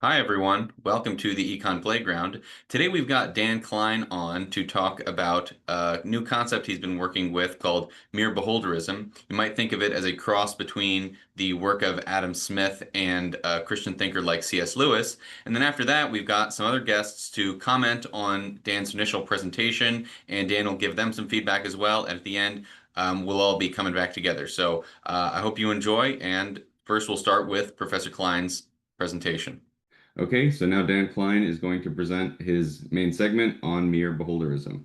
Hi, everyone. Welcome to the Econ Playground. Today we've got Dan Klein on to talk about a new concept he's been working with called Mere Beholderism. You might think of it as a cross between the work of Adam Smith and a Christian thinker like C.S. Lewis. And then after that, we've got some other guests to comment on Dan's initial presentation, and Dan will give them some feedback as well. And at the end, we'll all be coming back together. So I hope you enjoy. And first, we'll start with Professor Klein's presentation. Okay, so now Dan Klein is going to present his main segment on mere beholderism.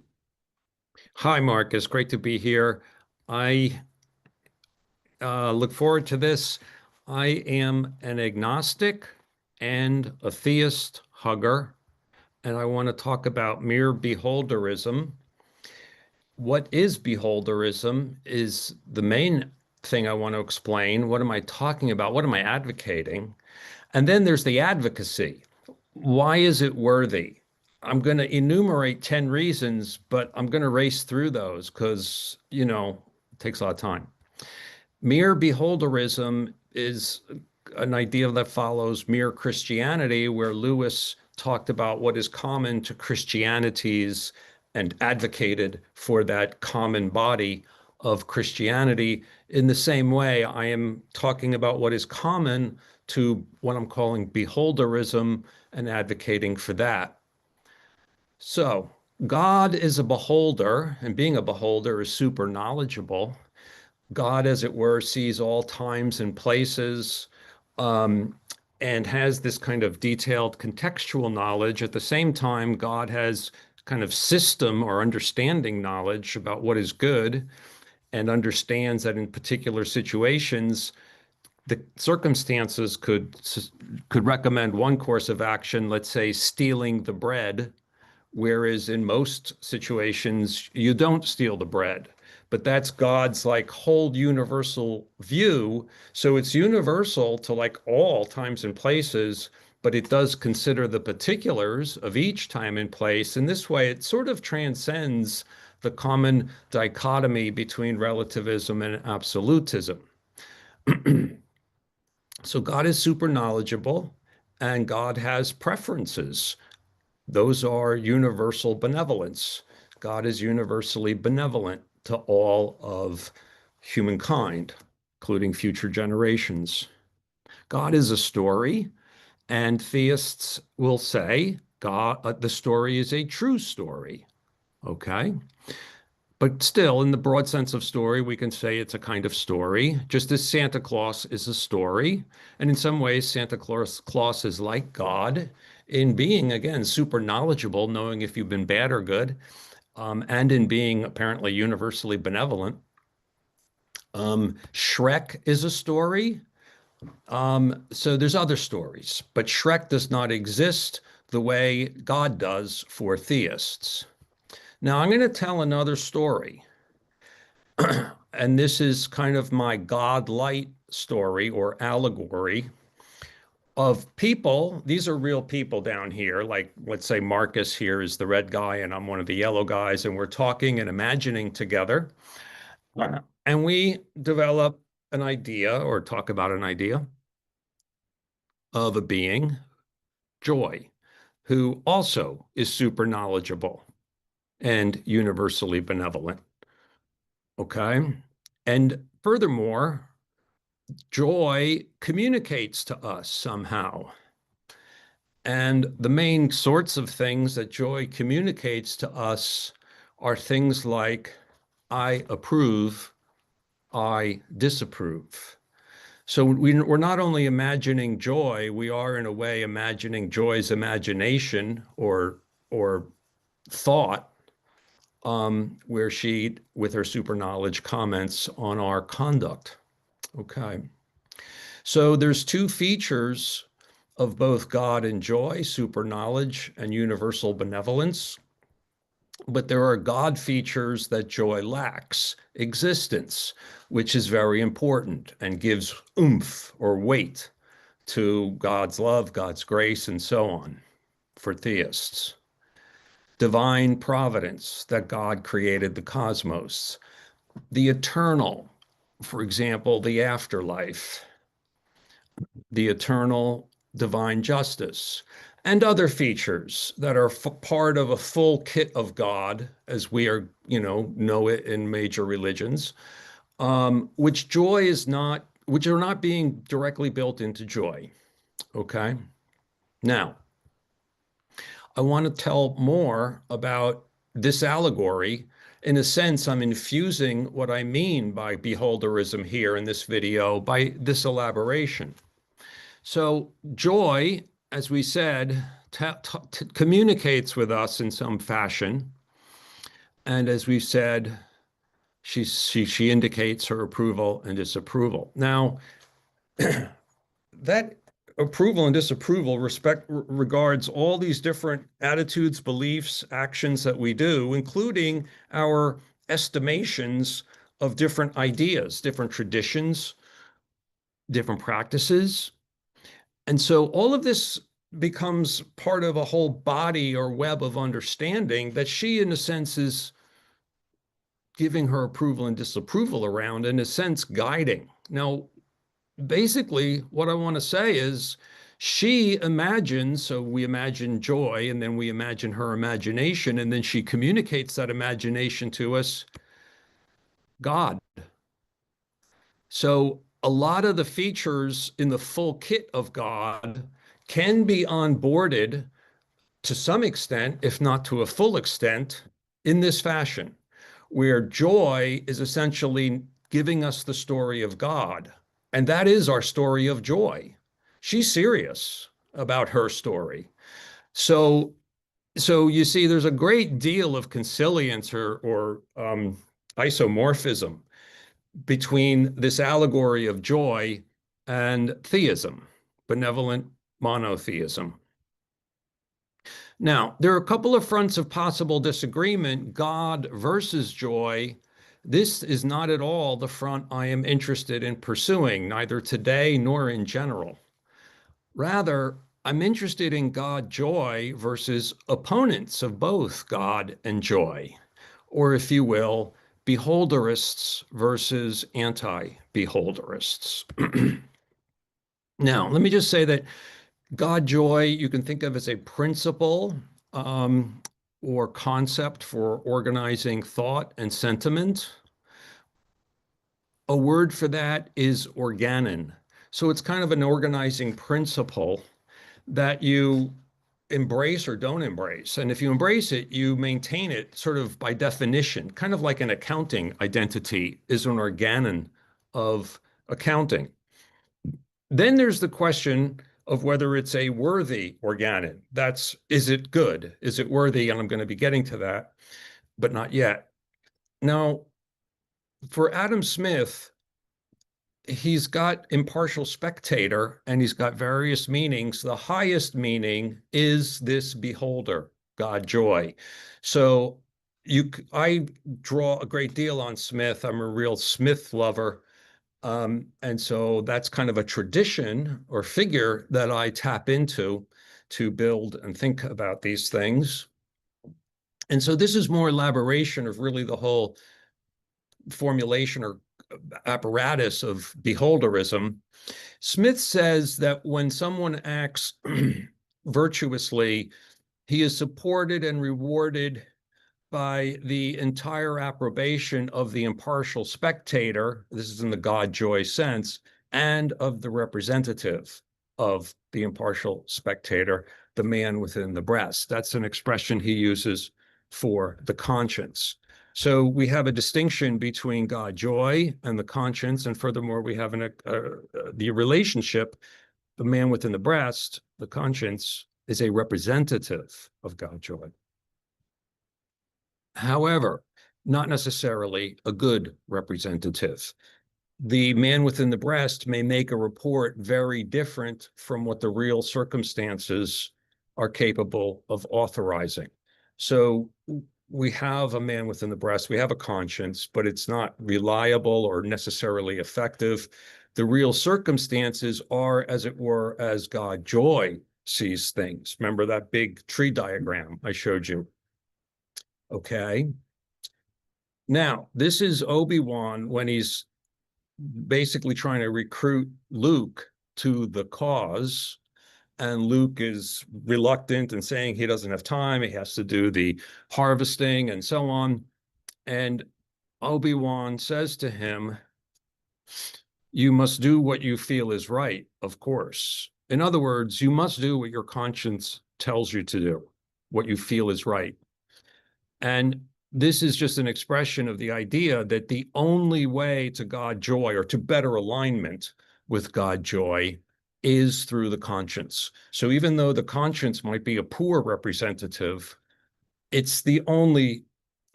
Hi, Mark. It's great to be here. I look forward to this. I am an agnostic and a theist hugger, and I want to talk about mere beholderism. What is beholderism is the main thing I want to explain. What am I talking about? What am I advocating? And then there's the advocacy. Why is it worthy? I'm going to enumerate 10 reasons, but I'm going to race through those because, it takes a lot of time. Mere beholderism is an idea that follows mere Christianity, where Lewis talked about what is common to Christianities and advocated for that common body of Christianity. In the same way, I am talking about what is common to what I'm calling beholderism and advocating for that. So, God is a beholder, and being a beholder is super knowledgeable. God, as it were, sees all times and places, um, and has this kind of detailed contextual knowledge. At the same time, God has kind of system or understanding knowledge about what is good and understands that in particular situations, the circumstances could recommend one course of action, let's say stealing the bread, whereas in most situations you don't steal the bread. But that's God's like whole universal view. So it's universal to like all times and places, but it does consider the particulars of each time and place. In this way, it sort of transcends the common dichotomy between relativism and absolutism. So God is super knowledgeable and God has preferences. Those are universal benevolence. God is universally benevolent to all of humankind, including future generations. God is a story, and theists will say the story is a true story. Okay. But still, in the broad sense of story, we can say it's a kind of story, just as Santa Claus is a story. And in some ways, Santa Claus is like God in being, again, super knowledgeable, knowing if you've been bad or good, and in being apparently universally benevolent. Shrek is a story. So there's other stories, but Shrek does not exist the way God does for theists. Now, I'm going to tell another story. And this is kind of my God light story or allegory of people. These are real people down here. Like, let's say Marcus here is the red guy and I'm one of the yellow guys, and we're talking and imagining together. And we develop an idea or talk about an idea of a being, Joy, who also is super knowledgeable and universally benevolent. Okay. And furthermore, joy communicates to us somehow. And the main sorts of things that joy communicates to us are things like, I approve, I disapprove. So we're not only imagining joy, we are in a way imagining joy's imagination or thought, where she, with her super knowledge, comments on our conduct. Okay. So there's two features of both God and joy, super knowledge and universal benevolence. But there are God features that joy lacks, existence, which is very important and gives oomph or weight to God's love, God's grace, and so on for theists. Divine providence, that God created the cosmos, the eternal, for example, the afterlife, the eternal divine justice, and other features that are part of a full kit of God, as we are, know it in major religions, which joy is not, which are not being directly built into joy. Okay. Now, I want to tell more about this allegory. In a sense, I'm infusing what I mean by beholderism here in this video by this elaboration. So joy, as we said, communicates with us in some fashion. And as we've said, she indicates her approval and disapproval. Now, that approval and disapproval regards all these different attitudes, beliefs, actions that we do, including our estimations of different ideas, different traditions, different practices. And so all of this becomes part of a whole body or web of understanding that she, in a sense, is giving her approval and disapproval around, in a sense, guiding. Now, basically, what I want to say is she imagines, so we imagine joy, and then we imagine her imagination, and then she communicates that imagination to us, God. So a lot of the features in the full kit of God can be onboarded to some extent, if not to a full extent, in this fashion, where joy is essentially giving us the story of God. And that is our story of joy. She's serious about her story. So you see, there's a great deal of consilience or isomorphism between this allegory of joy and theism, benevolent monotheism. Now, there are a couple of fronts of possible disagreement, God versus joy. This is not at all the front I am interested in pursuing, neither today nor in general. Rather, I'm interested in God joy versus opponents of both God and joy, or if you will, beholderists versus anti-beholderists. Now, let me just say that God joy, you can think of as a principle or concept for organizing thought and sentiment. A word for that is organon. So it's kind of an organizing principle that you embrace or don't embrace. And if you embrace it, you maintain it sort of by definition, kind of like an accounting identity is an organon of accounting. Then there's the question of whether it's a worthy organon. Is it good? Is it worthy? And I'm going to be getting to that, but not yet. Now, for Adam Smith, he's got impartial spectator and he's got various meanings. The highest meaning is this beholder, God joy. So I draw a great deal on Smith. I'm a real Smith lover. And so that's kind of a tradition or figure that I tap into to build and think about these things. And so this is more elaboration of really the whole formulation or apparatus of beholderism. Smith says that when someone acts virtuously, he is supported and rewarded by the entire approbation of the impartial spectator, this is in the God joy sense, and of the representative of the impartial spectator, the man within the breast. That's an expression he uses for the conscience. So we have a distinction between God joy and the conscience, and furthermore, we have the relationship, the man within the breast, the conscience, is a representative of God joy. However, not necessarily a good representative. The man within the breast may make a report very different from what the real circumstances are capable of authorizing. So we have a man within the breast, we have a conscience, but it's not reliable or necessarily effective. The real circumstances are, as it were, as God joy sees things. Remember that big tree diagram I showed you? Okay. Now, this is Obi-Wan when he's basically trying to recruit Luke to the cause. and Luke is reluctant and saying he doesn't have time. He has to do the harvesting and so on. And Obi-Wan says to him, you must do what you feel is right, of course. In other words, you must do what your conscience tells you to do, what you feel is right. And this is just an expression of the idea that the only way to God joy, or to better alignment with God joy, is through the conscience. So even though the conscience might be a poor representative, it's the only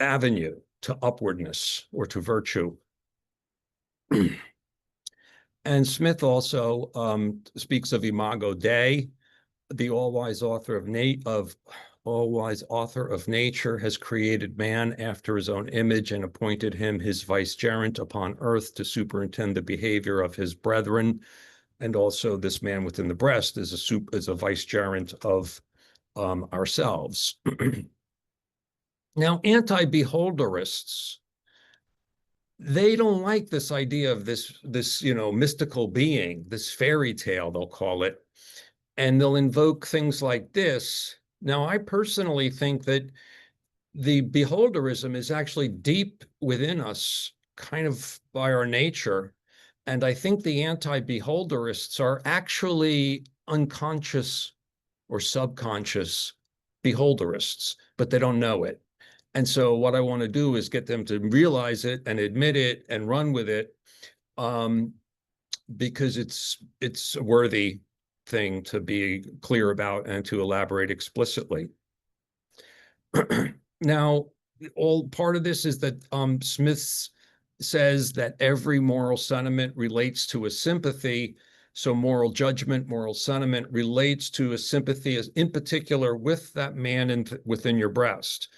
avenue to upwardness or to virtue. And Smith also speaks of Imago Dei, the all-wise author of all-wise author of nature has created man after his own image and appointed him his vicegerent upon earth to superintend the behavior of his brethren. And also this man within the breast is a vicegerent of ourselves. Now, anti-beholderists, they don't like this idea of this mystical being, this fairy tale, they'll call it, and they'll invoke things like this. Now, I personally think that the beholderism is actually deep within us, kind of by our nature. And I think the anti-beholderists are actually unconscious or subconscious beholderists, but they don't know it. And so what I want to do is get them to realize it and admit it and run with it, because it's a worthy thing to be clear about and to elaborate explicitly. Now, all part of this is that Smith says that every moral sentiment relates to a sympathy. So moral judgment, moral sentiment relates to a sympathy, as in particular with that man within your breast,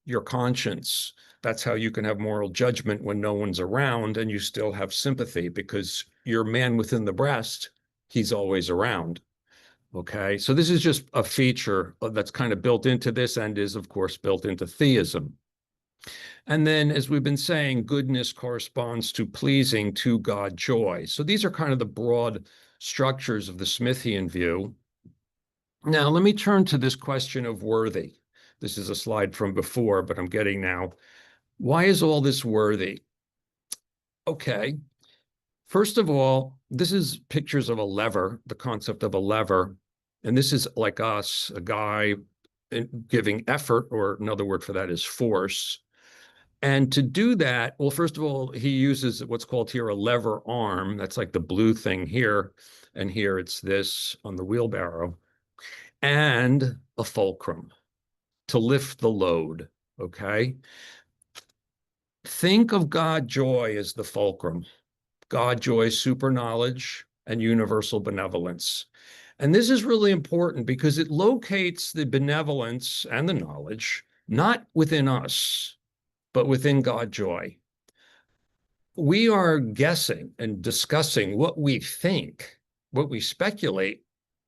your conscience. That's how you can have moral judgment when no one's around and you still have sympathy, because your man within the breast, he's always around. Okay, so this is just a feature that's kind of built into this and is, of course, built into theism. And then, as we've been saying, goodness corresponds to pleasing to God joy. So these are kind of the broad structures of the Smithian view. Now, let me turn to this question of worthy. This is a slide from before, but I'm getting now. Why is all this worthy? Okay. First of all, this is pictures of a lever, the concept of a lever. And this is like us, a guy giving effort, or another word for that is force. And to do that, well, first of all, he uses what's called here a lever arm. That's like the blue thing here. And here it's this on the wheelbarrow. And a fulcrum to lift the load, okay? Think of God joy as the fulcrum. God joy, super knowledge, and universal benevolence. And this is really important because it locates the benevolence and the knowledge, not within us, but within God joy. We are guessing and discussing what we think, what we speculate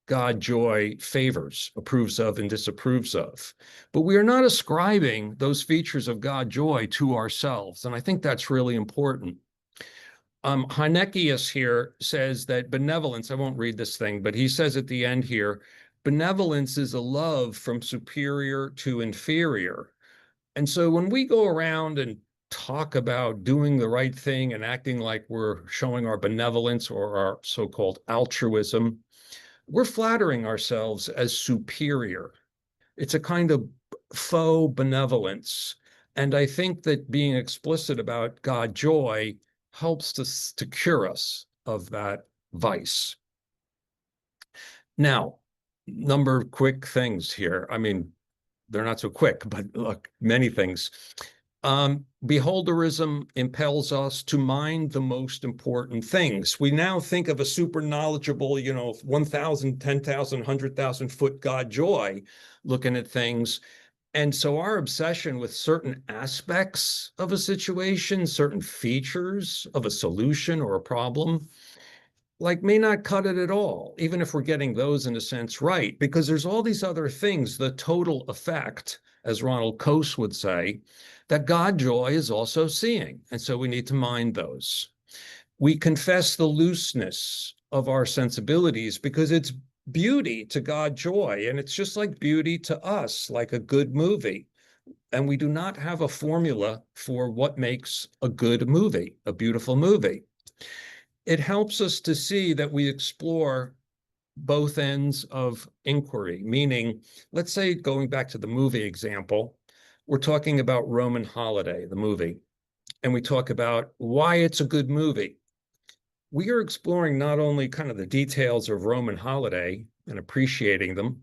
God joy favors, approves of, and disapproves of. But we are not ascribing those features of God joy to ourselves. And I think that's really important. Heinekius here says that benevolence, I won't read this thing, but he says at the end here, benevolence is a love from superior to inferior. And so when we go around and talk about doing the right thing and acting like we're showing our benevolence or our so-called altruism, we're flattering ourselves as superior. It's a kind of faux benevolence. And I think that being explicit about God joy helps us to cure us of that vice. Now, number of quick things here. I mean, they're not so quick, but look, many things. Beholderism impels us to mind the most important things. We now think of a super knowledgeable, 1,000, 10,000, 100,000 foot God joy looking at things. And so our obsession with certain aspects of a situation, certain features of a solution or a problem, may not cut it at all, even if we're getting those in a sense right, because there's all these other things, the total effect, as Ronald Coase would say, that God joy is also seeing. And so we need to mind those. We confess the looseness of our sensibilities because it's beauty to God joy, and it's just like beauty to us, like a good movie. And we do not have a formula for what makes a good movie, a beautiful movie. It helps us to see that we explore both ends of inquiry, meaning, let's say, going back to the movie example, we're talking about Roman Holiday, the movie, and we talk about why it's a good movie. We are exploring not only kind of the details of Roman Holiday and appreciating them,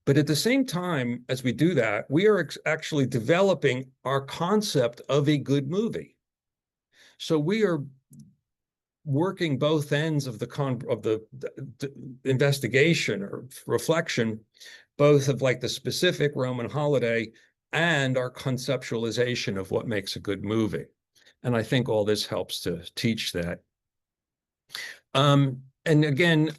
but at the same time, as we do that, we are actually developing our concept of a good movie. So we are working both ends of the investigation or reflection, both of like the specific Roman Holiday and our conceptualization of what makes a good movie. And I think all this helps to teach that. And again,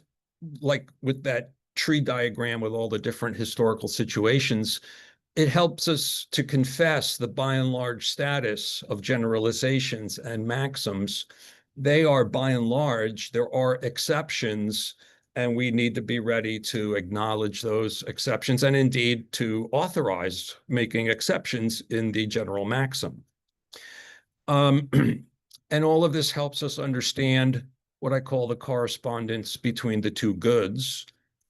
like with that tree diagram with all the different historical situations, it helps us to confess the by and large status of generalizations and maxims. They are by and large, there are exceptions, and we need to be ready to acknowledge those exceptions and indeed to authorize making exceptions in the general maxim. And all of this helps us understand what I call the correspondence between the two goods.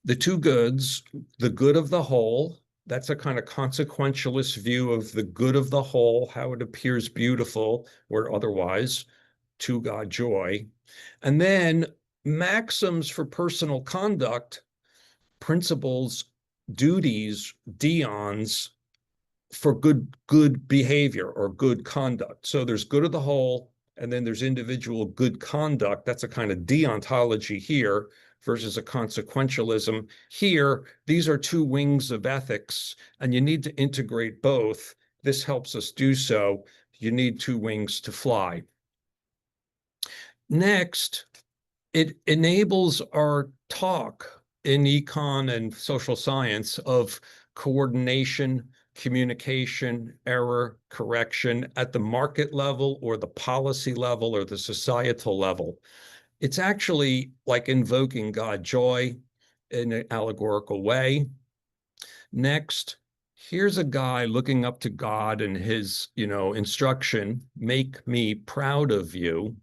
The two goods, the good of the whole, that's a kind of consequentialist view of the good of the whole, how it appears beautiful or otherwise, to God joy. And then maxims for personal conduct, principles, duties, deons for good behavior or good conduct. So there's good of the whole, and then there's individual good conduct. That's a kind of deontology here versus a consequentialism. Here, these are two wings of ethics, and you need to integrate both. This helps us do so. You need two wings to fly. Next, it enables our talk in econ and social science of coordination, communication, error, correction at the market level or the policy level or the societal level. It's actually like invoking God joy in an allegorical way. Next, here's a guy looking up to God and his, instruction, make me proud of you.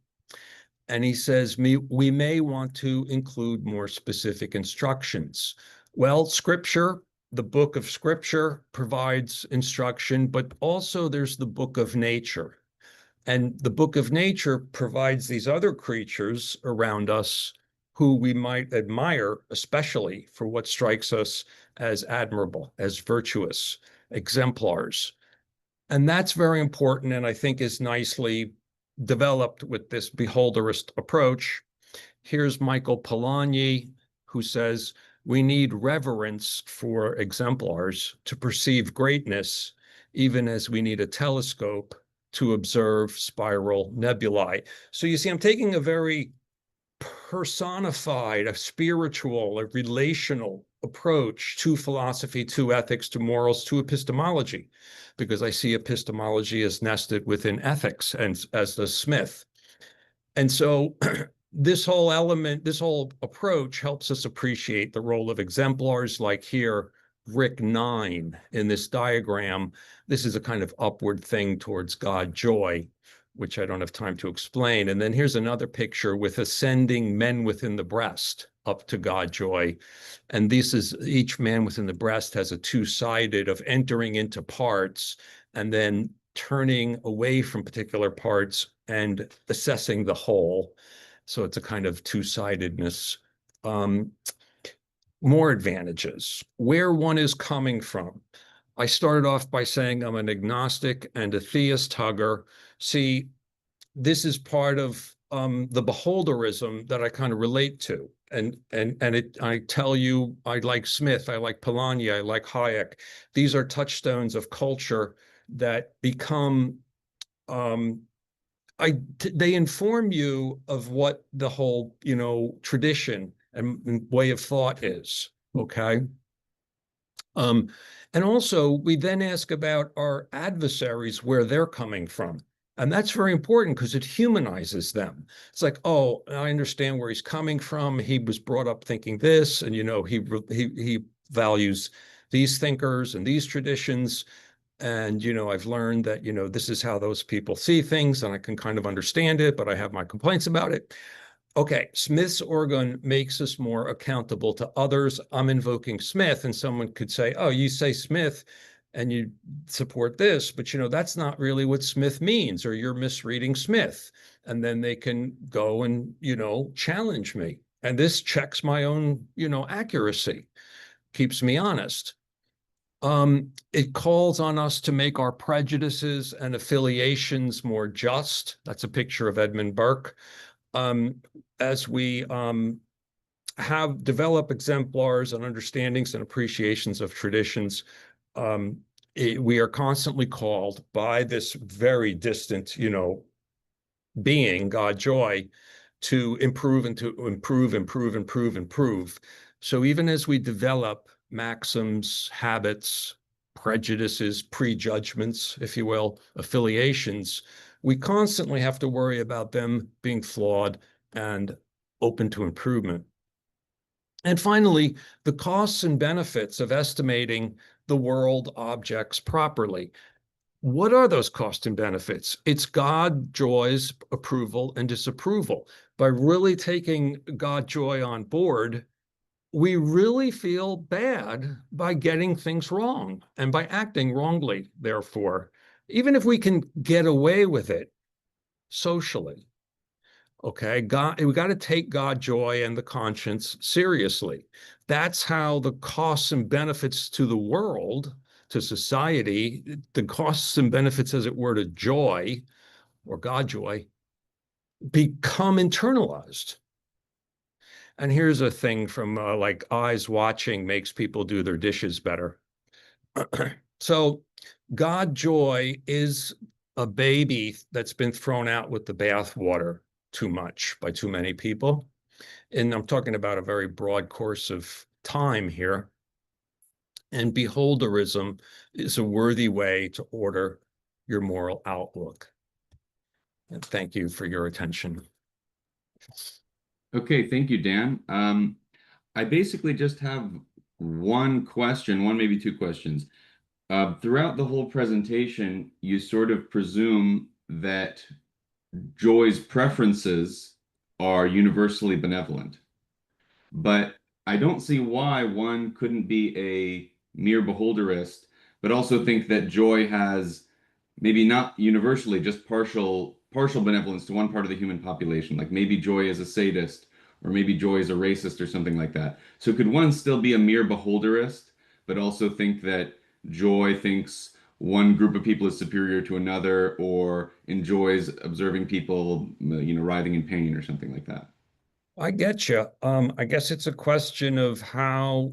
And he says, we may want to include more specific instructions. Well, Scripture, the book of Scripture provides instruction, but also there's the book of nature. And the book of nature provides these other creatures around us who we might admire, especially for what strikes us as admirable, as virtuous, exemplars. And that's very important, and I think is nicely developed with this beholderist approach. Here's Michael Polanyi, who says, we need reverence for exemplars to perceive greatness, even as we need a telescope to observe spiral nebulae. So you see, I'm taking a very personified, a spiritual, a relational approach to philosophy, to ethics, to morals, to epistemology, because I see epistemology as nested within ethics, and as does Smith. And so this whole element, this whole approach helps us appreciate the role of exemplars, like here, Rick 9 in this diagram. This is a kind of upward thing towards God joy, which I don't have time to explain. And then here's another picture with ascending men within the breast up to God joy. And this is each man within the breast has a two-sided of entering into parts and then turning away from particular parts and assessing the whole. So it's a kind of two-sidedness. More advantages, where one is coming from. I started off by saying I'm an agnostic and a theist hugger. See, this is part of the beholderism that I kind of relate to. And I tell you, I like Smith, I like Polanyi, I like Hayek. These are touchstones of culture that become, they inform you of what the whole, tradition and way of thought is, okay? And also, we then ask about our adversaries, where they're coming from. And that's very important because it humanizes them. It's like, oh, I understand where he's coming from. He was brought up thinking this, and he values these thinkers and these traditions. And I've learned that this is how those people see things, and I can kind of understand it, but I have my complaints about it. Okay, Smith's organ makes us more accountable to others. I'm invoking Smith, and someone could say, oh, you say Smith and you support this, but that's not really what Smith means, or you're misreading Smith. And then they can go and, challenge me. And this checks my own, accuracy, keeps me honest. It calls on us to make our prejudices and affiliations more just. That's a picture of Edmund Burke. As we have developed exemplars and understandings and appreciations of traditions, we are constantly called by this very distant, being, God Joy, to improve and to improve. So even as we develop maxims, habits, prejudices, prejudgments, if you will, affiliations, we constantly have to worry about them being flawed and open to improvement. And finally, the costs and benefits of estimating the world objects properly. What are those costs and benefits? It's God joy's approval and disapproval. By really taking God joy on board, we really feel bad by getting things wrong and by acting wrongly, therefore, even if we can get away with it socially. Okay, we got to take God joy and the conscience seriously. That's how the costs and benefits to the world, to society, the costs and benefits, as it were, to joy or God joy, become internalized. And here's a thing from like eyes watching makes people do their dishes better. So God joy is a baby that's been thrown out with the bathwater too much by too many people. And I'm talking about a very broad course of time here. And beholderism is a worthy way to order your moral outlook. And thank you for your attention. Okay, thank you, Dan. I basically just have one question, one, maybe two questions. Throughout the whole presentation, you sort of presume that Joy's preferences are universally benevolent. But I don't see why one couldn't be a mere beholderist, but also think that Joy has maybe not universally, just partial benevolence to one part of the human population. Like maybe Joy is a sadist, or maybe Joy is a racist or something like that. So could one still be a mere beholderist, but also think that Joy thinks one group of people is superior to another, or enjoys observing people, writhing in pain or something like that? I get you. I guess it's a question of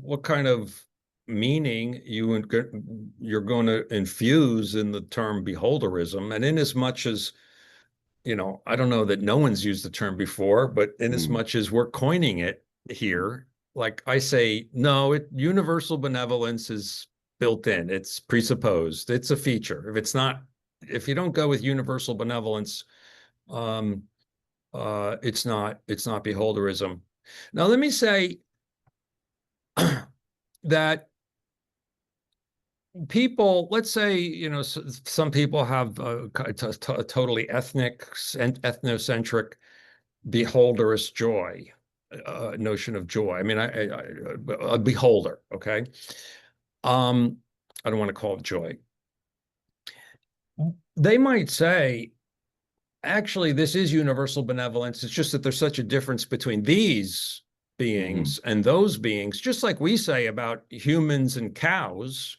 what kind of meaning you're going to infuse in the term beholderism. And in as much as, I don't know that no one's used the term before, but in as much as we're coining it here, like I say, no, universal benevolence is built in, it's presupposed, it's a feature. If you don't go with universal benevolence, it's not beholderism. Now, let me say that people, let's say, some people have a totally ethnocentric beholderist joy, notion of joy. I mean, a beholder, okay? I don't want to call it joy. They might say, actually, this is universal benevolence. It's just that there's such a difference between these beings and those beings, just like we say about humans and cows,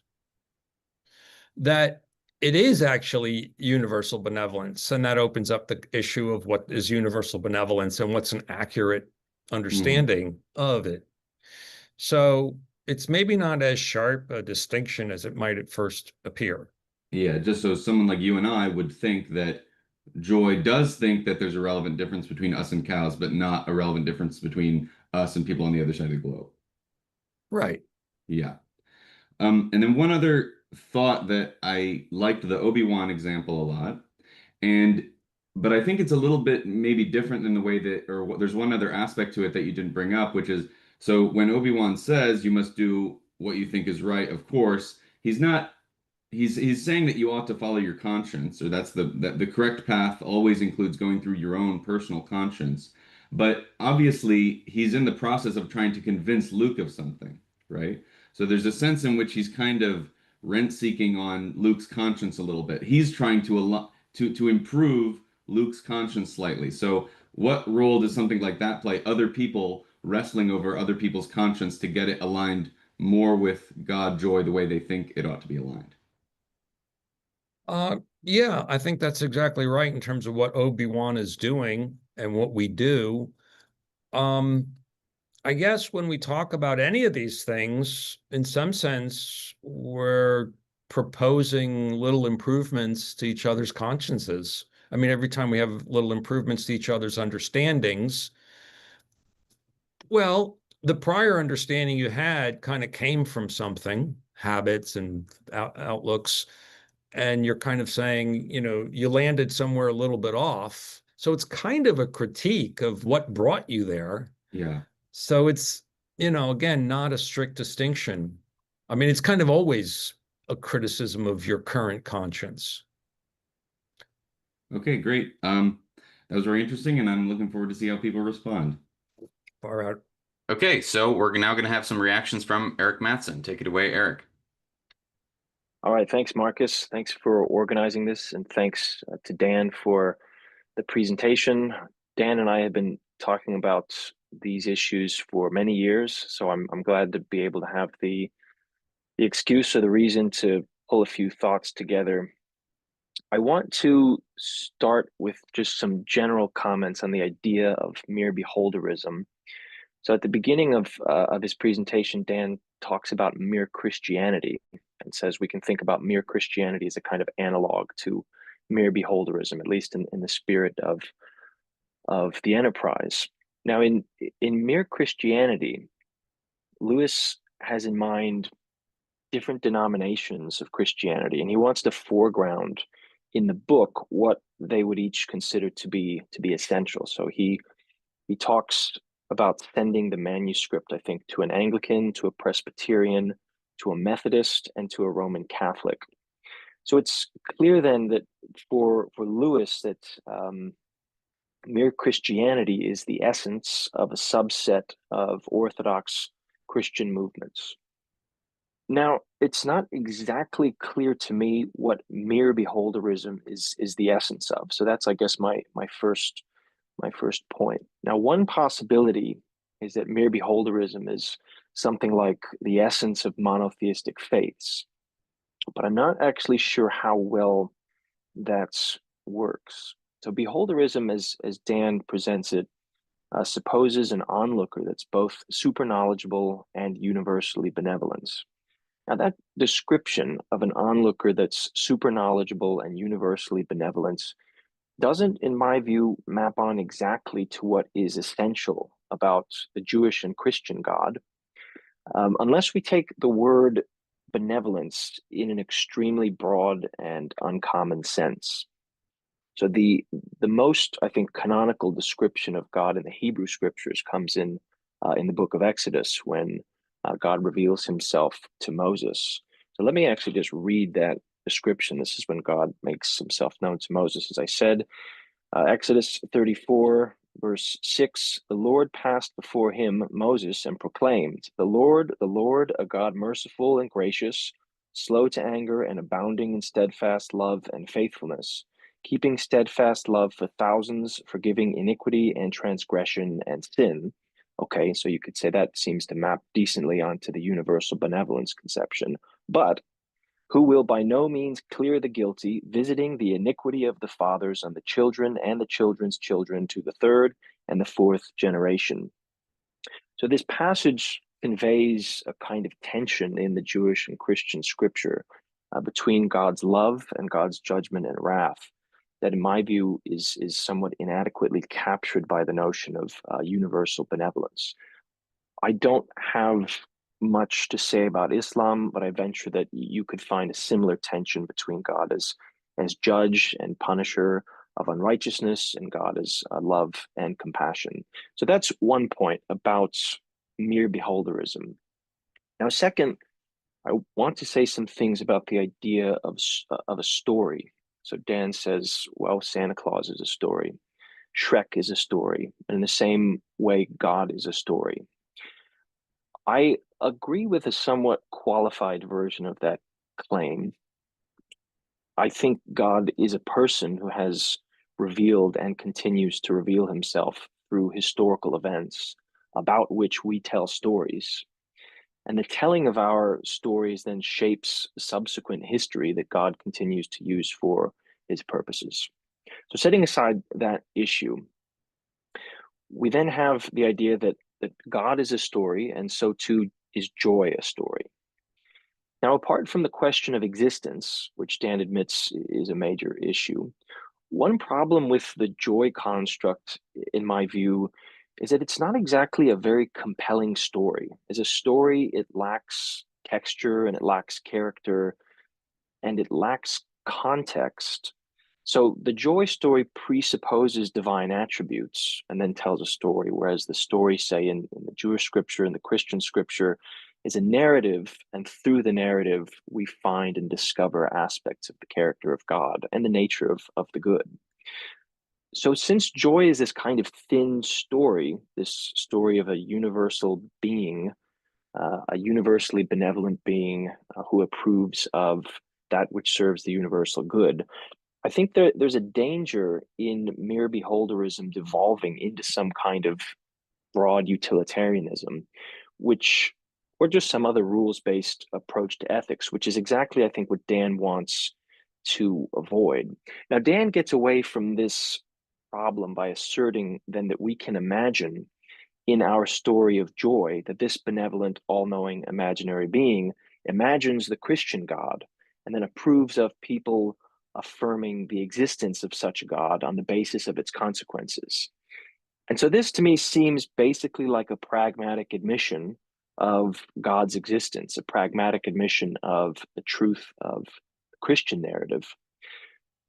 that it is actually universal benevolence. And that opens up the issue of what is universal benevolence and what's an accurate understanding of it. So it's maybe not as sharp a distinction as it might at first appear. Yeah, just so someone like you and I would think that Joy does think that there's a relevant difference between us and cows, but not a relevant difference between us and people on the other side of the globe. Right. Yeah. And then one other thought that I liked the Obi-Wan example a lot. And but I think it's a little bit maybe different than the way that, or what, there's one other aspect to it that you didn't bring up, which is so when Obi-Wan says you must do what you think is right, of course, he's not he's saying that you ought to follow your conscience, or that's the correct path always includes going through your own personal conscience. But obviously, he's in the process of trying to convince Luke of something, right? So there's a sense in which he's kind of rent seeking on Luke's conscience a little bit. He's trying to improve Luke's conscience slightly. So what role does something like that play? Other people wrestling over other people's conscience to get it aligned more with God joy the way they think it ought to be aligned. Yeah, I think that's exactly right in terms of what Obi-Wan is doing and what we do. Um, I guess when we talk about any of these things, in some sense, we're proposing little improvements to each other's consciences. I mean, every time we have little improvements to each other's understandings, well, the prior understanding you had kind of came from something, habits and outlooks, and you're kind of saying, you landed somewhere a little bit off. So it's kind of a critique of what brought you there. Yeah. So it's, again, not a strict distinction. I mean, it's kind of always a criticism of your current conscience. Okay, great. That was very interesting, and I'm looking forward to see how people respond. Far out. Okay, so we're now going to have some reactions from Erik Matson. Take it away, Erik. All right, thanks, Marcus. Thanks for organizing this, and thanks to Dan for the presentation. Dan and I have been talking about these issues for many years, so I'm glad to be able to have the excuse or the reason to pull a few thoughts together. I want to start with just some general comments on the idea of mere beholderism. So at the beginning of his presentation, Dan talks about mere Christianity and says we can think about mere Christianity as a kind of analog to mere beholderism, at least in the spirit of the enterprise. Now, in mere Christianity, Lewis has in mind different denominations of Christianity, and he wants to foreground in the book what they would each consider to be essential. So he talks about sending the manuscript, I think, to an Anglican, to a Presbyterian, to a Methodist, and to a Roman Catholic. So it's clear then that for Lewis that mere Christianity is the essence of a subset of Orthodox Christian movements. Now, it's not exactly clear to me what mere beholderism is the essence of. So that's, I guess, my first point. Now, one possibility is that mere beholderism is something like the essence of monotheistic faiths, but I'm not actually sure how well that works. So beholderism, as Dan presents it, supposes an onlooker that's both super knowledgeable and universally benevolent. Now, that description of an onlooker that's super knowledgeable and universally benevolent doesn't, in my view, map on exactly to what is essential about the Jewish and Christian God, unless we take the word benevolence in an extremely broad and uncommon sense. So the most, I think, canonical description of God in the Hebrew scriptures comes in the book of Exodus when God reveals himself to Moses. So let me actually just read that description. This is when God makes himself known to Moses. As I said, Exodus 34, verse 6, the Lord passed before him, Moses, and proclaimed, the Lord, a God merciful and gracious, slow to anger and abounding in steadfast love and faithfulness, keeping steadfast love for thousands, forgiving iniquity and transgression and sin. Okay, so you could say that seems to map decently onto the universal benevolence conception. But who will by no means clear the guilty, visiting the iniquity of the fathers on the children and the children's children to the third and the fourth generation. So this passage conveys a kind of tension in the Jewish and Christian scripture between God's love and God's judgment and wrath that, in my view, is somewhat inadequately captured by the notion of universal benevolence. I don't have much to say about Islam, but I venture that you could find a similar tension between God as as judge and punisher of unrighteousness, and God as love and compassion. So that's one point about mere beholderism. Now, second, I want to say some things about the idea of a story. So Dan says, well, Santa Claus is a story. Shrek is a story. And in the same way, God is a story. I agree with a somewhat qualified version of that claim. I think God is a person who has revealed and continues to reveal himself through historical events about which we tell stories. And the telling of our stories then shapes subsequent history that God continues to use for his purposes. So, setting aside that issue, we then have the idea that God is a story, and so too is joy a story. Now, apart from the question of existence, which Dan admits is a major issue, one problem with the joy construct, in my view, is that it's not exactly a very compelling story. As a story, it lacks texture and it lacks character and it lacks context. So the joy story presupposes divine attributes and then tells a story, whereas the story, say, in the Jewish scripture and the Christian scripture, is a narrative, and through the narrative, we find and discover aspects of the character of God and the nature of the good. So, since joy is this kind of thin story, this story of a universal being, a universally benevolent being who approves of that which serves the universal good, I think there's a danger in mere beholderism devolving into some kind of broad utilitarianism, which, or just some other rules-based approach to ethics, which is exactly, I think, what Dan wants to avoid. Now, Dan gets away from this problem by asserting then that we can imagine in our story of joy that this benevolent, all-knowing, imaginary being imagines the Christian God and then approves of people affirming the existence of such a God on the basis of its consequences. And so this to me seems basically like a pragmatic admission of God's existence, a pragmatic admission of the truth of the Christian narrative.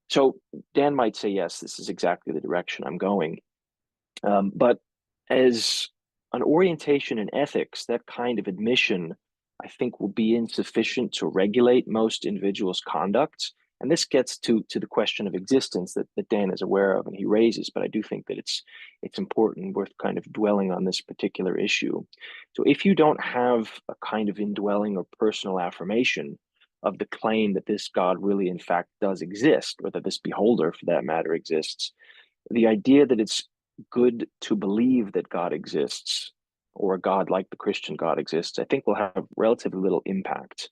So Dan might say, yes, this is exactly the direction I'm going. But as an orientation in ethics, that kind of admission, I think, will be insufficient to regulate most individuals' conduct. And this gets to the question of existence that Dan is aware of and he raises, but I do think that it's important, worth kind of dwelling on this particular issue. So if you don't have a kind of indwelling or personal affirmation of the claim that this God really in fact does exist, or that this beholder for that matter exists, the idea that it's good to believe that God exists, or a God like the Christian God exists, I think will have relatively little impact,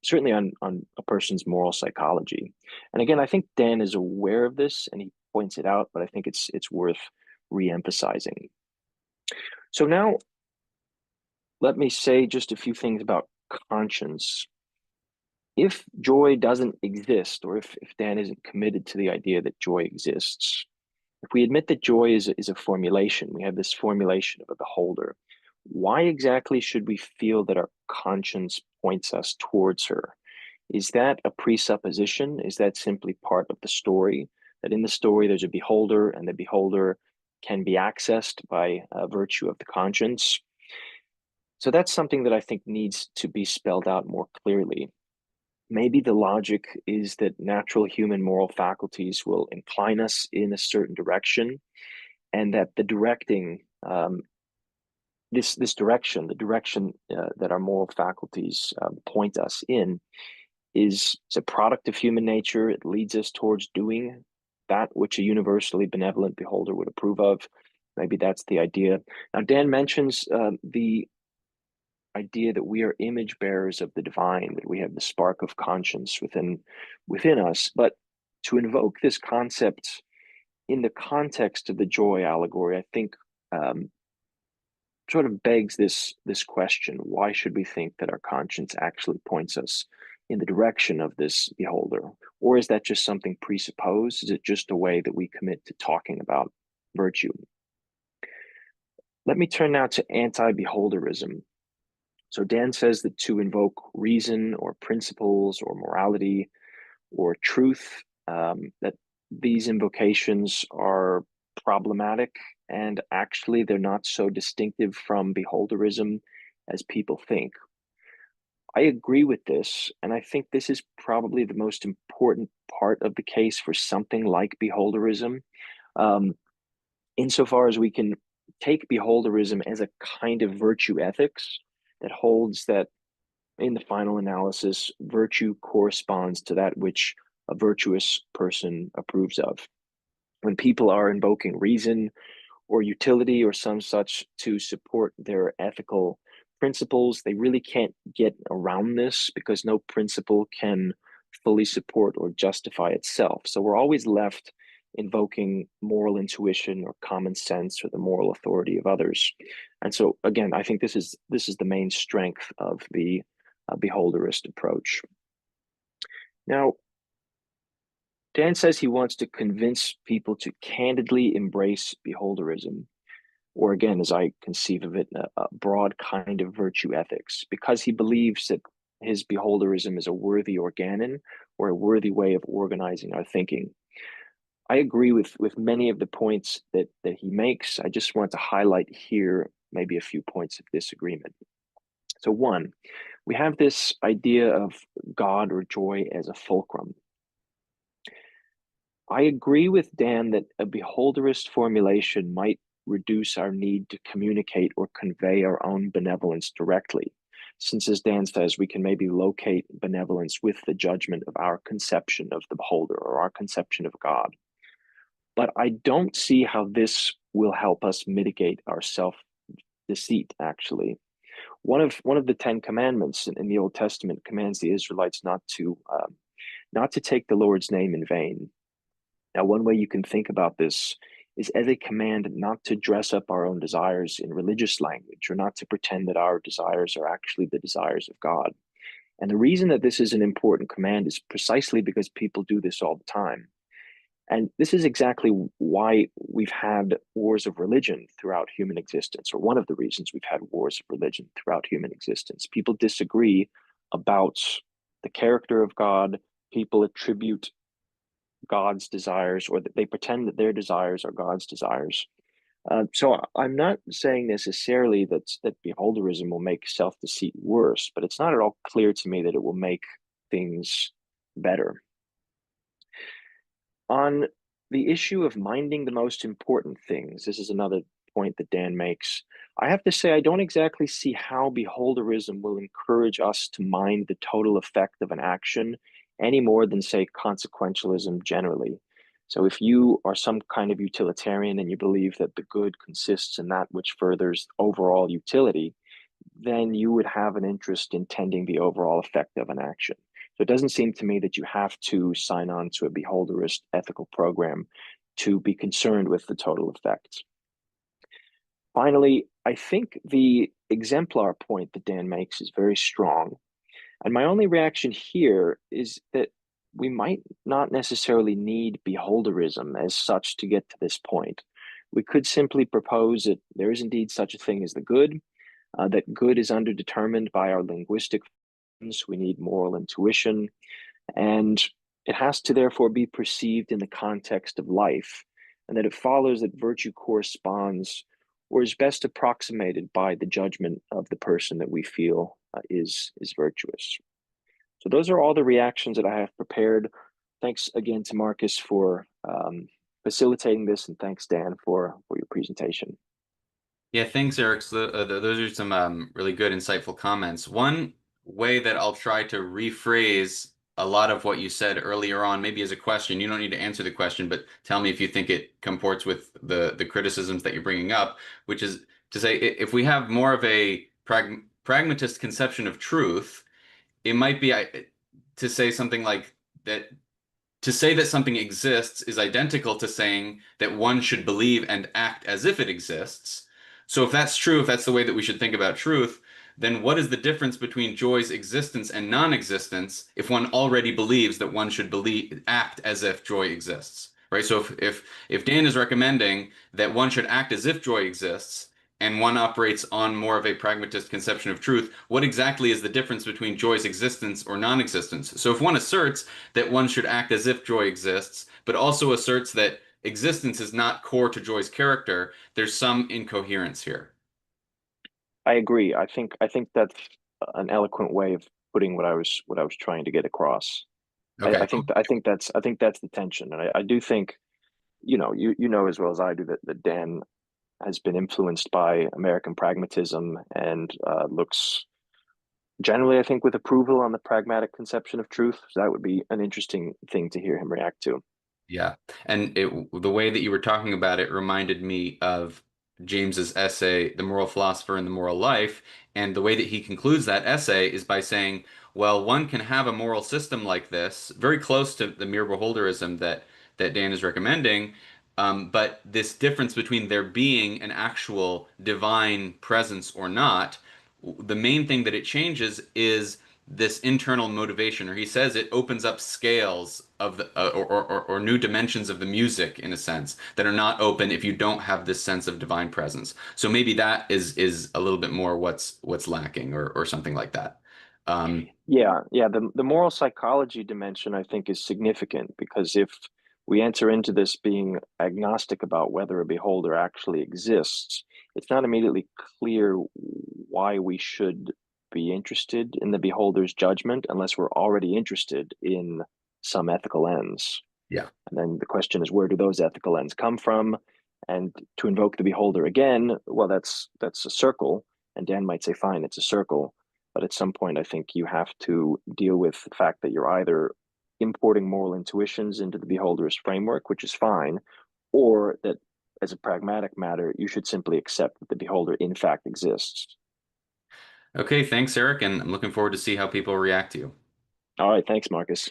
certainly on a person's moral psychology. And again, I think Dan is aware of this and he points it out, but I think it's worth re-emphasizing. So now, let me say just a few things about conscience. If joy doesn't exist, or if Dan isn't committed to the idea that joy exists, if we admit that joy is a formulation, we have this formulation of a beholder, why exactly should we feel that our conscience points us towards her? Is that a presupposition? Is that simply part of the story? That in the story there's a beholder and the beholder can be accessed by virtue of the conscience? So that's something that I think needs to be spelled out more clearly. Maybe the logic is that natural human moral faculties will incline us in a certain direction, and that the directing, this direction, the direction that our moral faculties point us in, is a product of human nature. It leads us towards doing that which a universally benevolent beholder would approve of. Maybe that's the idea. Now, Dan mentions the idea that we are image bearers of the divine, that we have the spark of conscience within us. But to invoke this concept in the context of the joy allegory, I think sort of begs this question: why should we think that our conscience actually points us in the direction of this beholder? Or is that just something presupposed? Is it just a way that we commit to talking about virtue? Let me turn now to anti-beholderism. So Dan says that to invoke reason or principles or morality or truth, that these invocations are problematic, and actually they're not so distinctive from beholderism as people think. I agree with this, and I think this is probably the most important part of the case for something like beholderism, um, insofar as we can take beholderism as a kind of virtue ethics that holds that in the final analysis, virtue corresponds to that which a virtuous person approves of. When people are invoking reason or utility or some such to support their ethical principles, they really can't get around this because no principle can fully support or justify itself. So we're always left invoking moral intuition or common sense or the moral authority of others. And so again, I think this is the main strength of the beholderist approach. Now, Dan says he wants to convince people to candidly embrace beholderism, or again, as I conceive of it, a broad kind of virtue ethics, because he believes that his beholderism is a worthy organon or a worthy way of organizing our thinking. I agree with many of the points that he makes. I just want to highlight here maybe a few points of disagreement. So one, we have this idea of God or joy as a fulcrum. I agree with Dan that a beholderist formulation might reduce our need to communicate or convey our own benevolence directly, since, as Dan says, we can maybe locate benevolence with the judgment of our conception of the beholder or our conception of God. But I don't see how this will help us mitigate our self-deceit, actually. One of the Ten Commandments in the Old Testament commands the Israelites not to take the Lord's name in vain. Now, one way you can think about this is as a command not to dress up our own desires in religious language, or not to pretend that our desires are actually the desires of God. And the reason that this is an important command is precisely because people do this all the time. And this is exactly why we've had wars of religion throughout human existence, or one of the reasons we've had wars of religion throughout human existence. People disagree about the character of God. People attribute God's desires, or that they pretend that their desires are God's desires. So I'm not saying necessarily that beholderism will make self-deceit worse, but it's not at all clear to me that it will make things better. On the issue of minding the most important things, this is another point that Dan makes. I have to say, I don't exactly see how beholderism will encourage us to mind the total effect of an action any more than, say, consequentialism generally. So if you are some kind of utilitarian and you believe that the good consists in that which furthers overall utility, then you would have an interest in tending the overall effect of an action. So it doesn't seem to me that you have to sign on to a beholderist ethical program to be concerned with the total effect. Finally, I think the exemplar point that Dan makes is very strong. And my only reaction here is that we might not necessarily need beholderism as such to get to this point. We could simply propose that there is indeed such a thing as the good, that good is underdetermined by our linguistic functions. We need moral intuition, and it has to therefore be perceived in the context of life, and that it follows that virtue corresponds or is best approximated by the judgment of the person that we feel is virtuous. So those are all the reactions that I have prepared. Thanks again to Marcus for facilitating this, and thanks, Dan, for your presentation. Yeah, thanks, Eric. So, those are some really good, insightful comments. One way that I'll try to rephrase a lot of what you said earlier on, maybe as a question. You don't need to answer the question, but tell me if you think it comports with the criticisms that you're bringing up, which is to say, if we have more of a pragmatist conception of truth, it might be to say something like that. To say that something exists is identical to saying that one should believe and act as if it exists. So if that's true, if that's the way that we should think about truth, then what is the difference between joy's existence and non-existence if one already believes that one should act as if joy exists, right? So if Dan is recommending that one should act as if joy exists, and one operates on more of a pragmatist conception of truth, what exactly is the difference between joy's existence or non-existence? So if one asserts that one should act as if joy exists, but also asserts that existence is not core to joy's character, there's some incoherence here. I agree. I think that's an eloquent way of putting what I was trying to get across. I, Okay. I think I think that's the tension, and I do think you know as well as I do that Dan has been influenced by American pragmatism and looks generally, I think, with approval on the pragmatic conception of truth. So that would be an interesting thing to hear him react to. Yeah. And the way that you were talking about it reminded me of James's essay, The Moral Philosopher and the Moral Life. And the way that he concludes that essay is by saying, well, one can have a moral system like this, very close to the mere beholderism that Dan is recommending. But this difference between there being an actual divine presence or not, the main thing that it changes is this internal motivation, or he says it opens up scales of the or new dimensions of the music in a sense that are not open if you don't have this sense of divine presence. So maybe that is a little bit more what's lacking or something like that. Um, Yeah. The moral psychology dimension, I think, is significant because if we enter into this being agnostic about whether a beholder actually exists, it's not immediately clear why we should be interested in the beholder's judgment unless we're already interested in some ethical ends. yeah. And then the question is, where do those ethical ends come from? And to invoke the beholder again, well, that's a circle. And Dan might say, fine, it's a circle. But at some point, I think you have to deal with the fact that you're either importing moral intuitions into the beholder's framework, which is fine, or that as a pragmatic matter, you should simply accept that the beholder in fact exists. Okay, thanks, Eric, and I'm looking forward to see how people react to you. All right, thanks, Marcus.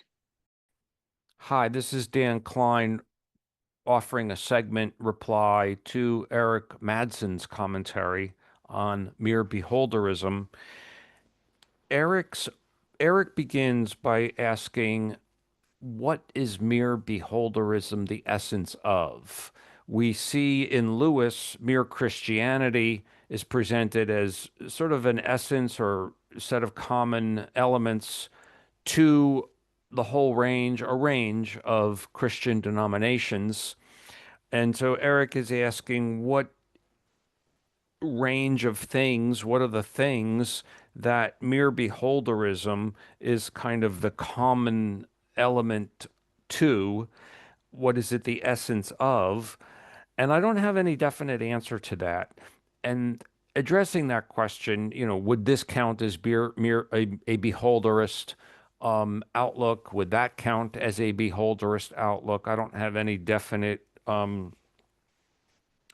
Hi, this is Dan Klein offering a segment reply to Erik Matson's commentary on Mere Beholderism. Eric's Erik begins by asking, what is mere beholderism the essence of? We see in Lewis, mere Christianity is presented as sort of an essence or set of common elements to the whole range, a range of Christian denominations. And so Erik is asking, what range of things, what are the things that mere beholderism is kind of the common element to? What is it the essence of? And I don't have any definite answer to that. And addressing that question, would this count as mere a beholderist outlook? Would that count as a beholderist outlook? I don't have any definite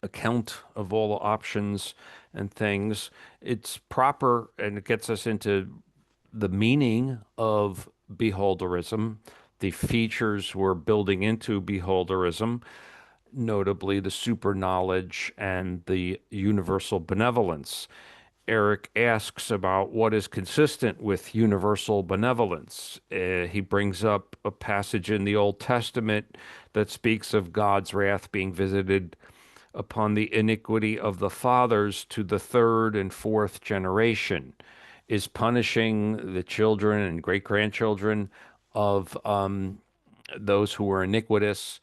account of all the options and things. It's proper and it gets us into the meaning of beholderism, the features we're building into beholderism, notably the super knowledge and the universal benevolence. Erik asks about what is consistent with universal benevolence. He brings up a passage in the Old Testament that speaks of God's wrath being visited upon the iniquity of the fathers to the third and fourth generation, is punishing the children and great grandchildren of those who were iniquitous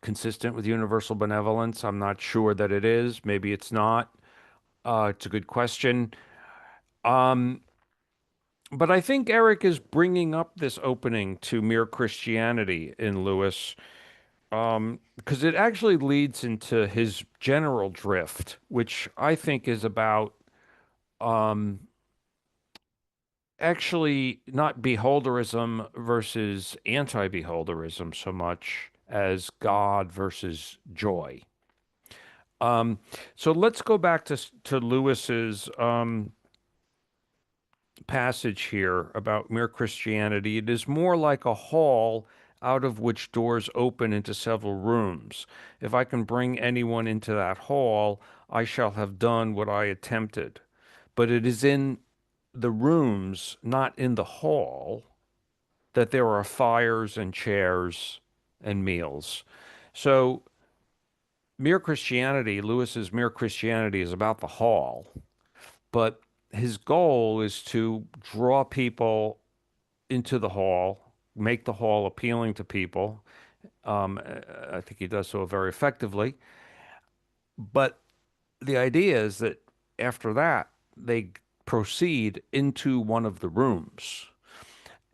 consistent with universal benevolence. I'm not sure that it is. Maybe it's not. It's a good question. Um, but I think Erik is bringing up this opening to mere Christianity in Lewis, because it actually leads into his general drift, which I think is about um, actually not beholderism versus anti-beholderism so much as God versus joy. Um, so let's go back to Lewis's passage here about mere Christianity. It is more like a hall out of which doors open into several rooms. If I can bring anyone into that hall, I shall have done what I attempted. But it is in the rooms, not in the hall, that there are fires and chairs and meals. So Mere Christianity, Lewis's Mere Christianity is about the hall, but his goal is to draw people into the hall, make the hall appealing to people. I think he does so very effectively. But the idea is that after that, they proceed into one of the rooms.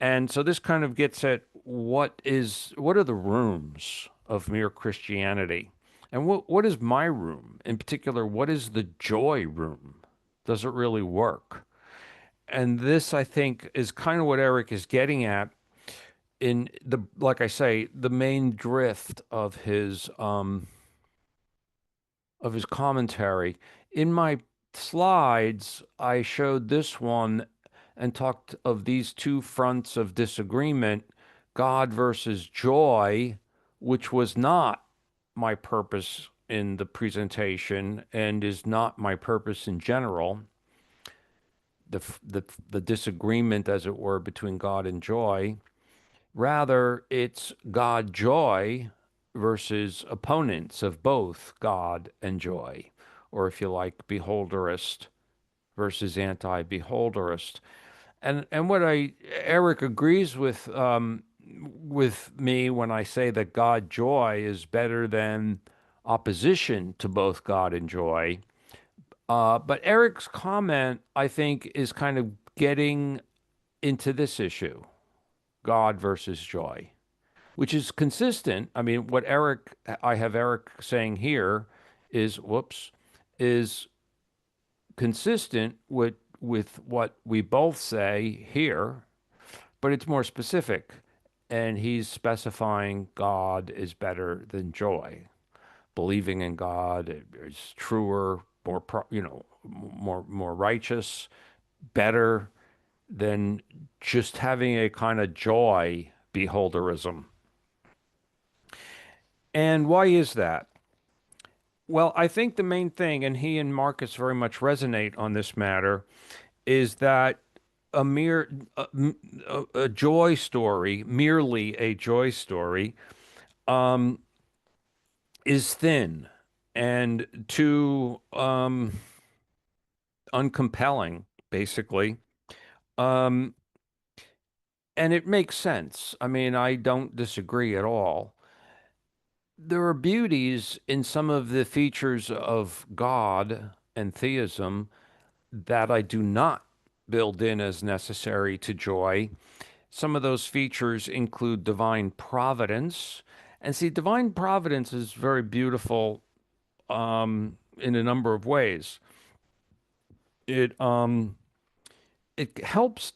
And so this kind of gets at what are the rooms of Mere Christianity? And what is my room? In particular, what is the joy room? Does it really work? And this, I think, is kind of what Erik is getting at in the, like I say, the main drift of his commentary. In my slides, I showed this one and talked of these two fronts of disagreement, God versus joy, which was not my purpose in the presentation and is not my purpose in general. The disagreement, as it were, between God and joy. Rather, it's God joy versus opponents of both God and joy, or if you like, beholderist versus anti-beholderist. And what Erik agrees with me when I say that God joy is better than opposition to both God and joy. But Erik's comment, I think, is kind of getting into this issue, God versus joy, which is consistent. I mean, I have Erik saying here is consistent with what we both say here, but it's more specific. And he's specifying God is better than joy. Believing in God is truer, more righteous, better than just having a kind of joy beholderism. And why is that? Well, I think the main thing, and he and Marcus very much resonate on this matter, is that a mere a joy story, merely a joy story, um, is thin and too uncompelling, basically. Um, and it makes sense. I mean, I don't disagree at all. There are beauties in some of the features of God and theism that I do not build in as necessary to joy. Some of those features include divine providence. And see, divine providence is very beautiful in a number of ways. It helps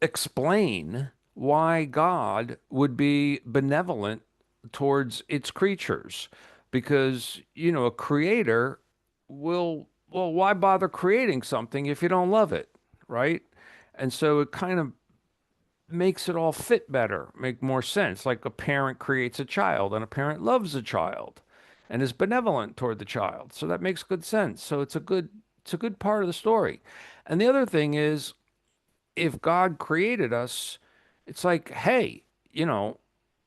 explain why God would be benevolent towards its creatures. Because, a creator well, why bother creating something if you don't love it, right? And so it kind of makes it all fit better, make more sense. Like a parent creates a child and a parent loves a child and is benevolent toward the child. So that makes good sense. So it's a good part of the story. And the other thing is, if God created us, it's like, hey,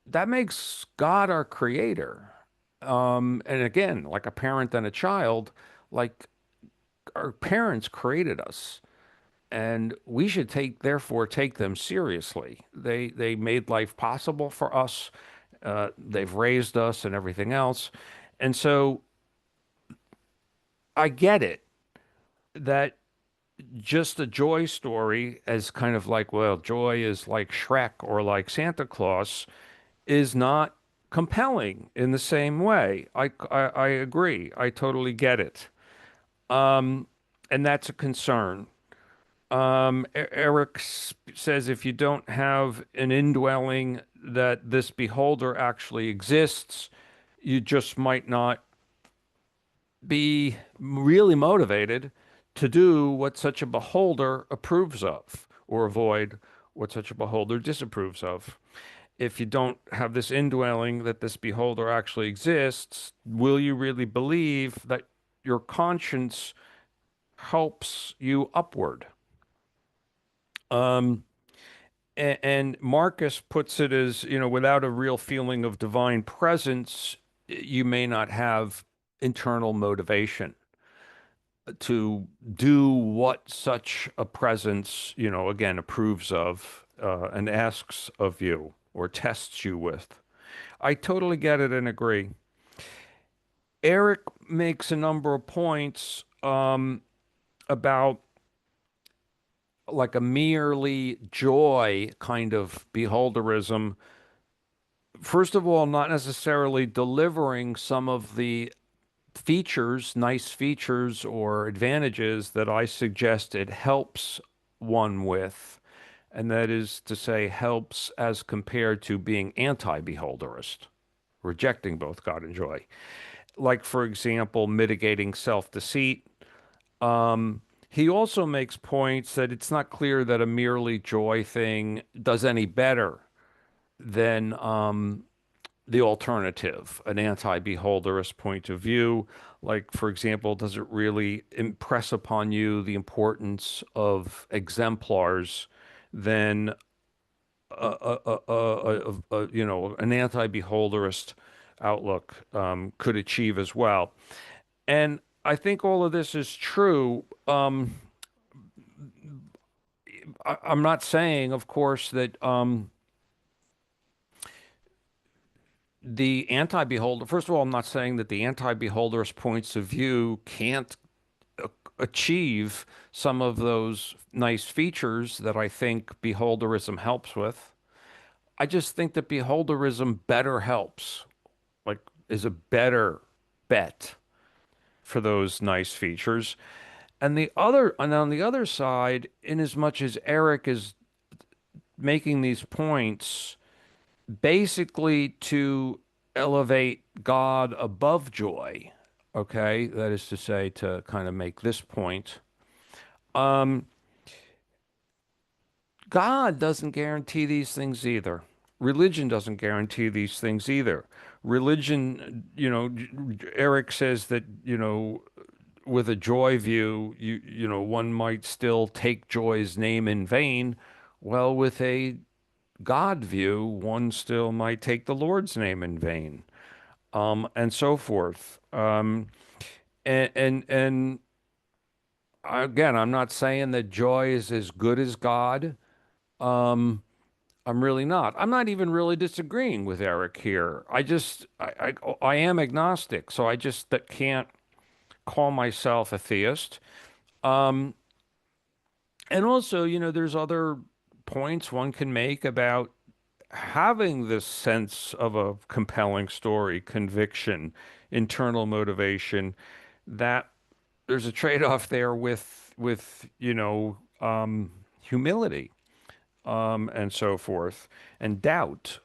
that makes God our creator. And again, like a parent and a child, like our parents created us, and we should therefore take them seriously. They made life possible for us. They've raised us and everything else. And so I get it that just a joy story, as kind of like, well, joy is like Shrek or like Santa Claus, is not compelling in the same way. I agree. I totally get it. And that's a concern. Erik says if you don't have an indwelling that this beholder actually exists, you just might not be really motivated to do what such a beholder approves of or avoid what such a beholder disapproves of. If you don't have this indwelling that this beholder actually exists, will you really believe that your conscience helps you upward? Um, and Marcus puts it as, without a real feeling of divine presence, you may not have internal motivation to do what such a presence, again, approves of and asks of you or tests you with. I totally get it and agree. Erik makes a number of points about like a merely joy kind of beholderism. First of all, not necessarily delivering some of the features, nice features or advantages that I suggest it helps one with. And that is to say, helps as compared to being anti-beholderist, rejecting both God and joy. Like, for example, mitigating self-deceit. He also makes points that it's not clear that a merely joy thing does any better than the alternative, an anti-beholderist point of view. Like, for example, does it really impress upon you the importance of exemplars than an anti-beholderist outlook could achieve as well? And I think all of this is true. I'm not saying, of course, that the anti-beholder, first of all, I'm not saying that the anti-beholderist points of view can't achieve some of those nice features that I think beholderism helps with. I just think that beholderism better helps, like, is a better bet for those nice features. And on the other side, in as much as Erik is making these points basically to elevate God above joy, okay? That is to say, to kind of make this point. Um, God doesn't guarantee these things either. Religion doesn't guarantee these things either. Religion, Erik says that, with a joy view, one might still take joy's name in vain. Well, with a God view, one still might take the Lord's name in vain, and so forth. And again, I'm not saying that joy is as good as God. Um, I'm really not. I'm not even really disagreeing with Erik here. I am agnostic, so I just that can't call myself a theist. Um, and also, there's other points one can make about having this sense of a compelling story, conviction, internal motivation, that there's a trade-off there with humility, and so forth, and doubt.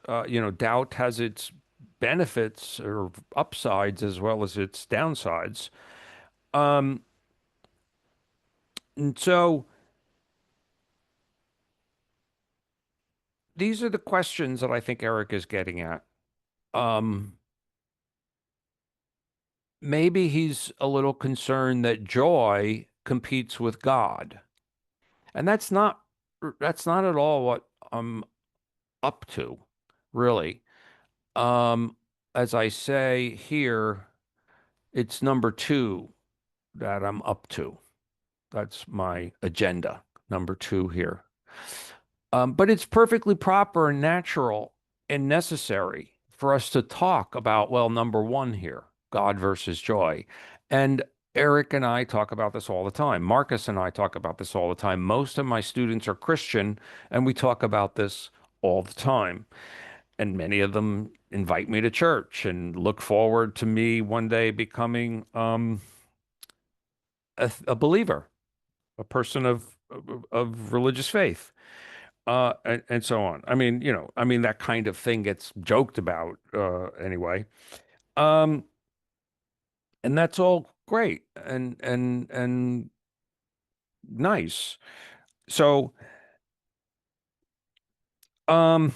Doubt has its benefits or upsides as well as its downsides. Um, and so these are the questions that I think Erik is getting at. Um, Maybe he's a little concerned that joy competes with God. And that's not at all what I'm up to, really. Um, as I say here, it's number two that I'm up to. That's my agenda, number two here. But it's perfectly proper and natural and necessary for us to talk about, well, number one here, God versus joy. And Erik and I talk about this all the time. Marcus and I talk about this all the time. Most of my students are Christian, and we talk about this all the time. And many of them invite me to church and look forward to me one day becoming a believer, a person of religious faith, and so on. I mean, that kind of thing gets joked about, anyway. Um, and that's all great and nice. So, um,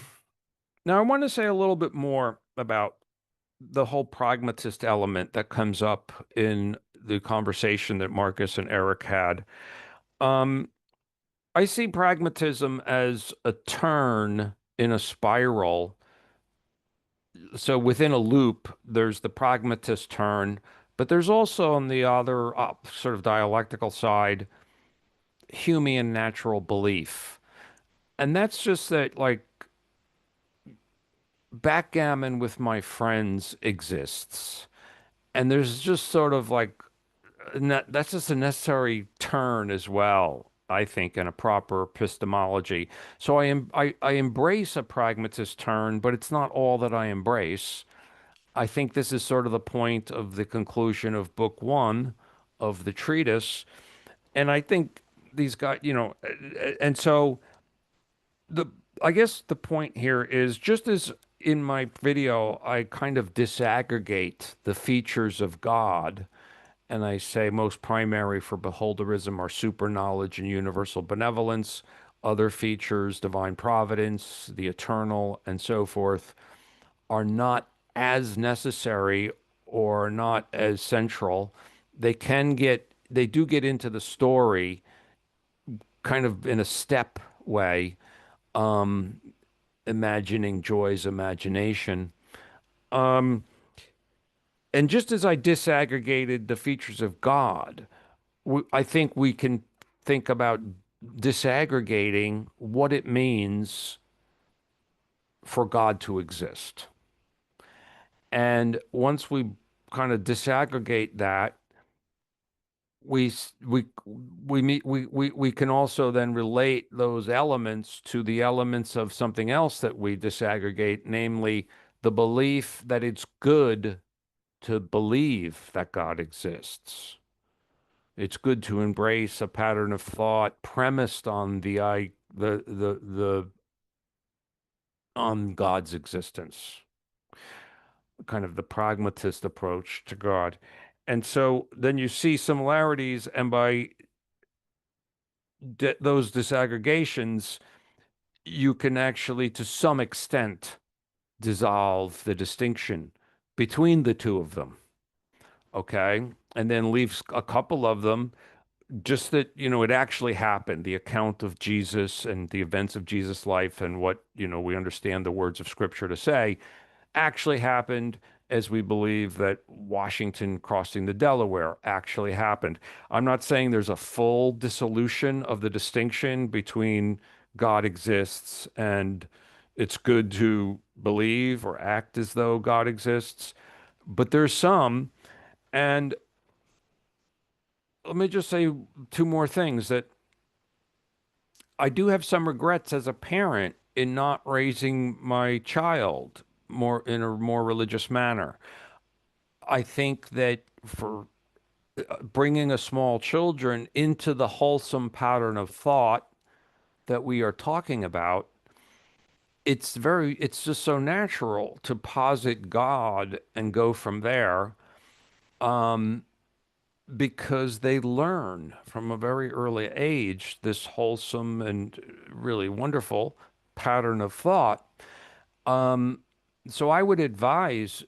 now I want to say a little bit more about the whole pragmatist element that comes up in the conversation that Marcus and Erik had. Um, I see pragmatism as a turn in a spiral. So within a loop, there's the pragmatist turn, But there's also on the other sort of dialectical side, Humean natural belief. And that's just that, like, backgammon with my friends exists. And there's just sort of like, that's just a necessary turn as well, I think, in a proper epistemology. So I embrace a pragmatist turn, but it's not all that I embrace. I think this is sort of the point of the conclusion of book one of the treatise. And I think these guys, and so the I guess the point here is, just as in my video, I kind of disaggregate the features of God, and I say most primary for beholderism are super knowledge and universal benevolence, other features, divine providence, the eternal, and so forth, are not as necessary or not as central. They do get into the story kind of in a step way, um, imagining joy's imagination. Um, and just as I disaggregated the features of God, I think we can think about disaggregating what it means for God to exist. And once we kind of disaggregate that, we s- we meet we can also then relate those elements to the elements of something else that we disaggregate, namely the belief that it's good to believe that God exists. It's good to embrace a pattern of thought premised on the on God's existence, kind of the pragmatist approach to God. And so then you see similarities, and by those disaggregations, you can actually, to some extent, dissolve the distinction between the two of them. Okay. And then leaves a couple of them, just that, it actually happened. The account of Jesus and the events of Jesus' life and what, we understand the words of Scripture to say actually happened, as we believe that Washington crossing the Delaware actually happened. I'm not saying there's a full dissolution of the distinction between God exists and it's good to believe or act as though God exists, but there's some. And let me just say two more things: that I do have some regrets as a parent in not raising my child more in a more religious manner. I think that for bringing a small children into the wholesome pattern of thought that we are talking about, it's just so natural to posit God and go from there, um, because they learn from a very early age this wholesome and really wonderful pattern of thought. Um, so I would advise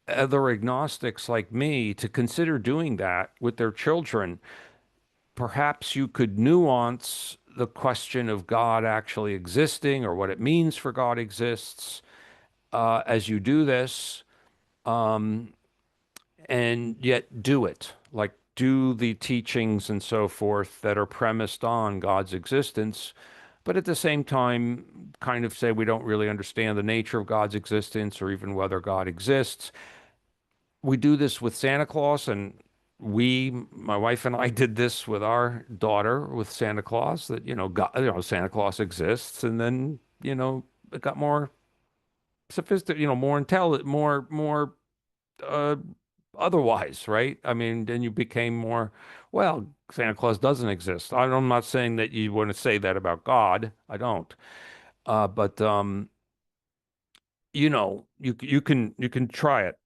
other agnostics like me to consider doing that with their children. Perhaps you could nuance the question of God actually existing or what it means for God exists, as you do this, um, and yet do it. Like, do the teachings and so forth that are premised on God's existence, but at the same time, kind of say we don't really understand the nature of God's existence or even whether God exists. We do this with Santa Claus, and my wife and I did this with our daughter with Santa Claus, that, God, Santa Claus exists. And then, it got more sophisticated, more intelligent, more, uh, otherwise, right? I mean, then you became more, well, Santa Claus doesn't exist. I'm not saying that you want to say that about God. I don't. But you can try it.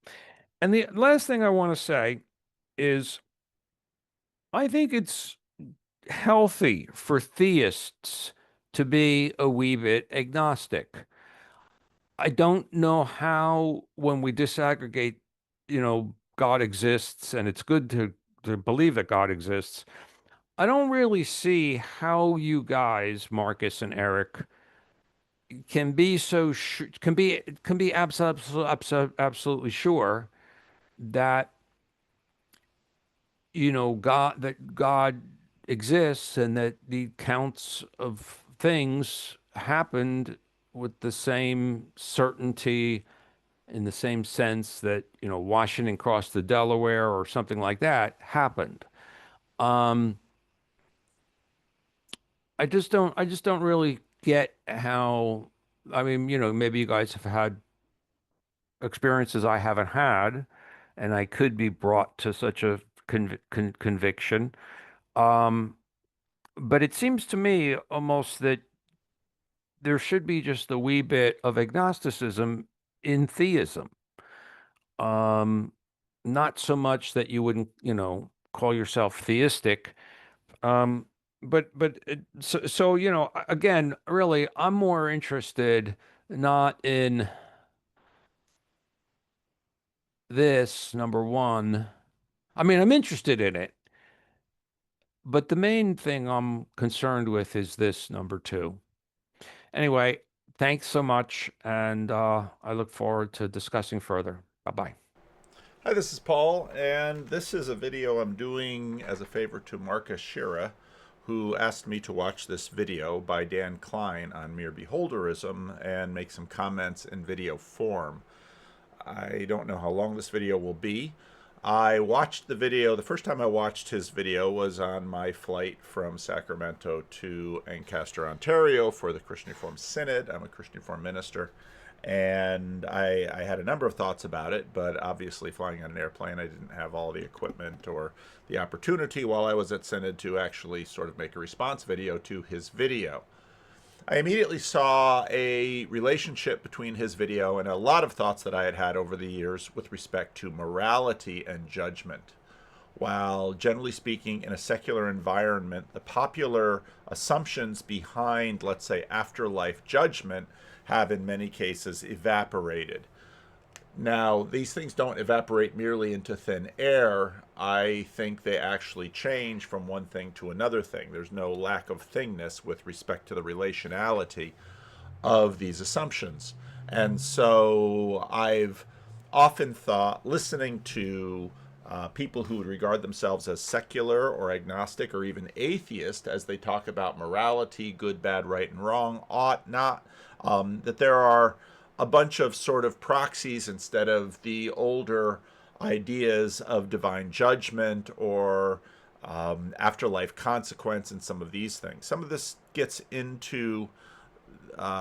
And the last thing I want to say is, I think it's healthy for theists to be a wee bit agnostic. I don't know how, when we disaggregate, God exists and it's good to believe that God exists. I don't really see how you guys, Marcus and Eric, can be absolutely sure that God exists and that the counts of things happened with the same certainty, in the same sense that, Washington crossed the Delaware or something like that happened. Um, I just don't really get how, I mean, maybe you guys have had experiences I haven't had, and I could be brought to such a conviction. Um, but it seems to me almost that there should be just a wee bit of agnosticism in theism. Um, Not so much that you wouldn't, call yourself theistic. Um, so, again, really, I'm more interested not in this, number one. I mean, I'm interested in it, but the main thing I'm concerned with is this, number two. Anyway, thanks so much, and I look forward to discussing further. Bye-bye. Hi, this is Paul, and this is a video I'm doing as a favor to Marcus Shira, who asked me to watch this video by Dan Klein on Mere Beholderism and make some comments in video form. I don't know how long this video will be. I watched the video, the first time I watched his video was on my flight from Sacramento to Ancaster, Ontario for the Christian Reformed Synod. I'm a Christian Reformed minister, and I had a number of thoughts about it, but obviously flying on an airplane, I didn't have all the equipment or the opportunity while I was at Synod to actually sort of make a response video to his video. I immediately saw a relationship between his video and a lot of thoughts that I had had over the years with respect to morality and judgment. While generally speaking, in a secular environment, the popular assumptions behind, let's say, afterlife judgment have in many cases evaporated. Now, these things don't evaporate merely into thin air. I think they actually change from one thing to another thing. There's no lack of thingness with respect to the relationality of these assumptions. And so I've often thought, listening to people who would regard themselves as secular or agnostic or even atheist as they talk about morality, good, bad, right, and wrong, ought, not, that there are a bunch of sort of proxies instead of the older ideas of divine judgment or afterlife consequence and some of these things. Some of this gets into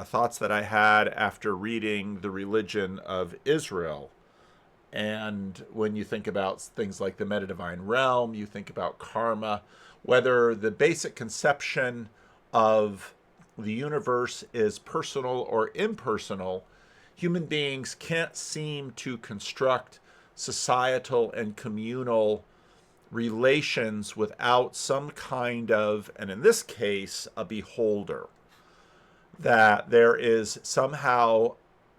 thoughts that I had after reading The Religion of Israel. And when you think about things like the meta-divine realm, you think about karma, whether the basic conception of the universe is personal or impersonal, human beings can't seem to construct societal and communal relations without some kind of, and in this case, a beholder. That there is somehow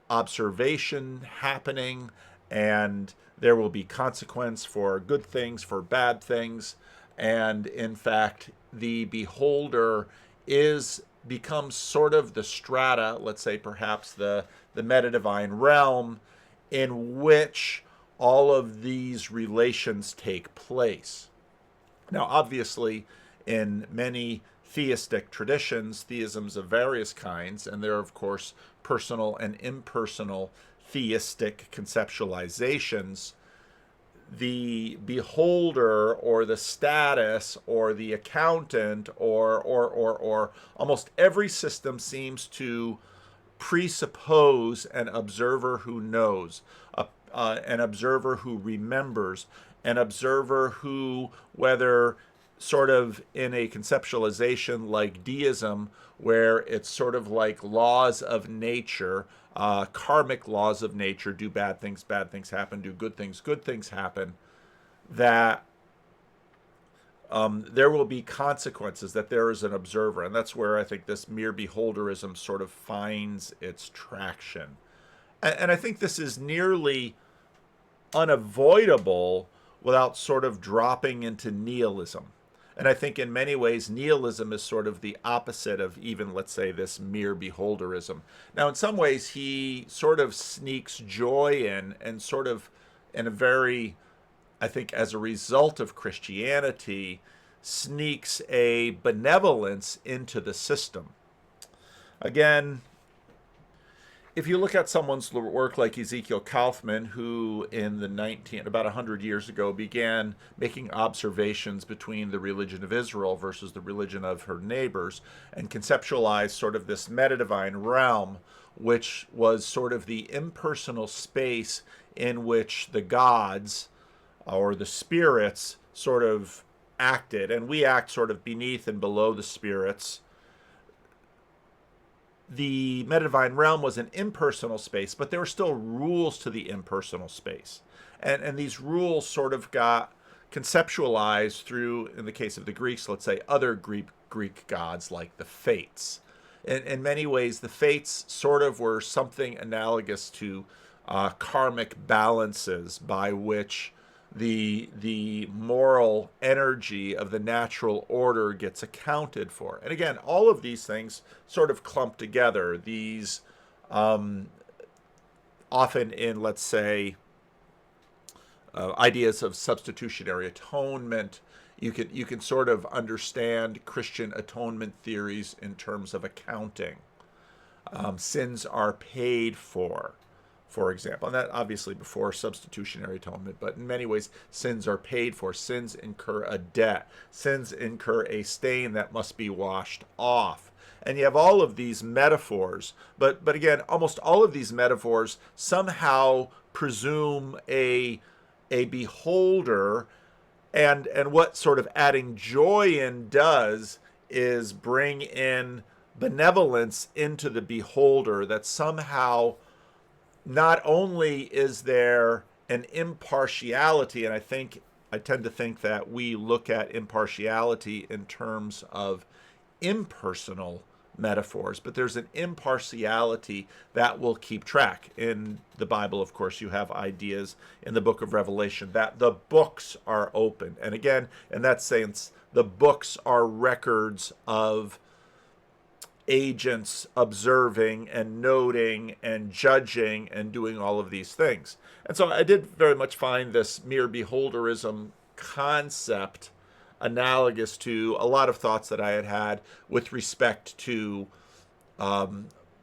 observation happening and there will be consequence for good things, for bad things. And in fact, the beholder becomes sort of the strata, let's say perhaps the meta-divine realm, in which all of these relations take place. Now, obviously, in many theistic traditions, theisms of various kinds, and there are, of course, personal and impersonal theistic conceptualizations, the beholder or the status or the accountant or almost every system seems to presuppose an observer who knows, an observer who remembers, an observer who, whether sort of in a conceptualization like deism, where it's sort of like laws of nature, karmic laws of nature, do bad things happen, do good things happen, that there will be consequences, that there is an observer. And that's where I think this mere beholderism sort of finds its traction. And I think this is nearly unavoidable without sort of dropping into nihilism. And I think in many ways, nihilism is sort of the opposite of even, let's say, this mere beholderism. Now, in some ways, he sort of sneaks joy in and sort of, in a very I think as a result of Christianity, sneaks a benevolence into the system. Again, if you look at someone's work like Ezekiel Kaufman, who in about 100 years ago began making observations between the religion of Israel versus the religion of her neighbors, and conceptualized sort of this meta-divine realm, which was sort of the impersonal space in which the gods or the spirits sort of acted, and we act sort of beneath and below the spirits. The meta-divine realm was an impersonal space, but there were still rules to the impersonal space. And these rules sort of got conceptualized through, in the case of the Greeks, let's say, other Greek gods like the Fates. In many ways, the Fates sort of were something analogous to karmic balances by which the moral energy of the natural order gets accounted for. And again, all of these things sort of clump together. These often in, let's say, ideas of substitutionary atonement. You can sort of understand Christian atonement theories in terms of accounting. Sins are paid for example, and that obviously before substitutionary atonement, but in many ways, sins are paid for. Sins incur a debt. Sins incur a stain that must be washed off. And you have all of these metaphors, but again, almost all of these metaphors somehow presume a beholder, and what sort of adding joy in does is bring in benevolence into the beholder, that somehow not only is there an impartiality, and I tend to think that we look at impartiality in terms of impersonal metaphors, but there's an impartiality that will keep track. In the Bible, of course, you have ideas in the book of Revelation that the books are open. And again, in that sense, the books are records of agents observing and noting and judging and doing all of these things. And so I did very much find this mere beholderism concept analogous to a lot of thoughts that I had had with respect to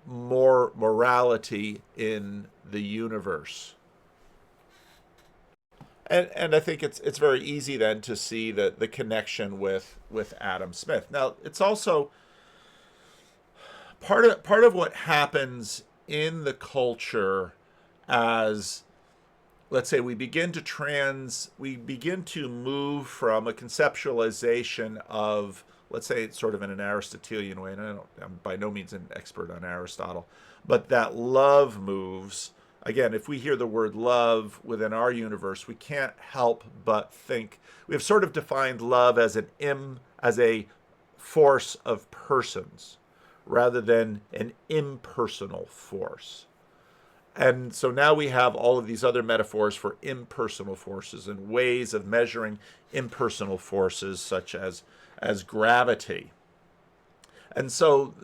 morality in the universe. And I think it's very easy then to see the connection with Adam Smith. Now, it's also part of what happens in the culture as, let's say, we begin to move from a conceptualization of, let's say, it's sort of in an Aristotelian way, and I'm by no means an expert on Aristotle, but that love moves. Again, if we hear the word love within our universe, we can't help but think we've sort of defined love as a force of persons, rather than an impersonal force. And so now we have all of these other metaphors for impersonal forces and ways of measuring impersonal forces, such as gravity. And so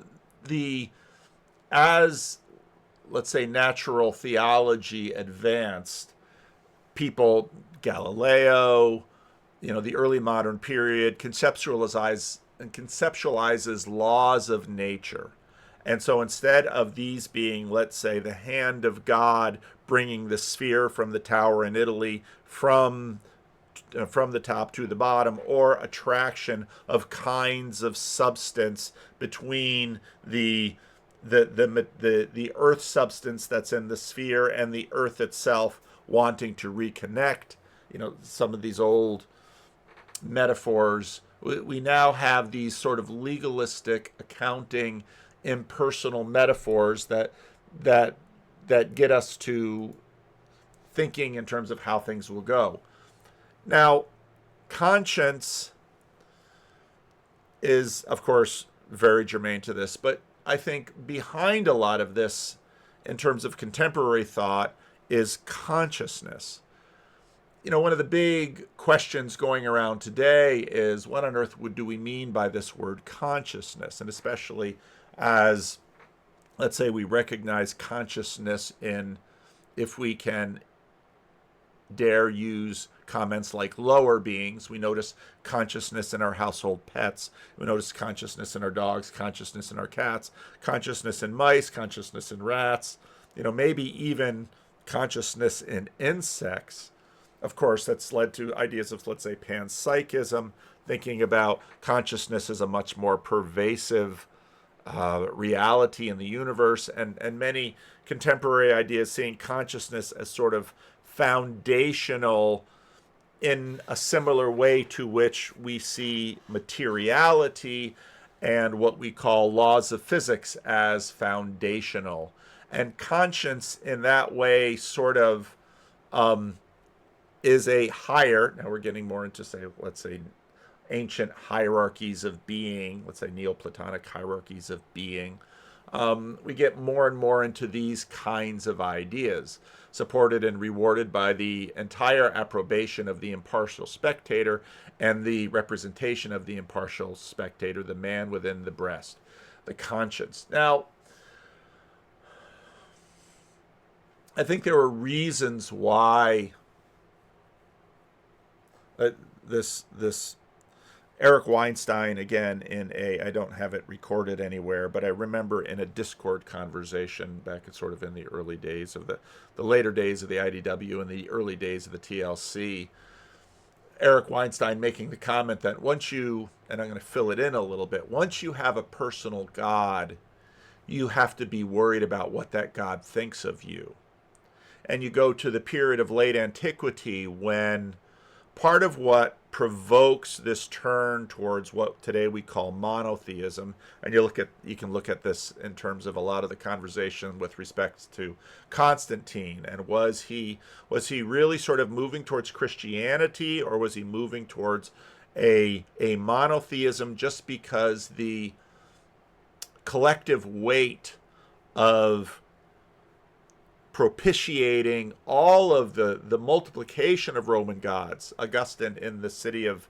as, let's say, natural theology advanced, people, Galileo, the early modern period, conceptualizes laws of nature. And so instead of these being, let's say, the hand of God bringing the sphere from the tower in Italy from the top to the bottom, or attraction of kinds of substance between the earth substance that's in the sphere and the earth itself wanting to reconnect, some of these old metaphors, we now have these sort of legalistic accounting impersonal metaphors that get us to thinking in terms of how things will go. Now, conscience is, of course, very germane to this, but I think behind a lot of this, in terms of contemporary thought, is consciousness. One of the big questions going around today is, what on earth do we mean by this word consciousness? And especially as, let's say, we recognize consciousness in, if we can dare use comments like lower beings. We notice consciousness in our household pets. We notice consciousness in our dogs, consciousness in our cats, consciousness in mice, consciousness in rats, maybe even consciousness in insects. Of course, that's led to ideas of, let's say, panpsychism, thinking about consciousness as a much more pervasive reality in the universe, and many contemporary ideas seeing consciousness as sort of foundational in a similar way to which we see materiality and what we call laws of physics as foundational. And conscience in that way sort of is a higher, now we're getting more into, say, let's say, ancient hierarchies of being, let's say Neoplatonic hierarchies of being. We get more and more into these kinds of ideas, supported and rewarded by the entire approbation of the impartial spectator and the representation of the impartial spectator, the man within the breast, the conscience. Now, I think there are reasons why this Eric Weinstein, again, I don't have it recorded anywhere, but I remember in a Discord conversation back in the early days of the later days of the IDW and the early days of the TLC, Eric Weinstein making the comment that once you, and I'm going to fill it in a little bit, once you have a personal God, you have to be worried about what that God thinks of you. And you go to the period of late antiquity when part of what provokes this turn towards what today we call monotheism, and you can look at this in terms of a lot of the conversation with respect to Constantine, and was he really sort of moving towards Christianity, or was he moving towards a monotheism just because the collective weight of propitiating all of the multiplication of Roman gods. Augustine in the City of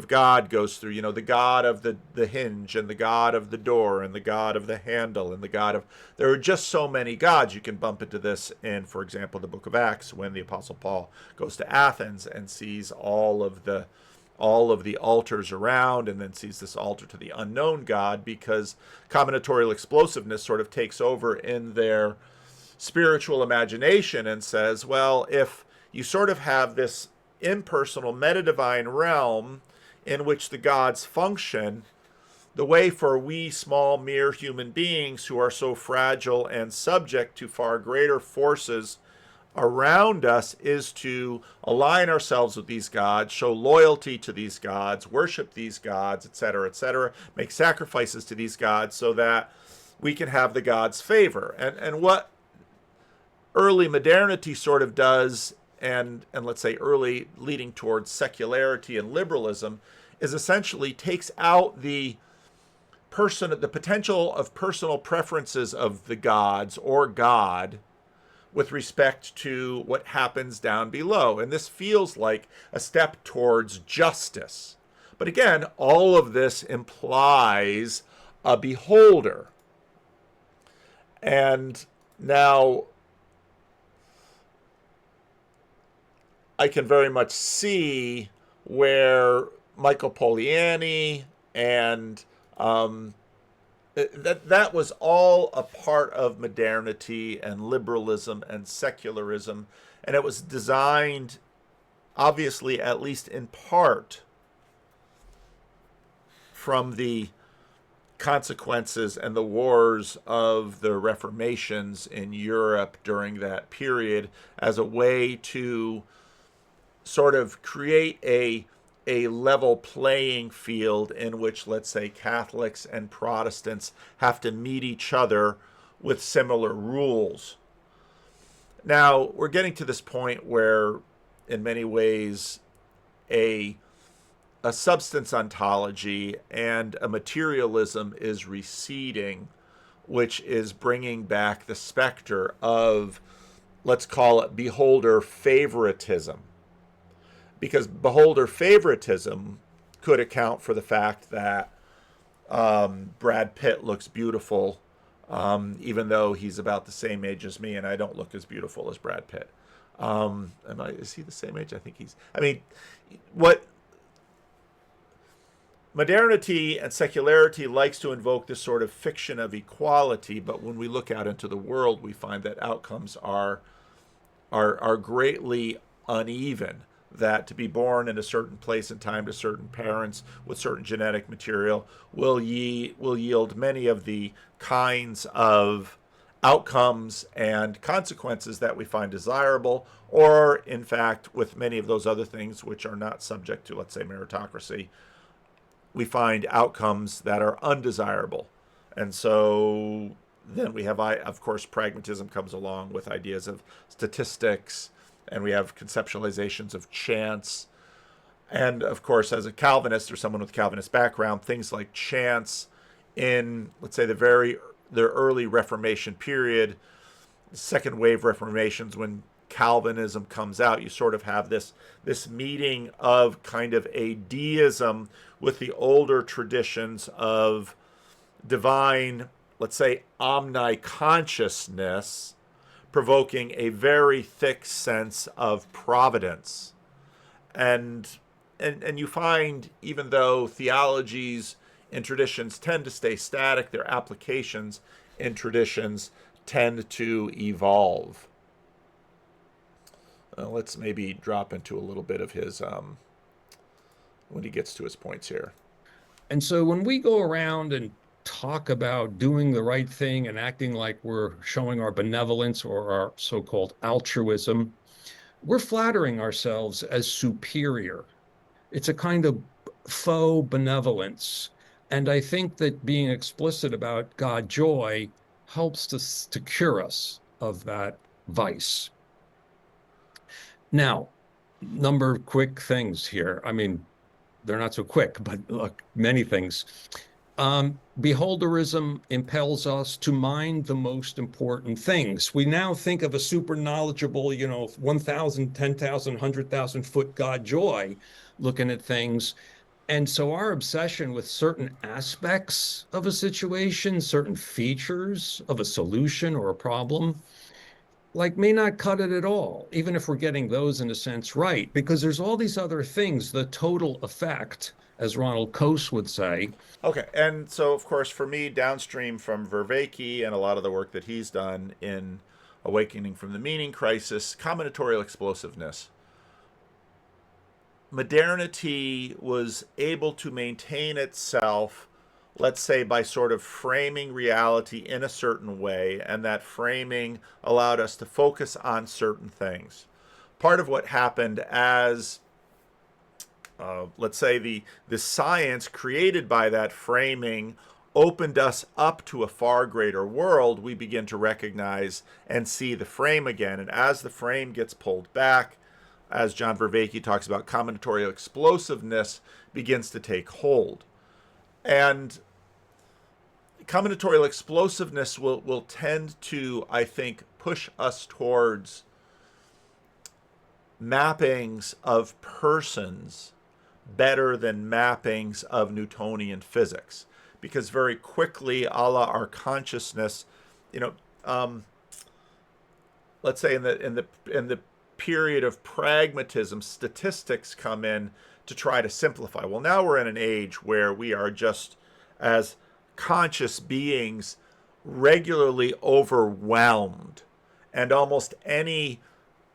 God goes through, the god of the hinge, and the god of the door, and the god of the handle, and the god of, there are just so many gods. You can bump into this in, for example, the book of Acts, when the Apostle Paul goes to Athens and sees all of the altars around, and then sees this altar to the unknown God, because combinatorial explosiveness sort of takes over in their spiritual imagination and says, well, if you sort of have this impersonal meta-divine realm in which the gods function, the way for we small mere human beings who are so fragile and subject to far greater forces around us is to align ourselves with these gods, show loyalty to these gods, worship these gods, etc., make sacrifices to these gods so that we can have the gods' favor. And what early modernity sort of does, and let's say early leading towards secularity and liberalism, is essentially takes out the potential of personal preferences of the gods or God with respect to what happens down below. And this feels like a step towards justice. But again, all of this implies a beholder. And now I can very much see where Michael Poliani and that was all a part of modernity and liberalism and secularism, and it was designed, obviously, at least in part, from the consequences and the wars of the Reformations in Europe during that period, as a way to sort of create a level playing field in which, let's say, Catholics and Protestants have to meet each other with similar rules. Now, we're getting to this point where, in many ways, a substance ontology and a materialism is receding, which is bringing back the specter of, let's call it, beholder favoritism. Because beholder favoritism could account for the fact that Brad Pitt looks beautiful, even though he's about the same age as me and I don't look as beautiful as Brad Pitt. Is he the same age? I think what modernity and secularity likes to invoke this sort of fiction of equality, but when we look out into the world, we find that outcomes are greatly uneven. That to be born in a certain place and time to certain parents with certain genetic material will yield many of the kinds of outcomes and consequences that we find desirable, or in fact, with many of those other things which are not subject to, let's say, meritocracy, we find outcomes that are undesirable. And so then we have, of course, pragmatism comes along with ideas of statistics, and we have conceptualizations of chance. And of course, as a Calvinist or someone with Calvinist background, things like chance in, let's say, the early Reformation period, second wave Reformations, when Calvinism comes out, you sort of have this meeting of kind of a deism with the older traditions of divine, let's say, omniconsciousness, provoking a very thick sense of providence. And you find, even though theologies in traditions tend to stay static, their applications in traditions tend to evolve. Let's maybe drop into a little bit of his, when he gets to his points here. And so when we go around and talk about doing the right thing and acting like we're showing our benevolence or our so-called altruism, we're flattering ourselves as superior. It's a kind of faux benevolence. And I think that being explicit about God joy helps to cure us of that vice. Now, number of quick things here. I mean, they're not so quick, but look, many things. Beholderism impels us to mind the most important things. We now think of a super knowledgeable, 1,000, 10,000, 100,000 foot God joy looking at things. And so our obsession with certain aspects of a situation, certain features of a solution or a problem, may not cut it at all, even if we're getting those in a sense right, because there's all these other things, the total effect, as Ronald Coase would say. Okay, and so of course for me, downstream from Vervaeke and a lot of the work that he's done in Awakening from the Meaning Crisis, combinatorial explosiveness. Modernity was able to maintain itself, let's say, by sort of framing reality in a certain way, and that framing allowed us to focus on certain things. Part of what happened as, let's say, the science created by that framing opened us up to a far greater world, we begin to recognize and see the frame again. And as the frame gets pulled back, as John Vervaeke talks about, combinatorial explosiveness begins to take hold. And combinatorial explosiveness will tend to, I think, push us towards mappings of persons better than mappings of Newtonian physics. Because very quickly, a la our consciousness, let's say in the period of pragmatism, statistics come in to try to simplify. Well, now we're in an age where we are just, as conscious beings, regularly overwhelmed, and almost any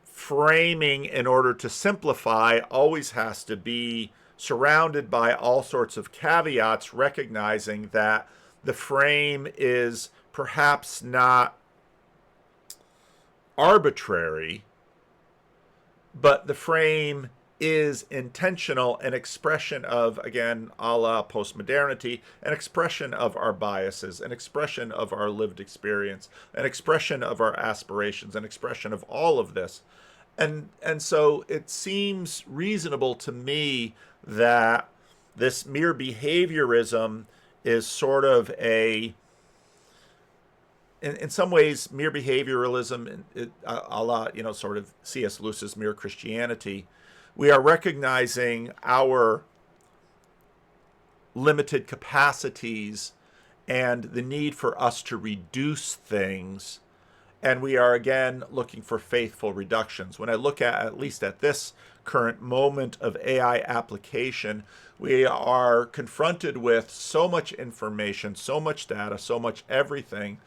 framing in order to simplify always has to be surrounded by all sorts of caveats, recognizing that the frame is perhaps not arbitrary, but the frame is intentional, an expression of, again, a la postmodernity, an expression of our biases, an expression of our lived experience, an expression of our aspirations, an expression of all of this. And so it seems reasonable to me that this mere behaviorism is sort of in some ways, mere behavioralism, a la, sort of C.S. Lewis's Mere Christianity, we are recognizing our limited capacities and the need for us to reduce things And we are again looking for faithful reductions. When I look at least at this current moment of AI application, we are confronted with so much information, so much data, so much everything.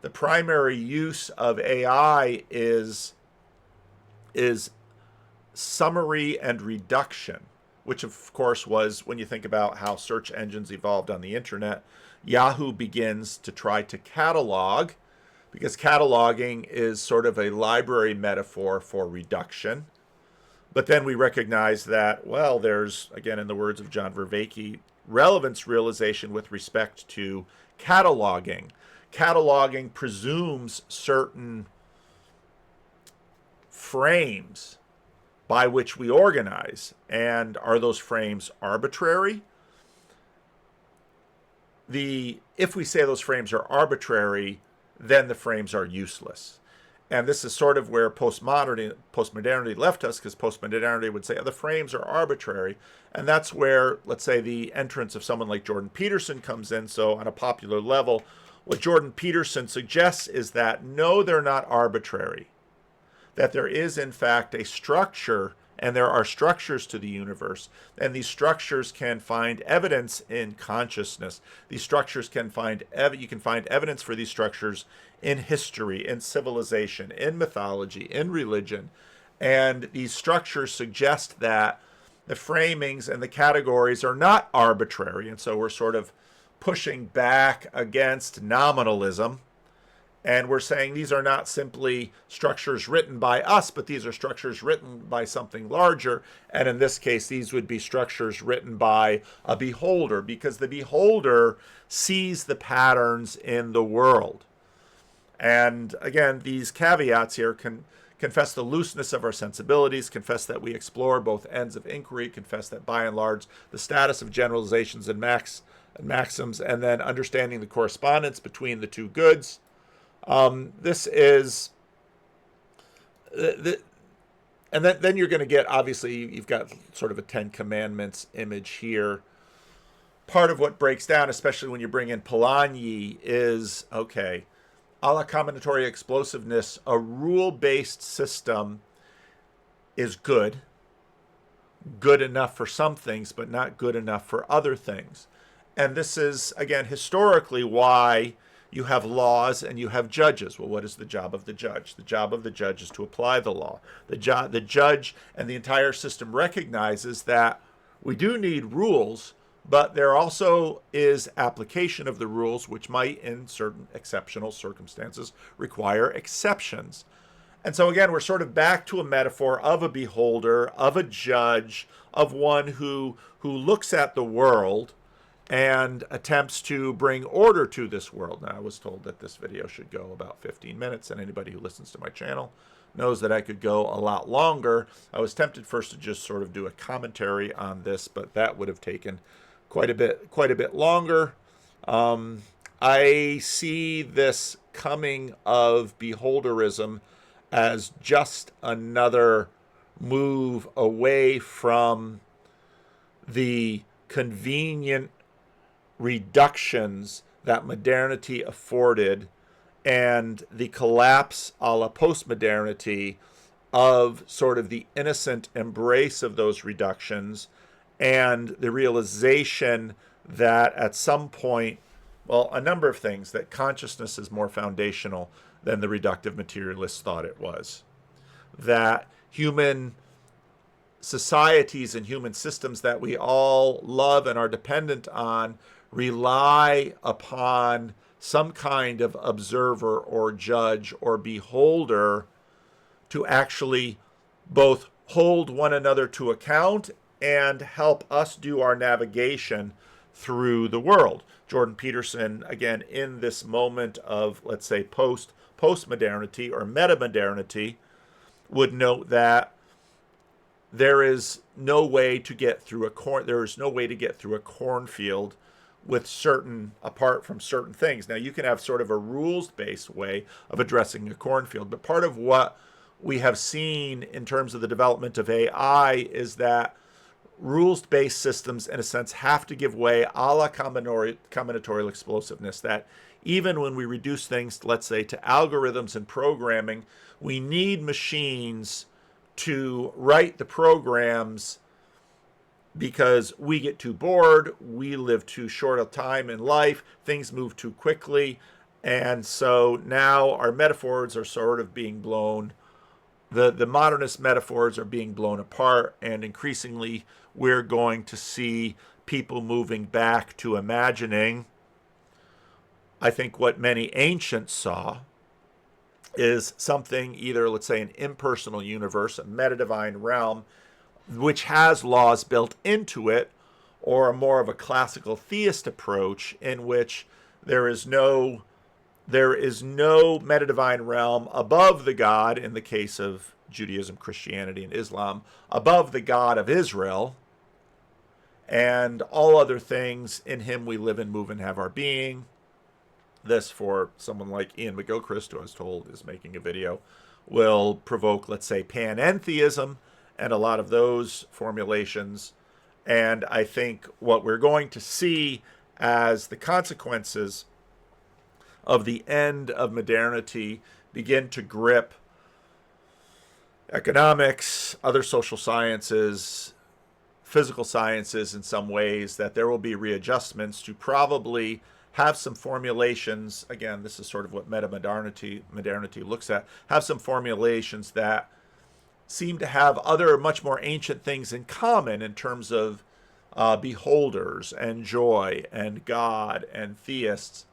The primary use of AI is summary and reduction, which of course was, when you think about how search engines evolved on the internet, Yahoo begins to try to catalog, because cataloging is sort of a library metaphor for reduction. But then we recognize that, well, there's, again, in the words of John Vervaeke, relevance realization with respect to cataloging. Cataloging presumes certain frames by which we organize. And are those frames arbitrary? If we say those frames are arbitrary, then the frames are useless. And this is sort of where postmodernity left us, because postmodernity would say, oh, the frames are arbitrary. And that's where, let's say, the entrance of someone like Jordan Peterson comes in. So on a popular level, what Jordan Peterson suggests is that, no, they're not arbitrary. That there is, in fact, a structure, and there are structures to the universe, and these structures can find evidence in consciousness. These structures can find, you can find evidence for these structures in history, in civilization, in mythology, in religion. And these structures suggest that the framings and the categories are not arbitrary. And so we're sort of pushing back against nominalism. And we're saying these are not simply structures written by us, but these are structures written by something larger. And in this case, these would be structures written by a beholder, because the beholder sees the patterns in the world. And again, these caveats here confess the looseness of our sensibilities, confess that we explore both ends of inquiry, confess that by and large the status of generalizations and maxims, and then understanding the correspondence between the two goods. This is, and then you're going to get, obviously, you've got sort of a Ten Commandments image here. Part of what breaks down, especially when you bring in Polanyi, is, okay, a la combinatory explosiveness, a rule-based system is good enough for some things, but not good enough for other things. And this is, again, historically why you have laws and you have judges. Well, what is the job of the judge? The job of the judge is to apply the law. The judge and the entire system recognizes that we do need rules, but there also is application of the rules, which might, in certain exceptional circumstances, require exceptions. And so again, we're sort of back to a metaphor of a beholder, of a judge, of one who looks at the world and attempts to bring order to this world. Now, I was told that this video should go about 15 minutes, and anybody who listens to my channel knows that I could go a lot longer. I was tempted first to just sort of do a commentary on this, but that would have taken quite a bit longer. I see this coming of beholderism as just another move away from the convenient reductions that modernity afforded and the collapse a la postmodernity of sort of the innocent embrace of those reductions, and the realization that at some point, well, a number of things, that consciousness is more foundational than the reductive materialists thought it was. That human societies and human systems that we all love and are dependent on rely upon some kind of observer or judge or beholder to actually both hold one another to account and help us do our navigation through the world. Jordan Peterson, again, in this moment of, let's say, postmodernity or metamodernity, would note that there is no way to get through a cornfield apart from certain things. Now, you can have sort of a rules-based way of addressing a cornfield, but part of what we have seen in terms of the development of AI is that rules-based systems, in a sense, have to give way a la combinatorial explosiveness, that even when we reduce things, let's say, to algorithms and programming, we need machines to write the programs because we get too bored, we live too short a time in life, things move too quickly, and so now our metaphors are sort of being blown. The modernist metaphors are being blown apart, and increasingly we're going to see people moving back to imagining, I think, what many ancients saw is something, either, let's say, an impersonal universe, a meta-divine realm, which has laws built into it, or a more of a classical theist approach in which there is no meta-divine realm above the God, in the case of Judaism, Christianity, and Islam, above the God of Israel, and all other things, in him we live and move and have our being. This, for someone like Ian McGilchrist, who I was told is making a video, will provoke, let's say, panentheism and a lot of those formulations. And I think what we're going to see as the consequences of the end of modernity begin to grip economics, other social sciences, physical sciences in some ways, that there will be readjustments to probably have some formulations. Again, this is sort of what modernity looks at. Have some formulations that seem to have other much more ancient things in common in terms of beholders and joy and God and theists.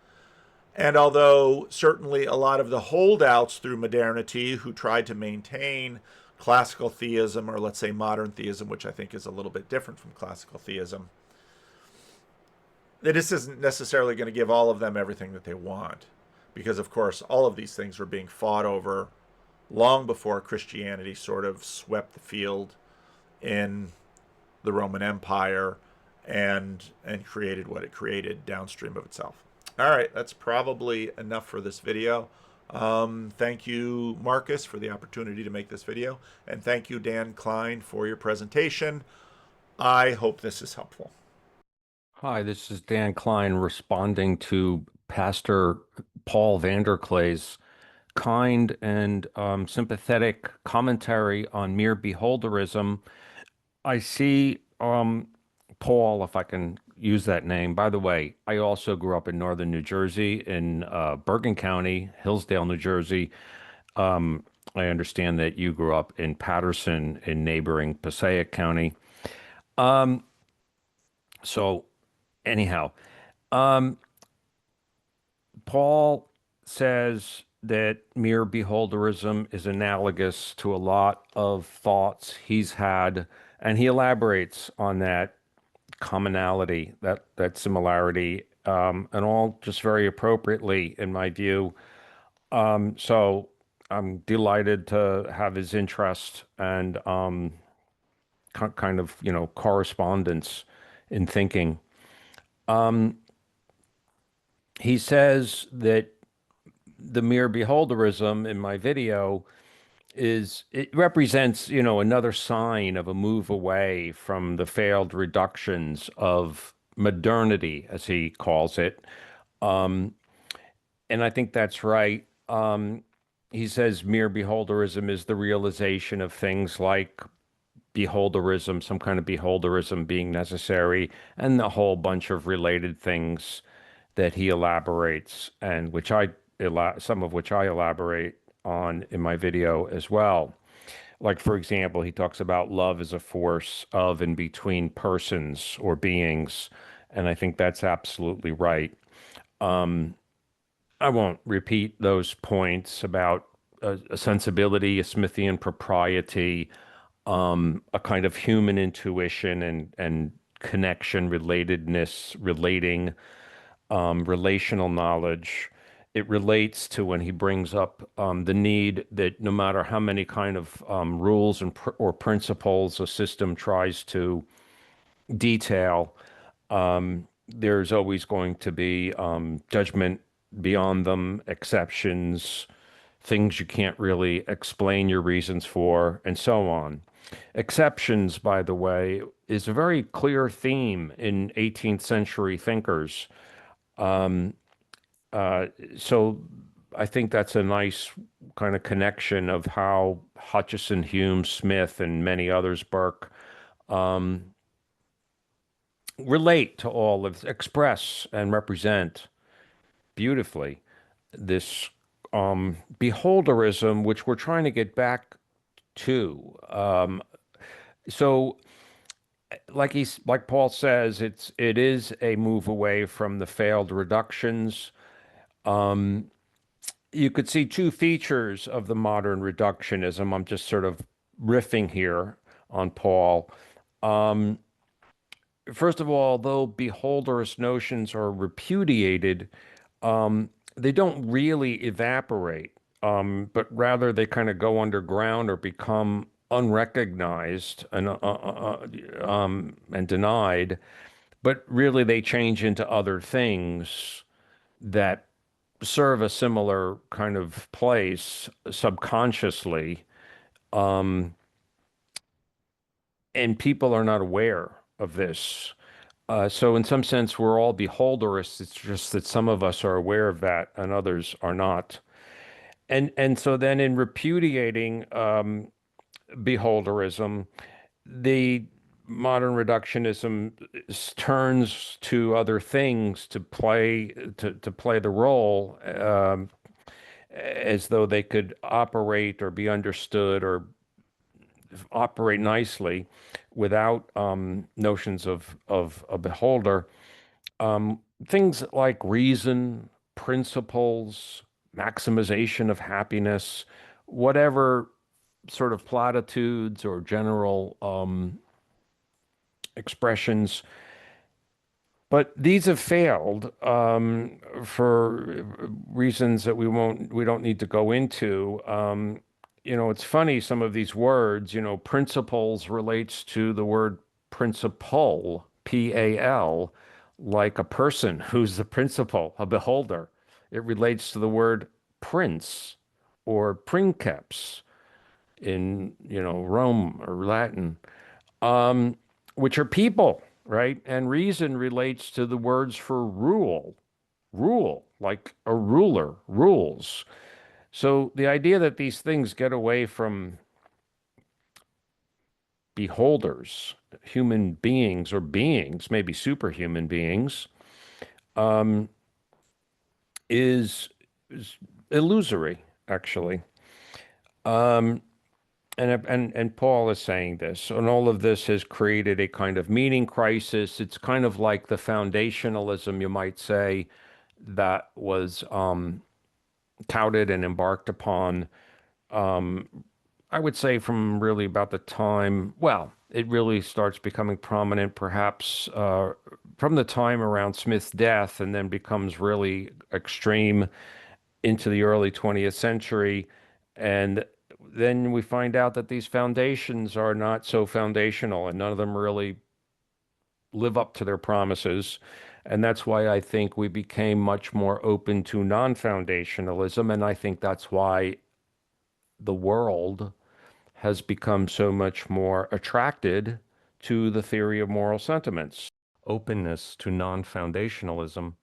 And although certainly a lot of the holdouts through modernity who tried to maintain classical theism, or let's say modern theism, which I think is a little bit different from classical theism, this isn't necessarily going to give all of them everything that they want. Because, of course, all of these things were being fought over long before Christianity sort of swept the field in the Roman Empire and created what it created downstream of itself. All right, that's probably enough for this video. Thank you, Marcus, for the opportunity to make this video. And thank you, Dan Klein, for your presentation. I hope this is helpful. Hi, this is Dan Klein responding to Pastor Paul Vanderklay's kind and sympathetic commentary on mere beholderism. I see Paul, if I can use that name. By the way, I also grew up in northern New Jersey, in Bergen County, Hillsdale, New Jersey. I understand that you grew up in Patterson in neighboring Passaic County. So anyhow, Paul says that mere beholderism is analogous to a lot of thoughts he's had, and he elaborates on that commonality, that similarity, and all just very appropriately, in my view. So I'm delighted to have his interest and kind of, correspondence in thinking. He says that the mere beholderism in my video it represents, another sign of a move away from the failed reductions of modernity, as he calls it. And I think that's right. He says mere beholderism is the realization of things like beholderism, some kind of beholderism being necessary, and a whole bunch of related things that he elaborates, and some of which I elaborate on in my video as well. Like, for example, he talks about love as a force of and between persons or beings, and I think that's absolutely right. I won't repeat those points about a sensibility, a Smithian propriety, a kind of human intuition and connection, relatedness, relating, relational knowledge. It relates to when he brings up the need that no matter how many kind of rules or principles a system tries to detail, there's always going to be judgment beyond them, exceptions, things you can't really explain your reasons for, and so on. Exceptions, by the way, is a very clear theme in 18th century thinkers. Um, so I think that's a nice kind of connection of how Hutcheson, Hume, Smith, and many others, Burke, um, relate to all of, express and represent beautifully this beholderism, which we're trying to get back to. So, like Paul says, it is a move away from the failed reductions. You could see two features of the modern reductionism. I'm just sort of riffing here on Paul. First of all, though beholderist notions are repudiated, they don't really evaporate, but rather they kind of go underground or become unrecognized and denied. But really, they change into other things that serve a similar kind of place subconsciously, and people are not aware of this. So in some sense, we're all beholderists. It's just that some of us are aware of that and others are not. And so then in repudiating beholderism, the modern reductionism turns to other things to play the role, as though they could operate or be understood or operate nicely without notions of a beholder. Things like reason, principles, maximization of happiness, whatever sort of platitudes or general expressions. But these have failed for reasons that we don't need to go into. It's funny, some of these words, principles relates to the word principal, P-A-L, like a person who's the principal, a beholder. It relates to the word prince or princeps in, Rome or Latin, which are people, right? And reason relates to the words for rule, like a ruler, rules. So the idea that these things get away from beholders, human beings or beings, maybe superhuman beings, is illusory, actually. And Paul is saying this, and all of this has created a kind of meaning crisis. It's kind of like the foundationalism, you might say, that was touted and embarked upon, I would say, from really about the time, well, it really starts becoming prominent perhaps from the time around Smith's death, and then becomes really extreme into the early 20th century. And then we find out that these foundations are not so foundational, and none of them really live up to their promises. And that's why I think we became much more open to non-foundationalism. And I think that's why the world has become so much more attracted to the theory of moral sentiments. Openness to non-foundationalism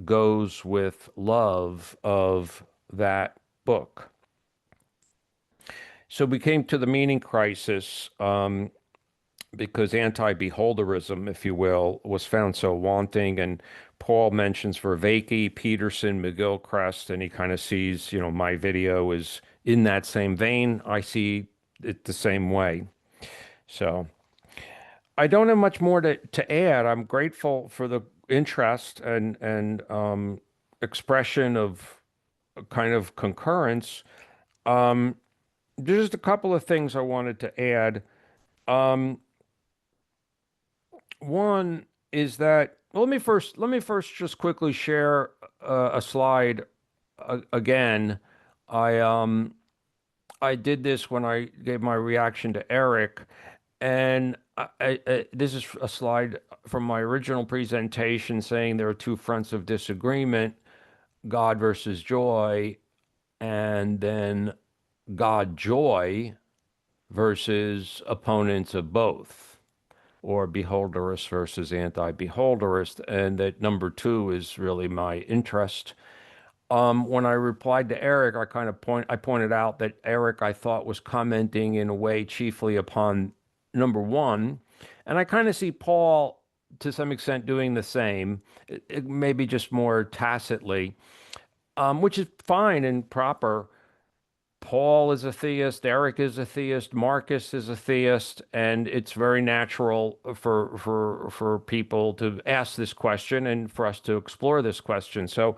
goes with love of that book. So we came to the meaning crisis because anti-beholderism, if you will, was found so wanting. And Paul mentions Vervaeke, Peterson, McGilchrist, and he kind of sees, my video is in that same vein. I see it the same way. So I don't have much more to add. I'm grateful for the interest and expression of a kind of concurrence. Just a couple of things I wanted to add. One is that, well, let me first just quickly share a slide again. I did this when I gave my reaction to Erik, and this is a slide from my original presentation saying there are two fronts of disagreement, God versus joy. and then God joy versus opponents of both, or beholderist versus anti-beholderist, and that number two is really my interest. When I replied to Erik, I pointed out that Erik, I thought, was commenting in a way chiefly upon number one, and I kind of see Paul to some extent doing the same, maybe just more tacitly, which is fine and proper. Paul is a theist, Erik is a theist, Marcus is a theist, and it's very natural for people to ask this question and for us to explore this question. So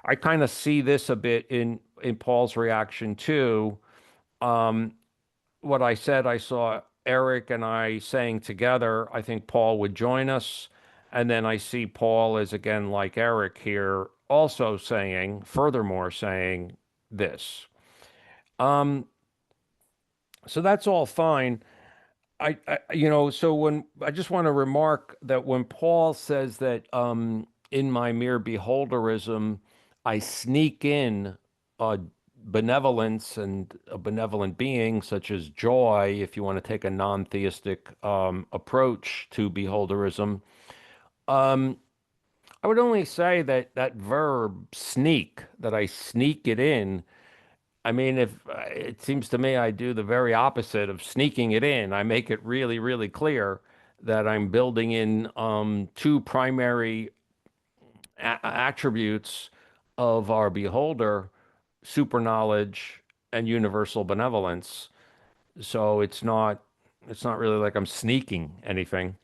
I kind of see this a bit in Paul's reaction too. What I said, I saw Erik and I saying together, I think Paul would join us. And then I see Paul as, again, like Erik here, also saying, furthermore, saying this. So that's all fine. So when I just want to remark that when Paul says that in my mere beholderism, I sneak in a benevolence and a benevolent being, such as joy, if you want to take a non-theistic approach to beholderism, I would only say that that verb sneak, that I sneak it in. I mean, if it seems to me I do the very opposite of sneaking it in. I make it really, really clear that I'm building in two primary attributes of our beholder: super knowledge and universal benevolence. So it's not really like I'm sneaking anything.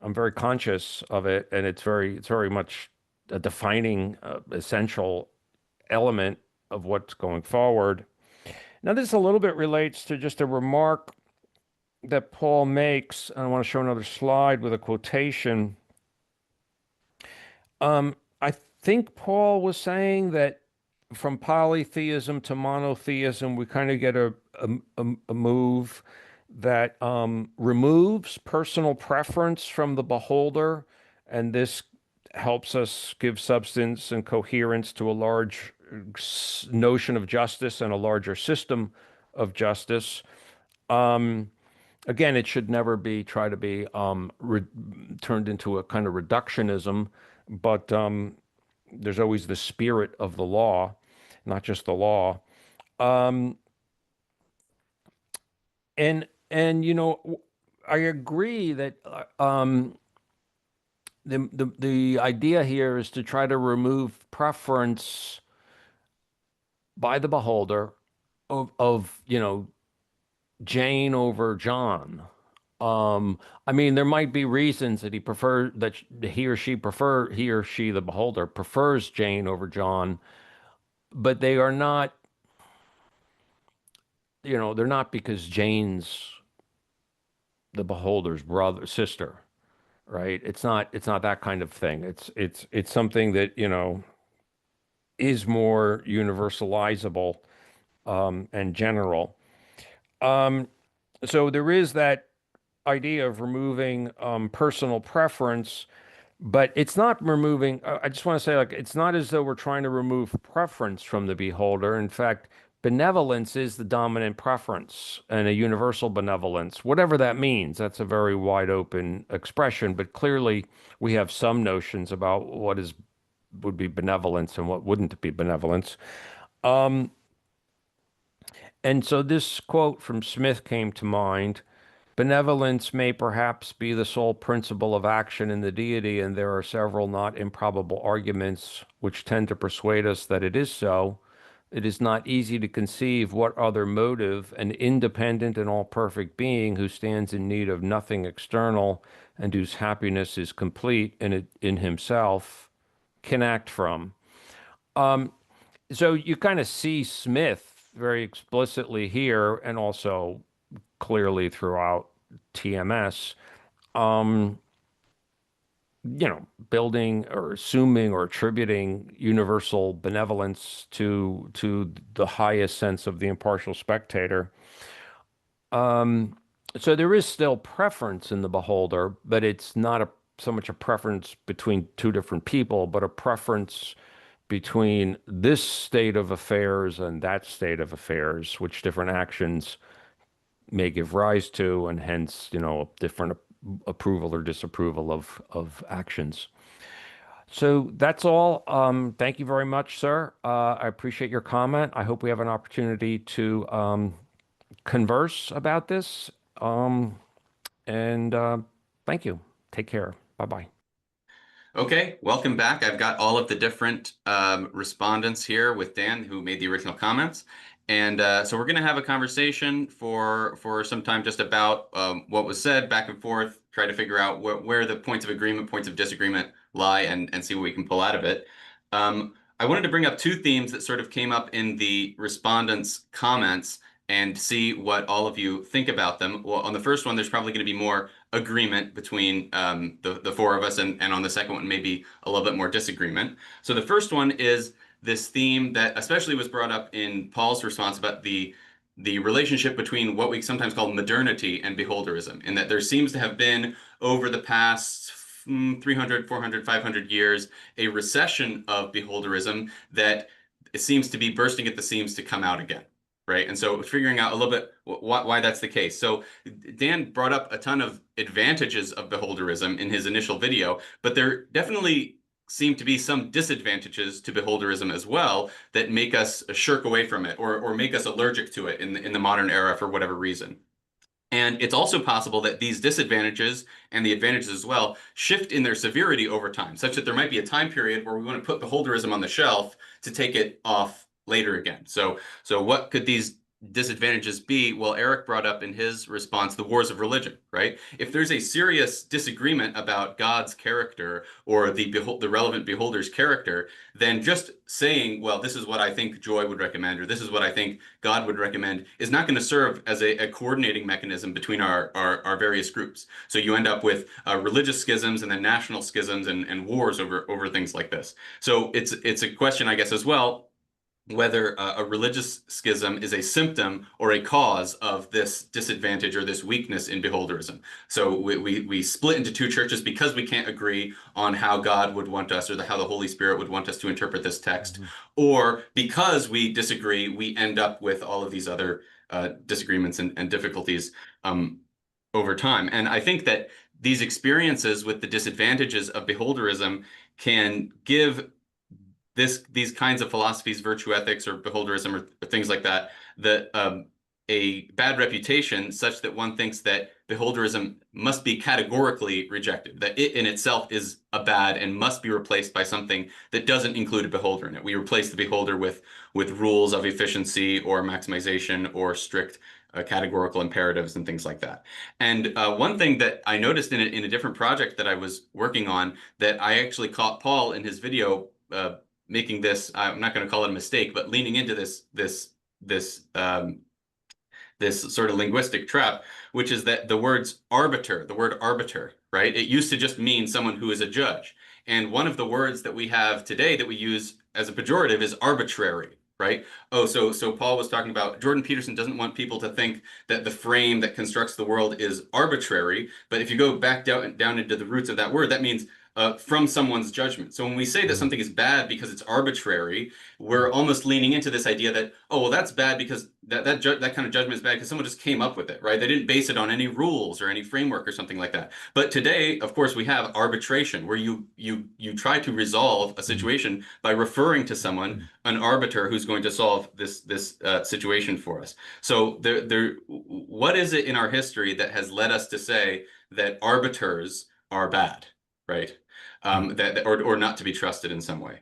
I'm very conscious of it, and it's very much a defining, essential element of what's going forward. Now, this a little bit relates to just a remark that Paul makes. I want to show another slide with a quotation. I think Paul was saying that from polytheism to monotheism, we kind of get a move that removes personal preference from the beholder, and this helps us give substance and coherence to a large notion of justice and a larger system of justice. Again, it should never be try to be turned into a kind of reductionism, but there's always the spirit of the law, not just the law. And I agree that the idea here is to try to remove preference by the beholder of Jane over John. I mean, there might be reasons that he or she, the beholder, prefers Jane over John, but they are not, they're not because Jane's the beholder's sister, right? It's not that kind of thing. It's something that, is more universalizable, and general. So there is that idea of removing personal preference, but it's not removing. I just want to say, like, it's not as though we're trying to remove preference from the beholder. In fact, benevolence is the dominant preference, and a universal benevolence, whatever that means. That's a very wide open expression, but clearly we have some notions about what would be benevolence and what wouldn't be benevolence. And so this quote from Smith came to mind. Benevolence may perhaps be the sole principle of action in the deity, and there are several not improbable arguments which tend to persuade us that it is so. It is not easy to conceive what other motive an independent and all-perfect being who stands in need of nothing external and whose happiness is complete in himself can act from. So you kind of see Smith very explicitly here, and also clearly throughout TMS, building or assuming or attributing universal benevolence to the highest sense of the impartial spectator. So there is still preference in the beholder, but it's not so much a preference between two different people, but a preference between this state of affairs and that state of affairs, which different actions may give rise to, and hence, different approval or disapproval of actions. So that's all. Thank you very much, sir. I appreciate your comment. I hope we have an opportunity to converse about this. And thank you. Take care. Bye-bye. Okay, welcome back. I've got all of the different respondents here with Dan, who made the original comments. And so we're going to have a conversation for some time just about what was said back and forth, try to figure out where the points of agreement, points of disagreement lie, and see what we can pull out of it. I wanted to bring up two themes that sort of came up in the respondents' comments and see what all of you think about them. Well, on the first one, there's probably going to be more agreement between the four of us, and on the second one, maybe a little bit more disagreement. So the first one is this theme that especially was brought up in Paul's response about the relationship between what we sometimes call modernity and beholderism, and that there seems to have been over the past 300, 400, 500 years, a recession of beholderism that it seems to be bursting at the seams to come out again. Right. And so figuring out a little bit why that's the case. So Dan brought up a ton of advantages of beholderism in his initial video, but there definitely seem to be some disadvantages to beholderism as well that make us shirk away from it or make us allergic to it in the modern era for whatever reason. And it's also possible that these disadvantages and the advantages as well shift in their severity over time, such that there might be a time period where we want to put beholderism on the shelf to take it off later again. So what could these disadvantages be? Well, Erik brought up in his response the wars of religion, right? If there's a serious disagreement about God's character or the relevant beholder's character, then just saying, well, this is what I think joy would recommend, or this is what I think God would recommend, is not going to serve as a coordinating mechanism between our various groups. So you end up with religious schisms and then national schisms and wars over things like this. So it's a question, I guess, as well, whether a religious schism is a symptom or a cause of this disadvantage or this weakness in beholderism. So we split into two churches because we can't agree on how God would want us, or how the Holy Spirit would want us to interpret this text, or because we disagree, we end up with all of these other disagreements and difficulties over time. And I think that these experiences with the disadvantages of beholderism can give these kinds of philosophies, virtue ethics or beholderism or things like that, a bad reputation such that one thinks that beholderism must be categorically rejected, that it in itself is a bad and must be replaced by something that doesn't include a beholder in it. We replace the beholder with rules of efficiency or maximization or strict categorical imperatives and things like that. And one thing that I noticed in a different project that I was working on, that I actually caught Paul in his video making this, I'm not going to call it a mistake, but leaning into this sort of linguistic trap, which is that the word arbiter, right? It used to just mean someone who is a judge. And one of the words that we have today that we use as a pejorative is arbitrary, right? Oh, so Paul was talking about Jordan Peterson doesn't want people to think that the frame that constructs the world is arbitrary. But if you go back down into the roots of that word, that means from someone's judgment. So when we say that something is bad because it's arbitrary, we're almost leaning into this idea that, oh, well, that's bad because that kind of judgment is bad because someone just came up with it, right? They didn't base it on any rules or any framework or something like that. But today, of course, we have arbitration, where you try to resolve a situation by referring to someone, an arbiter who's going to solve this situation for us. So what is it in our history that has led us to say that arbiters are bad, right? Or not to be trusted in some way.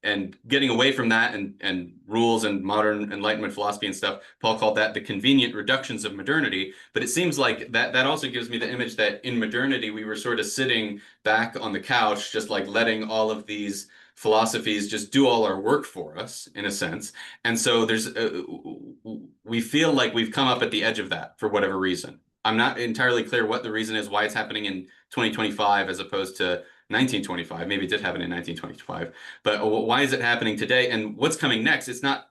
And getting away from that and rules and modern Enlightenment philosophy and stuff, Paul called that the convenient reductions of modernity. But it seems like that also gives me the image that in modernity, we were sort of sitting back on the couch, just like letting all of these philosophies just do all our work for us, in a sense. And so we feel like we've come up at the edge of that for whatever reason. I'm not entirely clear what the reason is, why it's happening in 2025 as opposed to 1925. Maybe it did happen in 1925, but why is it happening today? And what's coming next? It's not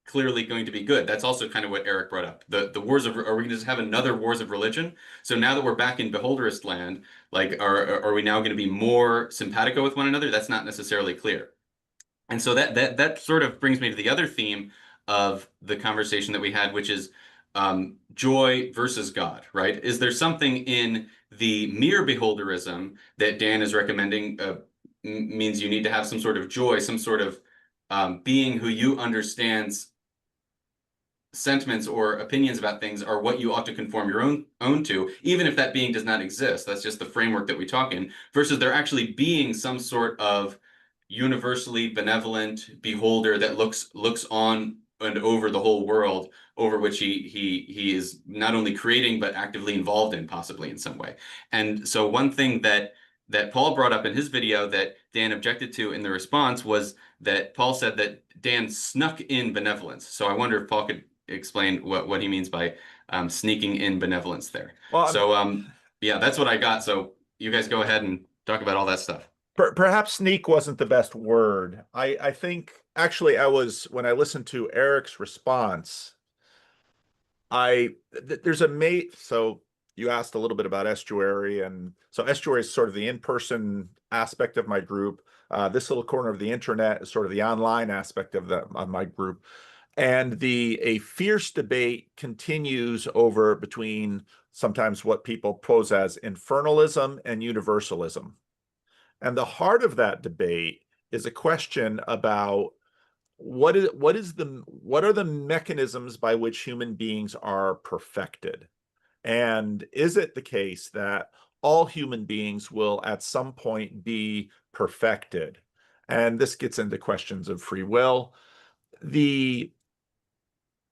clearly going to be good. That's also kind of what Erik brought up. The wars of, are we going to just have another wars of religion? So now that we're back in beholderist land, like are we now going to be more simpatico with one another? That's not necessarily clear. And so that sort of brings me to the other theme of the conversation that we had, which is joy versus God, right? Is there something in the mere beholderism that Dan is recommending means you need to have some sort of joy, some sort of being who you understands sentiments or opinions about things are what you ought to conform your own to, even if that being does not exist. That's just the framework that we talk in, versus there actually being some sort of universally benevolent beholder that looks on and over the whole world, over which he is not only creating but actively involved in, possibly in some way. And so one thing that Paul brought up in his video that Dan objected to in the response was that Paul said that Dan snuck in benevolence. So I wonder if Paul could explain what he means by sneaking in benevolence there. Well, So yeah, that's what I got. So you guys go ahead and talk about all that stuff. perhaps sneak wasn't the best word. I think actually when I listened to Erik's response, there's a mate. So you asked a little bit about Estuary, and so Estuary is sort of the in-person aspect of my group. This little corner of the internet is sort of the online aspect of my group. And a fierce debate continues over between sometimes what people pose as infernalism and universalism. And the heart of that debate is a question about what are the mechanisms by which human beings are perfected? And is it the case that all human beings will at some point be perfected? And this gets into questions of free will. The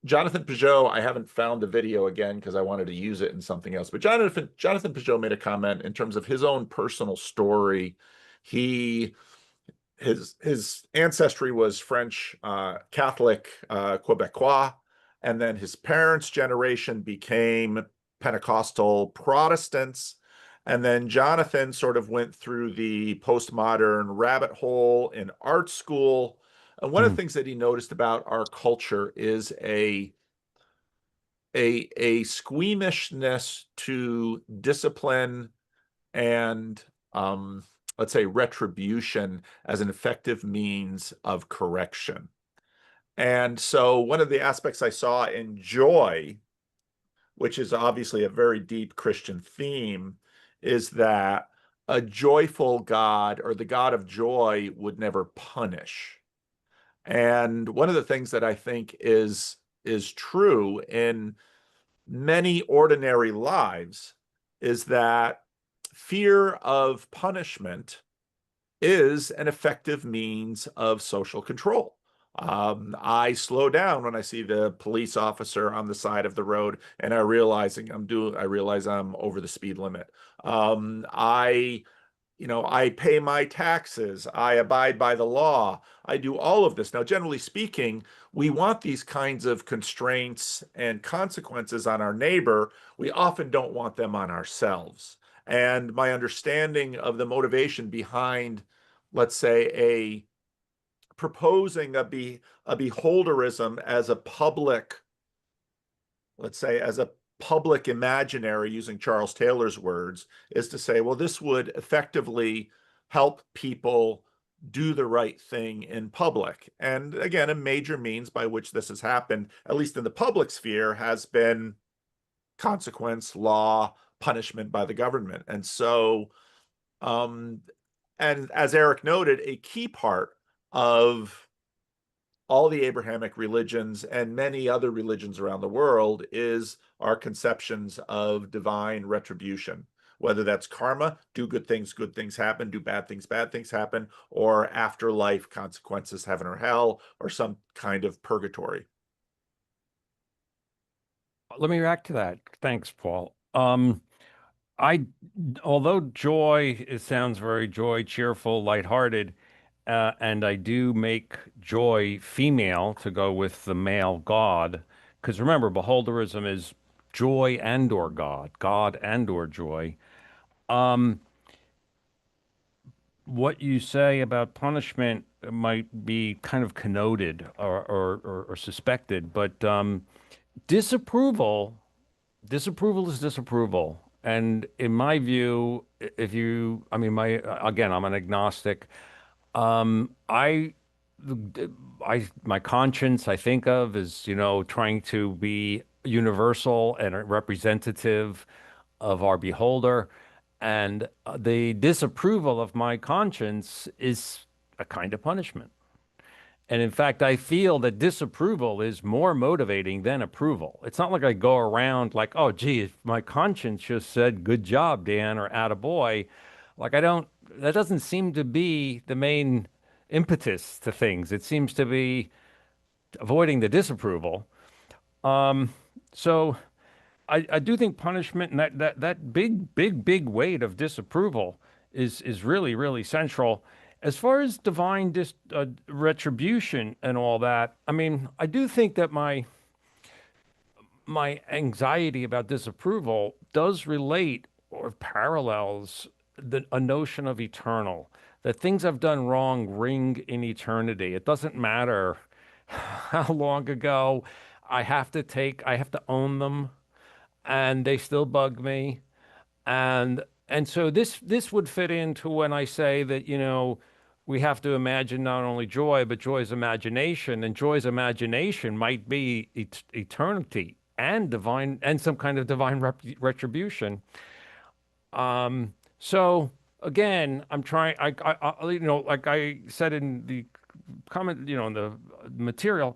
Jonathan Peugeot, I haven't found the video again because I wanted to use it in something else, but Jonathan Peugeot made a comment in terms of his own personal story. His ancestry was French Catholic Quebecois, and then his parents' generation became Pentecostal Protestants. And then Jonathan sort of went through the postmodern rabbit hole in art school. And one of the things that he noticed about our culture is a squeamishness to discipline and let's say retribution as an effective means of correction. And so one of the aspects I saw in joy, which is obviously a very deep Christian theme, is that a joyful God, or the God of joy, would never punish. And one of the things that I think is true in many ordinary lives is that fear of punishment is an effective means of social control. I slow down when I see the police officer on the side of the road, and I realize I'm over the speed limit. I pay my taxes. I abide by the law. I do all of this. Now, generally speaking, we want these kinds of constraints and consequences on our neighbor. We often don't want them on ourselves. And my understanding of the motivation behind, let's say, proposing a beholderism as a public, let's say, as a public imaginary, using Charles Taylor's words, is to say, well, this would effectively help people do the right thing in public. And again, a major means by which this has happened, at least in the public sphere, has been consequence, law, punishment by the government. And so, and as Erik noted, a key part of all the Abrahamic religions and many other religions around the world is our conceptions of divine retribution, whether that's karma, do good things happen, do bad things happen, or afterlife consequences, heaven or hell, or some kind of purgatory. Let me react to that. Thanks, Paul. Although joy, it sounds very cheerful, lighthearted, and I do make joy female to go with the male God, because remember, beholderism is joy and or God and or joy. what you say about punishment might be kind of connoted or suspected, but disapproval, disapproval is disapproval. And in my view, if you, I mean, again, I'm an agnostic. Um, I, my conscience, I think of as, trying to be universal and representative of our beholder. And the disapproval of my conscience is a kind of punishment. And in fact, I feel that disapproval is more motivating than approval. It's not like I go around like, oh, gee, if my conscience just said, good job, Dan, or attaboy. Like, that doesn't seem to be the main impetus to things. It seems to be avoiding the disapproval. So I do think punishment and that big weight of disapproval is really, really central. As far as divine retribution and all that, I mean, I do think that my anxiety about disapproval does relate or parallels a notion of eternal, that things I've done wrong ring in eternity. It doesn't matter how long ago. I have to own them, and they still bug me. And so this would fit into when I say that, we have to imagine not only joy, but joy's imagination, and joy's imagination might be eternity and divine and some kind of divine retribution. So again, I'm trying, like I said in the comment, in the material,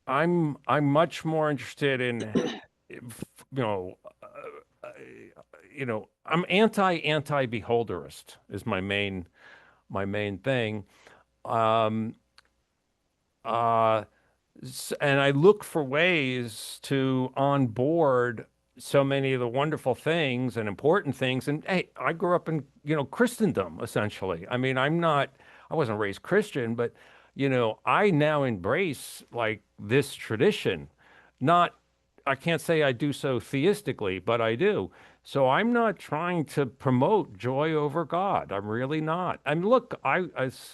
I'm much more interested in, you know, I'm anti-beholderist is my main thing. Um, uh, and I look for ways to onboard so many of the wonderful things and important things. And hey, I grew up in, Christendom, essentially. I mean, I wasn't raised Christian, but, I now embrace like this tradition. Not, I can't say I do so theistically, but I do. So I'm not trying to promote joy over God. I'm really not. And look,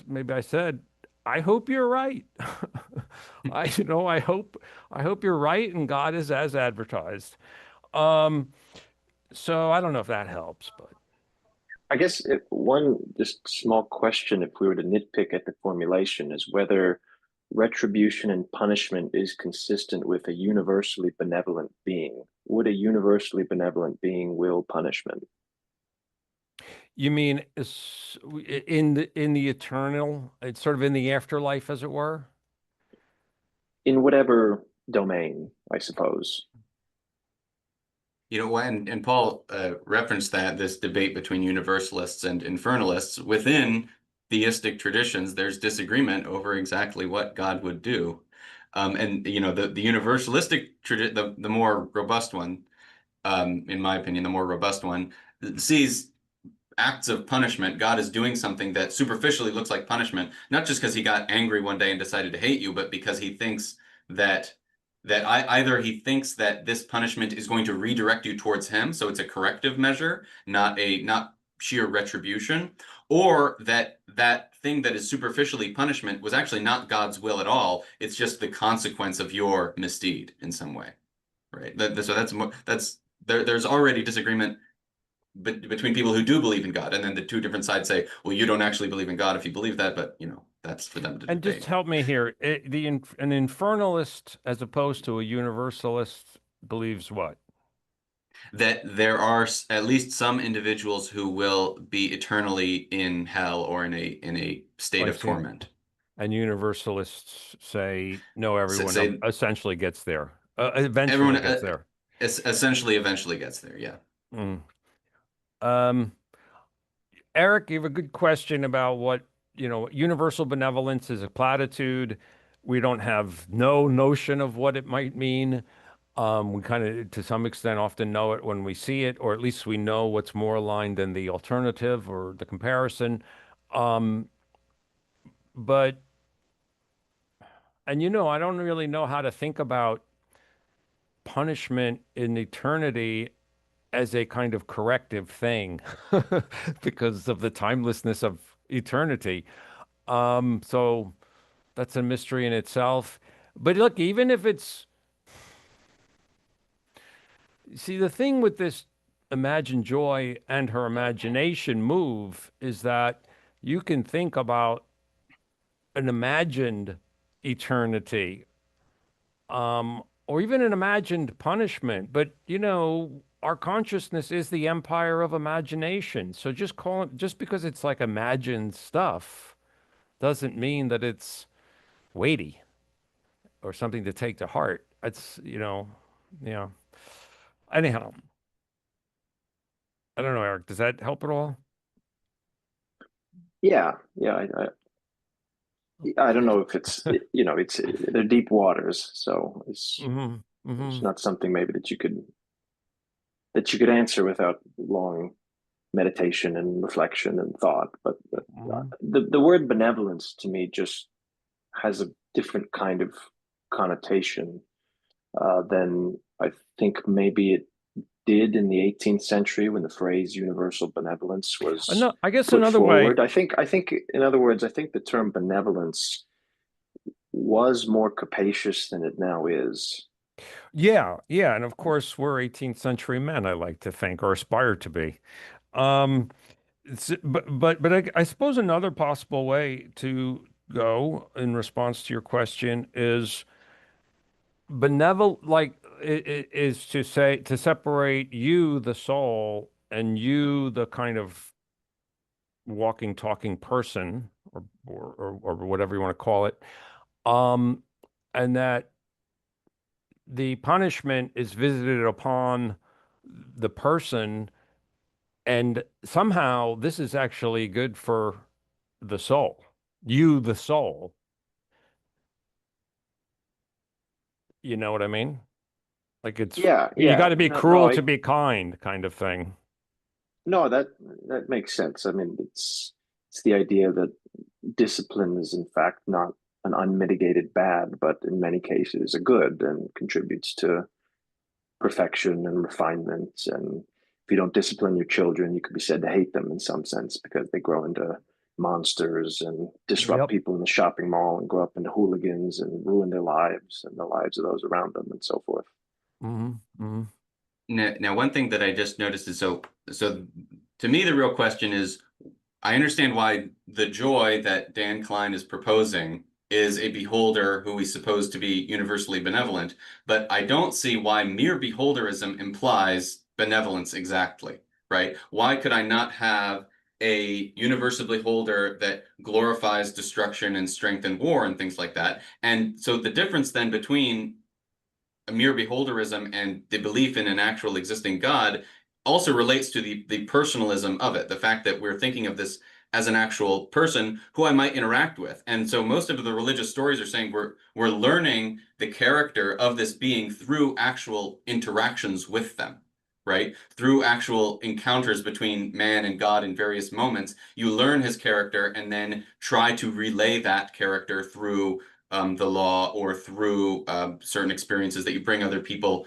maybe I said, I hope you're right. I hope you're right, and God is as advertised. Um, so I don't know if that helps, but I guess one just small question, if we were to nitpick at the formulation, is whether retribution and punishment is consistent with a universally benevolent being. Would a universally benevolent being will punishment you mean in the eternal, it's sort of in the afterlife, as it were? in whatever domain, I suppose? And Paul referenced this debate between universalists and infernalists. Within theistic traditions, there's disagreement over exactly what God would do. And the universalistic the more robust one, in my opinion, the more robust one, sees acts of punishment. God is doing something that superficially looks like punishment, not just because he got angry one day and decided to hate you, but because he thinks that either he thinks that this punishment is going to redirect you towards him, so it's a corrective measure, not sheer retribution, or that thing that is superficially punishment was actually not God's will at all. It's just the consequence of your misdeed in some way, right? So there's already disagreement between people who do believe in God, and then the two different sides say, well, you don't actually believe in God if you believe that, but that's for them to And just debate. help me here. An infernalist, as opposed to a universalist, believes what? That there are at least some individuals who will be eternally in hell or in a state I of see. torment. And universalists say no, everyone Say essentially gets there. Eventually everyone gets there. essentially eventually gets there. Yeah. Mm. Um, Eric, you have a good question about what, universal benevolence is a platitude. We don't have no notion of what it might mean. We kind of, to some extent, often know it when we see it, or at least we know what's more aligned than the alternative or the comparison. Um, but, and I don't really know how to think about punishment in eternity as a kind of corrective thing because of the timelessness eternity. So that's a mystery in itself. But look, even if it's, see, the thing with this Imagine Joy and her imagination move is that you can think about an imagined eternity, or even an imagined punishment. But, our consciousness is the empire of imagination. So just call it, just because it's like imagined stuff doesn't mean that it's weighty or something to take to heart. It's, yeah. Anyhow, I don't know, Eric, does that help at all? Yeah, yeah. I don't know if it's it's they're deep waters, so Hmm. it's Hmm. not something maybe that you could answer without long meditation and reflection and thought. But Hmm. the word benevolence to me just has a different kind of connotation than I think maybe it did in the 18th century when the phrase universal benevolence was No, I guess put another way, forward. I think in other words, I think the term benevolence was more capacious than it now is. yeah, yeah, and of course we're 18th century men, I like to think, or aspire to be. Um, but I suppose another possible way to go in response to your question is like is to say, to separate you, the soul, and you, the kind of walking, talking person, or whatever you want to call it, um, and that the punishment is visited upon the person, and somehow this is actually good for the soul. You, the soul, you know what I mean? Like Yeah, you got yeah. to be No, no, cruel to be kind, kind of thing. no, that makes sense. I mean, it's the idea that discipline is in fact not an unmitigated bad, but in many cases a good and contributes to perfection and refinement. And if you don't discipline your children, you could be said to hate them in some sense because they grow into monsters and disrupt Yep. people in the shopping mall and grow up into hooligans and ruin their lives and the lives of those around them and so forth. Hmm. Hmm. Now, one thing that I just noticed is so to me, the real question is, I understand why the joy that Dan Klein is proposing is a beholder who is supposed to be universally benevolent, but I don't see why mere beholderism implies benevolence exactly, right? Why could I not have a universal beholder that glorifies destruction and strength and war and things like that? And so the difference then between a mere beholderism and the belief in an actual existing God also relates to the personalism of it, the fact that we're thinking of this as an actual person who I might interact with. And so most of the religious stories are saying we're learning the character of this being through actual interactions with them, right? Through actual encounters between man and God in various moments, you learn his character and then try to relay that character through the law or through certain experiences that you bring other people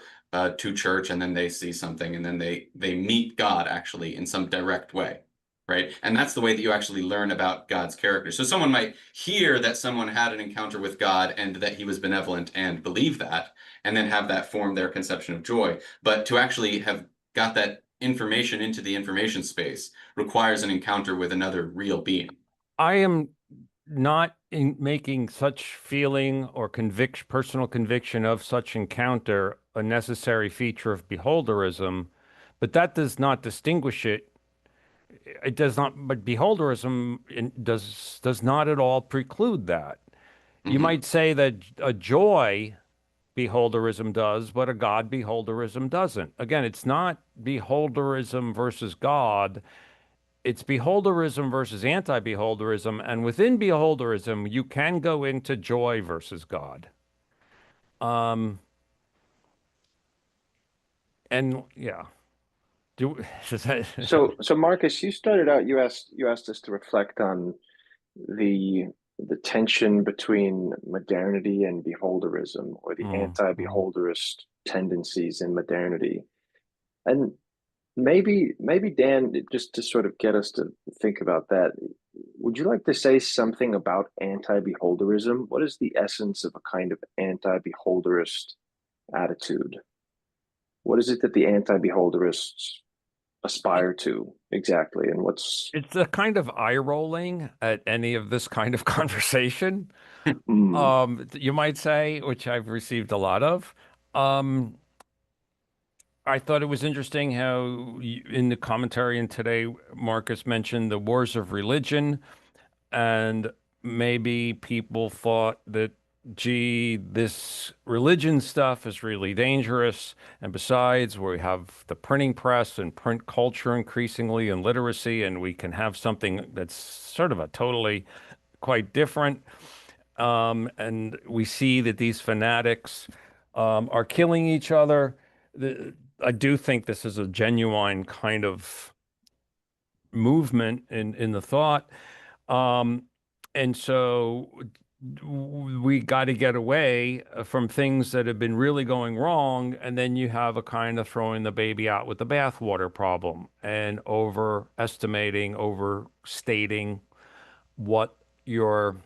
to church, and then they see something, and then they meet God actually in some direct way, right? And that's the way that you actually learn about God's character. So someone might hear that someone had an encounter with God and that he was benevolent and believe that, and then have that form their conception of joy. But to actually have got that information into the information space requires an encounter with another real being. I am not in making such feeling or personal conviction of such encounter a necessary feature of beholderism, but that does not distinguish it. It does not, but beholderism does not at all preclude that. You Mm-hmm. might say that a joy beholderism does, but a God beholderism doesn't. Again, it's not beholderism versus God. It's beholderism versus anti-beholderism, and within beholderism, you can go into joy versus God. Um, and yeah, do does that, So Marcus, you started out. You asked us to reflect on the the tension between modernity and beholderism, or the mm, mm, anti-beholderist tendencies in modernity. And maybe Dan, just to sort of get us to think about that, would you like to say something about anti-beholderism? What is the essence of a kind of anti-beholderist attitude? What is it that the anti-beholderists aspire to exactly? And what's It's a kind of eye rolling at any of this kind of conversation, mm, you might say, which I've received a lot of. Um, I thought it was interesting how in the commentary in today, Marcus mentioned the wars of religion, and maybe people thought that, gee, this religion stuff is really dangerous. And besides, we have the printing press and print culture increasingly and literacy, and we can have something that's sort of a totally quite different. And we see that these fanatics are killing each other. I do think this is a genuine kind of movement in the thought. Um, and so we got to get away from things that have been really going wrong. And then you have a kind of throwing the baby out with the bathwater problem and overestimating, overstating what your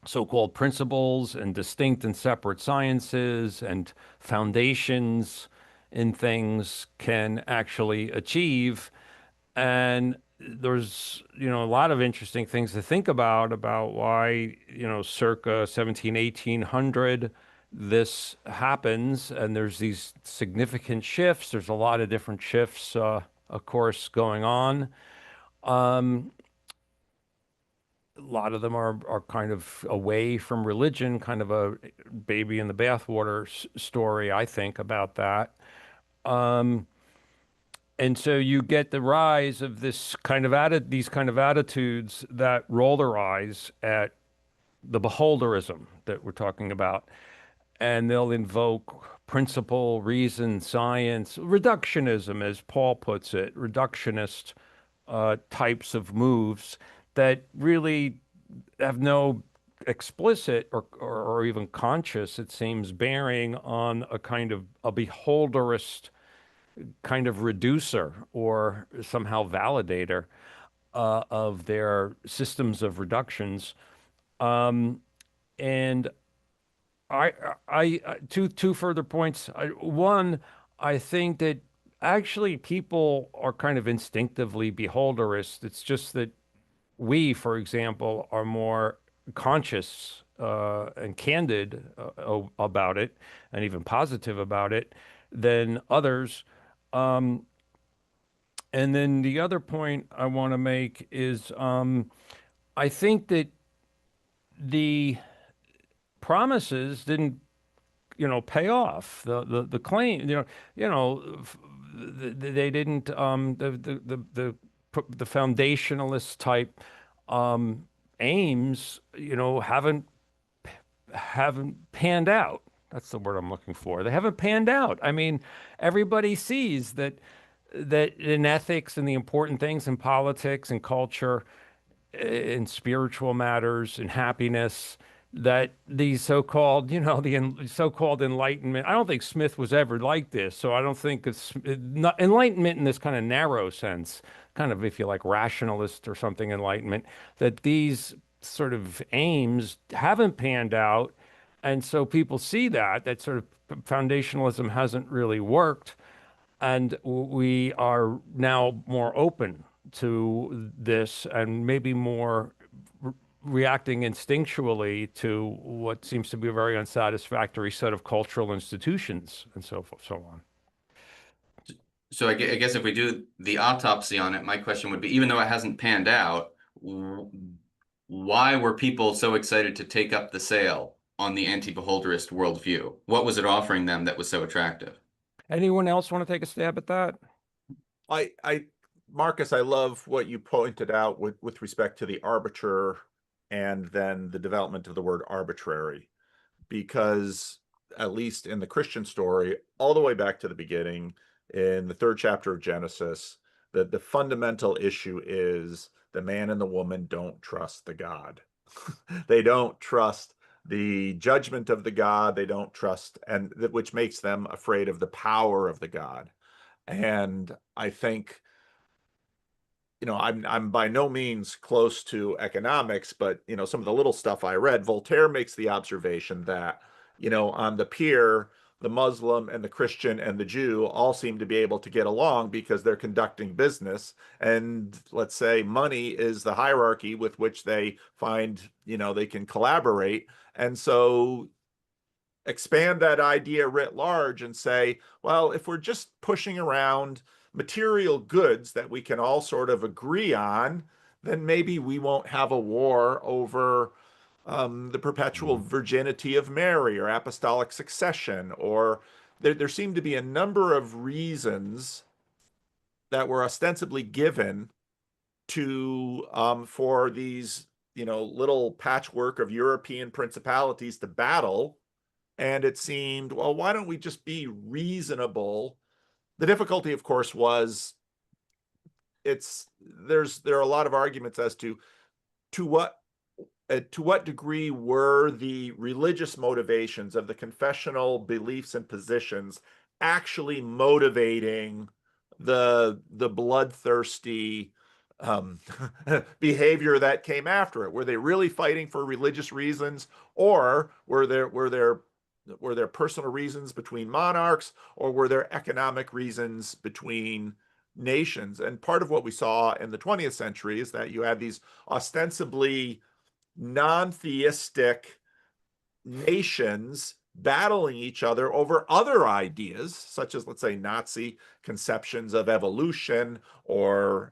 so-called principles and distinct and separate sciences and foundations in things can actually achieve. And there's, a lot of interesting things to think about why, circa 17, 1800, this happens. And there's these significant shifts. There's a lot of different shifts, of course, going on. Um, a lot of them are kind of away from religion, kind of a baby in the bathwater story, I think, about that. Um, and so you get the rise of this kind of these kind of attitudes that roll their eyes at the beholderism that we're talking about, and they'll invoke principle, reason, science, reductionism, as Paul puts it, reductionist types of moves that really have no explicit or even conscious, it seems, bearing on a kind of a beholderist kind of reducer or somehow validator of their systems of reductions. Um, and two further points. One, I think that actually people are kind of instinctively beholderist. It's just that we, for example, are more conscious and candid about it, and even positive about it, than others. Um, and then the other point I want to make is I think that the promises didn't, pay off. The claim, they didn't. The foundationalist type aims, haven't panned out. That's the word I'm looking for. They haven't panned out. I mean, everybody sees that in ethics and the important things in politics and culture, in spiritual matters and happiness, that these so-called, so-called enlightenment. I don't think Smith was ever like this, so I don't think it's not enlightenment in this kind of narrow sense, kind of, if you like, rationalist or something enlightenment, that these sort of aims haven't panned out. And so people see that sort of foundationalism hasn't really worked. And we are now more open to this and maybe more reacting instinctually to what seems to be a very unsatisfactory set of cultural institutions and so on. So I guess if we do the autopsy on it, my question would be, even though it hasn't panned out, why were people so excited to take up the sale on the anti-beholderist worldview? What was it offering them that was so attractive? Anyone else want to take a stab at that? Marcus, I love what you pointed out with respect to the arbiter and then the development of the word arbitrary, because at least in the Christian story, all the way back to the beginning, in the 3rd chapter of Genesis, that the fundamental issue is the man and the woman don't trust the God. They don't trust the judgment of the God. They don't trust, and which makes them afraid of the power of the God. And I think, I'm by no means close to economics, but some of the little stuff I read, Voltaire makes the observation that, on the pier, the Muslim and the Christian and the Jew all seem to be able to get along because they're conducting business. And let's say money is the hierarchy with which they find, they can collaborate. And so expand that idea writ large and say, well, if we're just pushing around material goods that we can all sort of agree on, then maybe we won't have a war over the perpetual virginity of Mary or apostolic succession, or there seem to be a number of reasons that were ostensibly given to for these little patchwork of European principalities to battle. And it seemed, well, why don't we just be reasonable? The difficulty, of course, was there are a lot of arguments as to what degree were the religious motivations of the confessional beliefs and positions actually motivating the bloodthirsty behavior that came after it? Were they really fighting for religious reasons, or were there personal reasons between monarchs, or were there economic reasons between nations? And part of what we saw in the 20th century is that you had these ostensibly non-theistic nations battling each other over other ideas, such as, let's say, Nazi conceptions of evolution or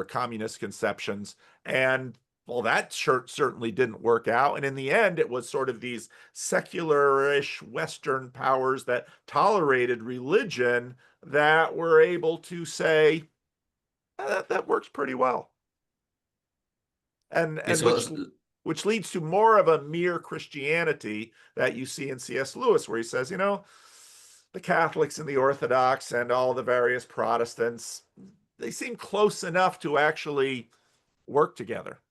communist conceptions. And well, that certainly didn't work out. And in the end, it was sort of these secularish Western powers that tolerated religion that were able to say, that works pretty well. And which leads to more of a mere Christianity that you see in C.S. Lewis, where he says, the Catholics and the Orthodox and all the various Protestants, they seem close enough to actually work together.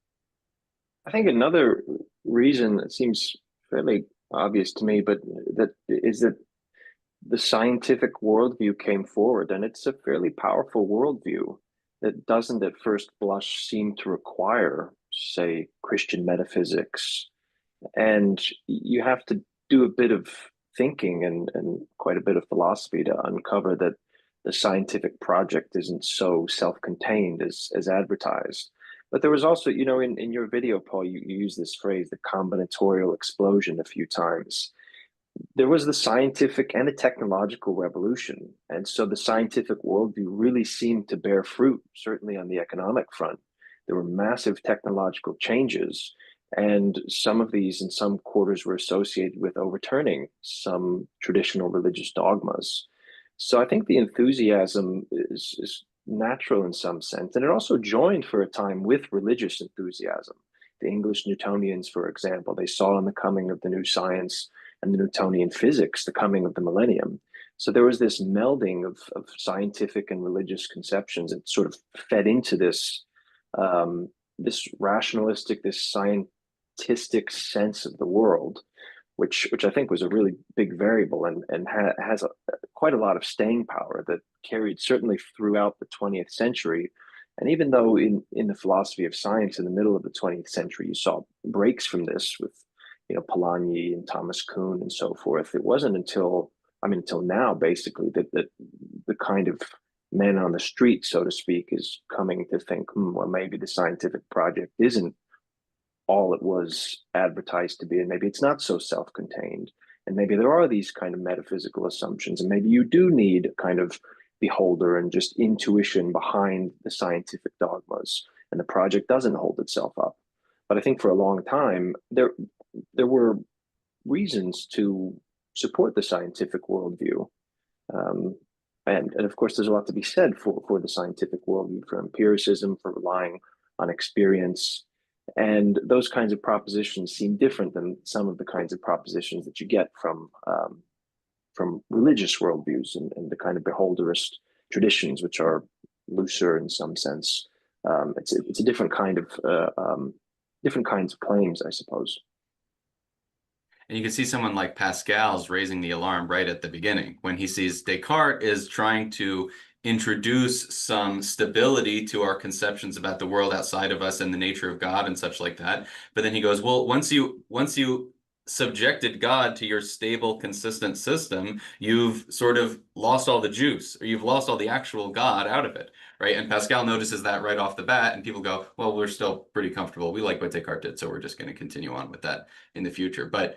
I think another reason that seems fairly obvious to me, but that the scientific worldview came forward, and it's a fairly powerful worldview that doesn't at first blush seem to require, say, Christian metaphysics. And you have to do a bit of thinking and quite a bit of philosophy to uncover that the scientific project isn't so self-contained as advertised. But there was also, in your video, Paul, you used this phrase, the combinatorial explosion, a few times. There was the scientific and the technological revolution. And so the scientific worldview really seemed to bear fruit, certainly on the economic front. There were massive technological changes, and some of these in some quarters were associated with overturning some traditional religious dogmas. So I think the enthusiasm is natural in some sense, and it also joined for a time with religious enthusiasm. The English Newtonians, for example, they saw in the coming of the new science and the Newtonian physics the coming of the millennium. So there was this melding of scientific and religious conceptions. It sort of fed into this this rationalistic, this scientistic sense of the world, which I think was a really big variable and has quite a lot of staying power that carried certainly throughout the 20th century. And even though in the philosophy of science in the middle of the 20th century, you saw breaks from this with, Polanyi and Thomas Kuhn and so forth, it wasn't until now, basically, that the kind of man on the street, so to speak, is coming to think, well, maybe the scientific project isn't all it was advertised to be, and maybe it's not so self-contained, and maybe there are these kind of metaphysical assumptions, and maybe you do need a kind of beholder and just intuition behind the scientific dogmas, and the project doesn't hold itself up. But I think for a long time there were reasons to support the scientific worldview. And of course, there's a lot to be said for the scientific worldview, for empiricism, for relying on experience. And those kinds of propositions seem different than some of the kinds of propositions that you get from religious worldviews and the kind of beholderist traditions, which are looser in some sense. It's a different kind of different kinds of claims, I suppose. And you can see someone like Pascal's raising the alarm right at the beginning when he sees Descartes is trying to introduce some stability to our conceptions about the world outside of us and the nature of God and such like that. But then he goes, well, once you subjected God to your stable, consistent system, you've sort of lost all the juice, or you've lost all the actual God out of it, right? And Pascal notices that right off the bat, and people go, well, we're still pretty comfortable. We like what Descartes did, so we're just going to continue on with that in the future. But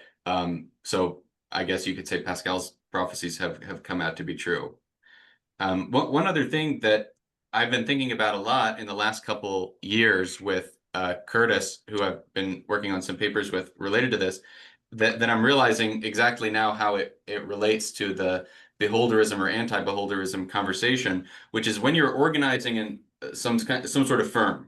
so I guess you could say Pascal's prophecies have come out to be true. One other thing that I've been thinking about a lot in the last couple years with Curtis, who I've been working on some papers with related to this, that I'm realizing exactly now how it relates to the beholderism or anti-beholderism conversation, which is when you're organizing in some sort of firm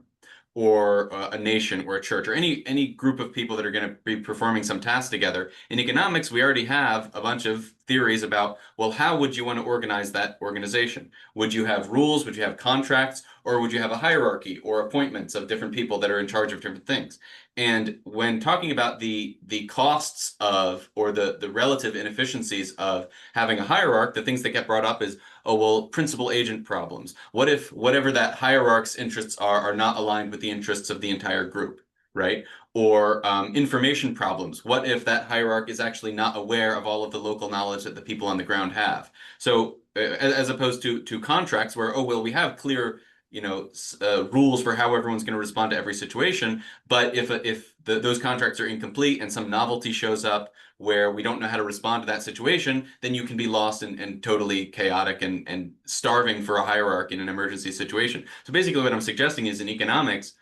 or a nation or a church or any group of people that are going to be performing some task together. In economics, we already have a bunch of theories about, well, how would you want to organize that organization? Would you have rules? Would you have contracts? Or would you have a hierarchy or appointments of different people that are in charge of different things? And when talking about the costs of, or the relative inefficiencies of having a hierarch, the things that get brought up is, oh, well, principal agent problems. What if whatever that hierarch's interests are not aligned with the interests of the entire group, right? Or information problems. What if that hierarch is actually not aware of all of the local knowledge that the people on the ground have? So as opposed to contracts where, oh, well, we have clear rules for how everyone's going to respond to every situation. But if those contracts are incomplete and some novelty shows up where we don't know how to respond to that situation, then you can be lost and totally chaotic and starving for a hierarchy in an emergency situation. So basically what I'm suggesting is in economics,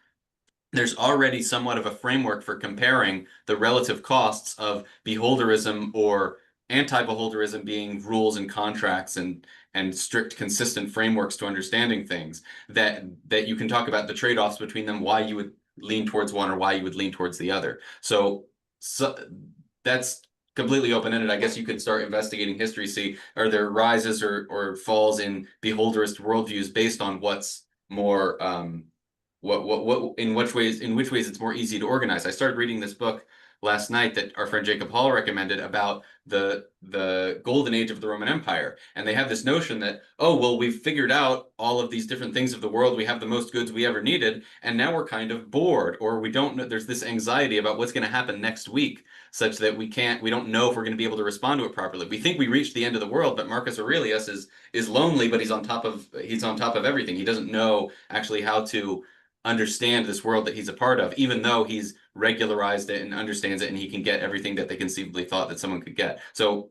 there's already somewhat of a framework for comparing the relative costs of beholderism or anti-beholderism being rules and contracts and strict consistent frameworks to understanding things that you can talk about the trade-offs between them, why you would lean towards one or why you would lean towards the other. So that's completely open-ended. I guess you could start investigating history, see are there rises or falls in beholderist worldviews based on what's more what in which ways it's more easy to organize. I started reading this book last night that our friend Jacob Hall recommended about the golden age of the Roman Empire. And they have this notion that, oh, well, we've figured out all of these different things of the world. We have the most goods we ever needed. And now we're kind of bored, or we don't know, there's this anxiety about what's going to happen next week, such that we don't know if we're going to be able to respond to it properly. We think we reached the end of the world, but Marcus Aurelius is lonely, but he's on top of everything. He doesn't know actually how to understand this world that he's a part of, even though he's regularized it and understands it, and he can get everything that they conceivably thought that someone could get. So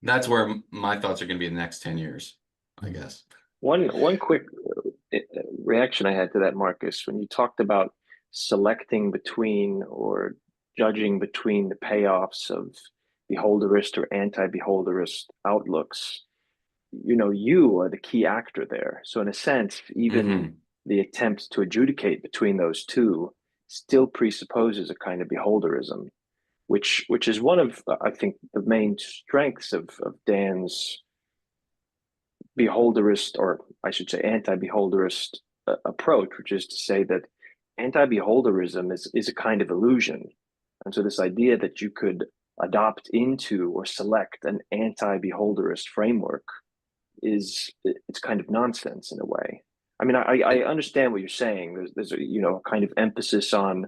that's where my thoughts are going to be in the next 10 years, I guess. One quick reaction I had to that, Marcus, when you talked about selecting between or judging between the payoffs of beholderist or anti-beholderist outlooks, you are the key actor there. So in a sense, even the attempt to adjudicate between those two still presupposes a kind of beholderism, which is one of, I think, the main strengths of Dan's beholderist, or I should say anti-beholderist approach, which is to say that anti-beholderism is a kind of illusion. And so this idea that you could adopt into or select an anti-beholderist framework it's kind of nonsense in a way. I mean, I understand what you're saying. There's a kind of emphasis on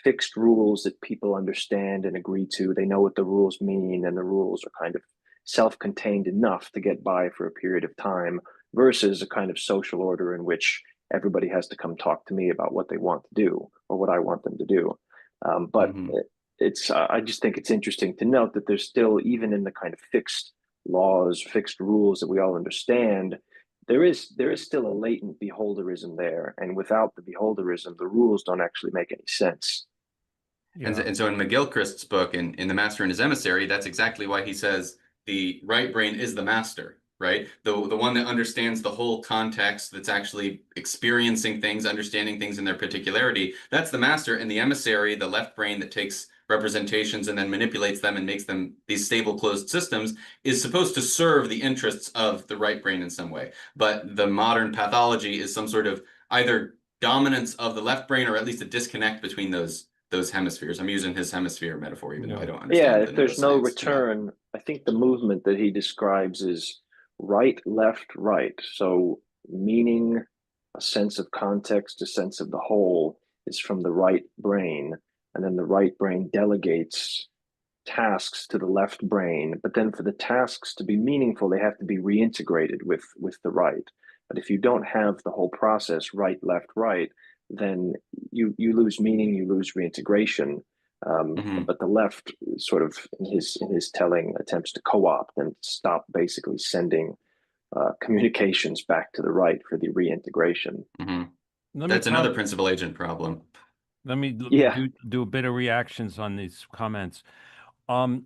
fixed rules that people understand and agree to. They know what the rules mean, and the rules are kind of self-contained enough to get by for a period of time, versus a kind of social order in which everybody has to come talk to me about what they want to do or what I want them to do. But I just think it's interesting to note that there's still, even in the kind of fixed laws, fixed rules that we all understand, there is still a latent beholderism there, and without the beholderism, the rules don't actually make any sense. Yeah. And so in McGilchrist's book, in The Master and His Emissary, that's exactly why he says the right brain is the master, right? The one that understands the whole context, that's actually experiencing things, understanding things in their particularity, that's the master. And the emissary, the left brain that takes representations and then manipulates them and makes them these stable closed systems, is supposed to serve the interests of the right brain in some way. But the modern pathology is some sort of either dominance of the left brain, or at least a disconnect between those hemispheres. I'm using his hemisphere metaphor, even though I don't understand. Yeah, if there's no return, I think the movement that he describes is right, left, right. So meaning, a sense of context, a sense of the whole is from the right brain. And then the right brain delegates tasks to the left brain. But then for the tasks to be meaningful, they have to be reintegrated with the right. But if you don't have the whole process, right, left, right, then you lose meaning, you lose reintegration. Hmm. But the left sort of in his telling attempts to co-opt and stop basically sending communications back to the right for the reintegration. Hmm. Let me That's another com principal agent problem. let me Yeah, do a bit of reactions on these comments. Um,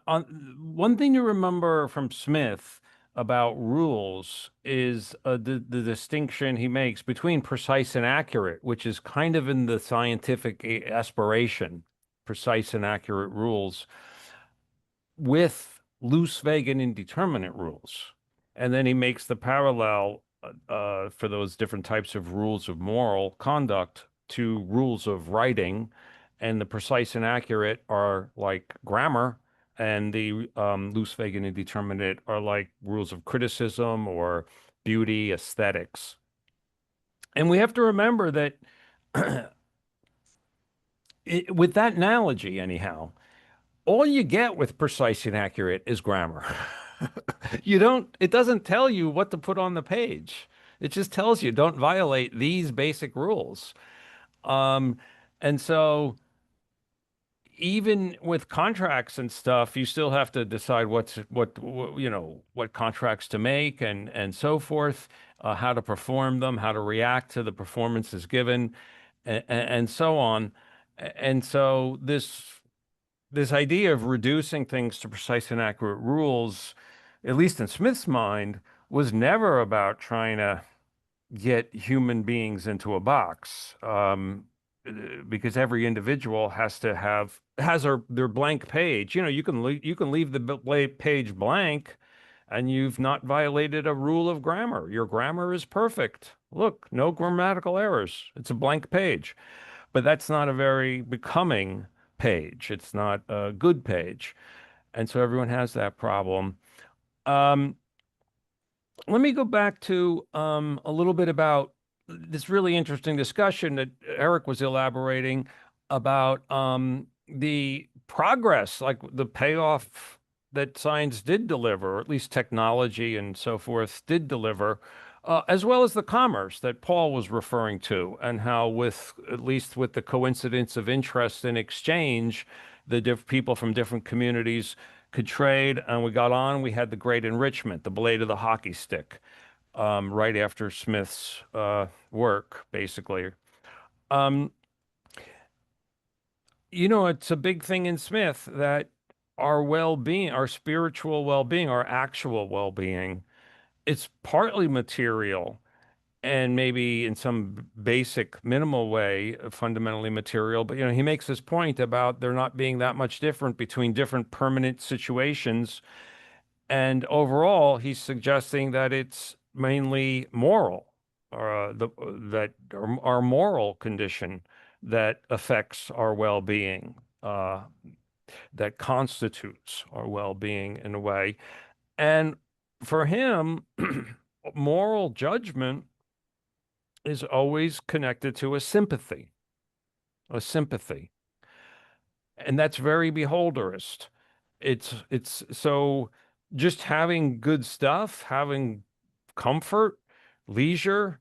on one thing to remember from Smith about rules is the distinction he makes between precise and accurate, which is kind of in the scientific aspiration, precise and accurate rules, with loose, vague, and indeterminate rules. And then he makes the parallel for those different types of rules of moral conduct to rules of writing. And the precise and accurate are like grammar, and the loose, vague, and indeterminate are like rules of criticism or beauty, aesthetics. And we have to remember that with that analogy, anyhow, all you get with precise and accurate is grammar. It doesn't tell you what to put on the page. It just tells you don't violate these basic rules. Um, and so even with contracts and stuff, you still have to decide what contracts to make and so forth, how to perform them, how to react to the performances given, and so on. And so this idea of reducing things to precise and accurate rules, at least in Smith's mind, was never about trying to get human beings into a box, because every individual has their blank page. You can leave the page blank, and you've not violated a rule of grammar. Your grammar is perfect. Look, no grammatical errors. It's a blank page. But that's not a very becoming page. It's not a good page. And so everyone has that problem. Um, Let me go back to a little bit about this really interesting discussion that Erik was elaborating about the progress, like the payoff that science did deliver, or at least technology and so forth did deliver, as well as the commerce that Paul was referring to, and how at least with the coincidence of interest and exchange, the people from different communities could trade, and we had the great enrichment, the blade of the hockey stick, right after Smith's work, basically. Um, it's a big thing in Smith that our well-being, our spiritual well-being, our actual well-being, it's partly material and maybe in some basic minimal way fundamentally material, but he makes this point about there not being that much different between different permanent situations, and overall he's suggesting that it's mainly moral, or that our moral condition that affects our well-being, that constitutes our well-being in a way. And for him, moral judgment is always connected to a sympathy, a sympathy. And that's very beholderist. It's so just having good stuff, having comfort, leisure,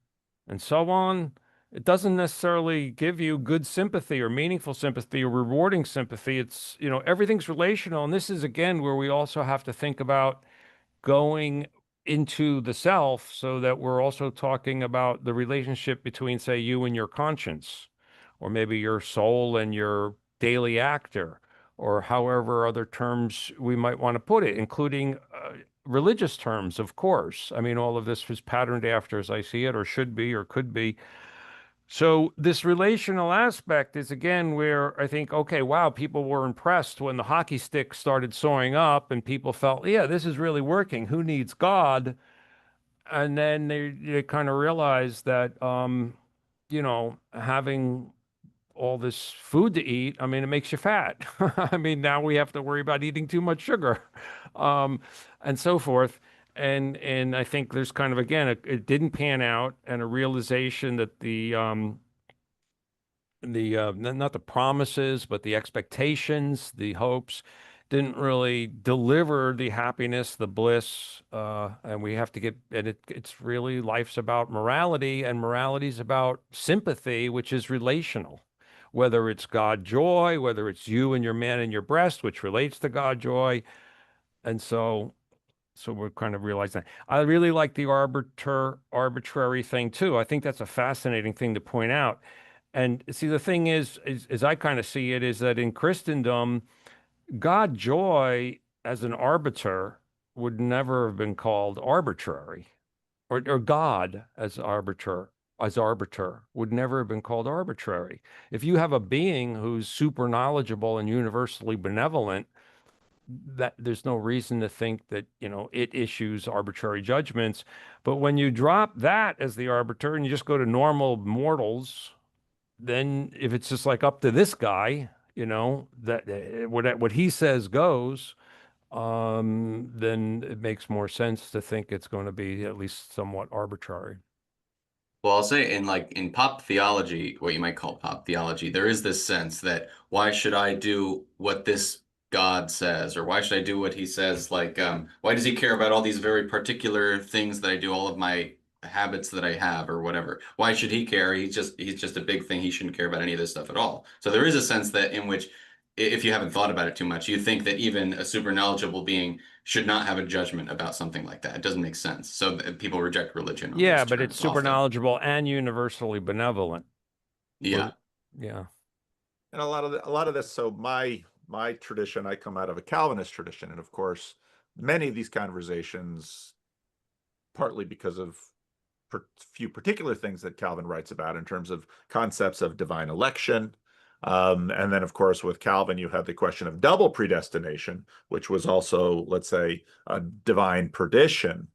and so on, it doesn't necessarily give you good sympathy or meaningful sympathy or rewarding sympathy. Everything's relational. And this is again where we also have to think about going into the self, so that we're also talking about the relationship between, say, you and your conscience, or maybe your soul and your daily actor, or however other terms we might want to put it, including religious terms, of course. I mean, all of this was patterned after, as I see it, or should be, or could be. So this relational aspect is again where I think, okay, wow, people were impressed when the hockey stick started soaring up and people felt, yeah, this is really working. Who needs God? And then they kind of realized that, having all this food to eat, I mean, it makes you fat. I mean, now we have to worry about eating too much sugar, and so forth. and I think there's kind of, again, it didn't pan out, and a realization that not the promises, but the expectations, the hopes didn't really deliver the happiness, the bliss, and we have to get, and it's really, life's about morality, and morality is about sympathy, which is relational. Whether it's God joy, whether it's you and your man in your breast, which relates to God joy. And so we're kind of realizing that. I really like the arbitrary thing too. I think that's a fascinating thing to point out. And see, the thing is, as I kind of see it, is that in Christendom, God joy as an arbiter would never have been called arbitrary, or God as arbiter would never have been called arbitrary. If you have a being who's super knowledgeable and universally benevolent, that there's no reason to think that, it issues arbitrary judgments. But when you drop that as the arbiter and you just go to normal mortals, then if it's just like up to this guy, that what he says goes, then it makes more sense to think it's going to be at least somewhat arbitrary. Well, I'll say in pop theology, what you might call pop theology, there is this sense that why should I do what this God says, or why should I do what he says? Why does he care about all these very particular things that I do, all of my habits that I have, or whatever? Why should he care? He's just a big thing. He shouldn't care about any of this stuff at all. So there is a sense that in which, if you haven't thought about it too much, you think that even a super knowledgeable being should not have a judgment about something like that. It doesn't make sense. So people reject religion on Yeah, those but it's terms super often. knowledgeable and universally benevolent. Yeah. Yeah. And a lot of this. So my tradition, I come out of a Calvinist tradition, and of course, many of these conversations, partly because of few particular things that Calvin writes about in terms of concepts of divine election. And then, of course, with Calvin, you have the question of double predestination, which was also, let's say, a divine perdition.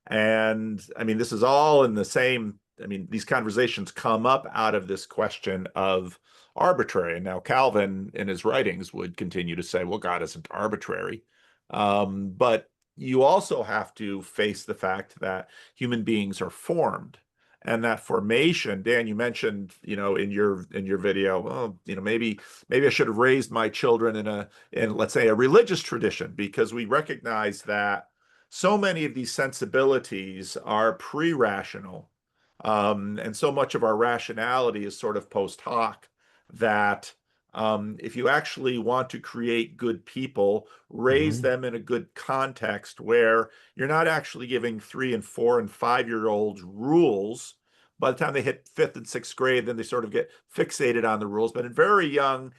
And I mean, this is all in the same, I mean, these conversations come up out of this question of arbitrary. And now Calvin, in his writings, would continue to say, well, God isn't arbitrary. But you also have to face the fact that human beings are formed. And that formation, Dan, you mentioned, in your video, well, maybe I should have raised my children in let's say a religious tradition, because we recognize that so many of these sensibilities are pre-rational, and so much of our rationality is sort of post hoc, that if you actually want to create good people, raise them in a good context where you're not actually giving 3 and 4 and 5-year-olds rules. By the time they hit 5th and 6th grade, then they sort of get fixated on the rules. But in very young,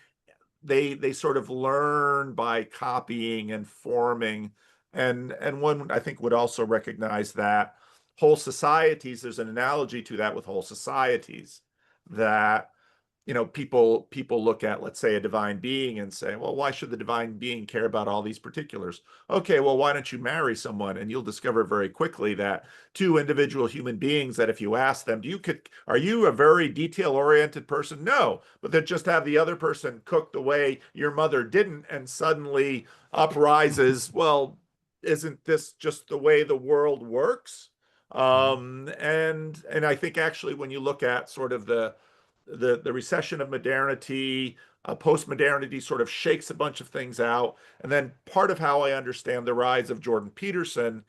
they sort of learn by copying and forming. And one, I think, would also recognize that whole societies, there's an analogy to that with whole societies, that people look at, let's say, a divine being and say, well, why should the divine being care about all these particulars? Okay, well, why don't you marry someone? And you'll discover very quickly that two individual human beings, that if you ask them, are you a very detail-oriented person? No, but they just have the other person cook the way your mother didn't, and suddenly uprises, well, isn't this just the way the world works? And I think actually when you look at sort of the recession of modernity, post-modernity sort of shakes a bunch of things out. And then part of how I understand the rise of Jordan Peterson,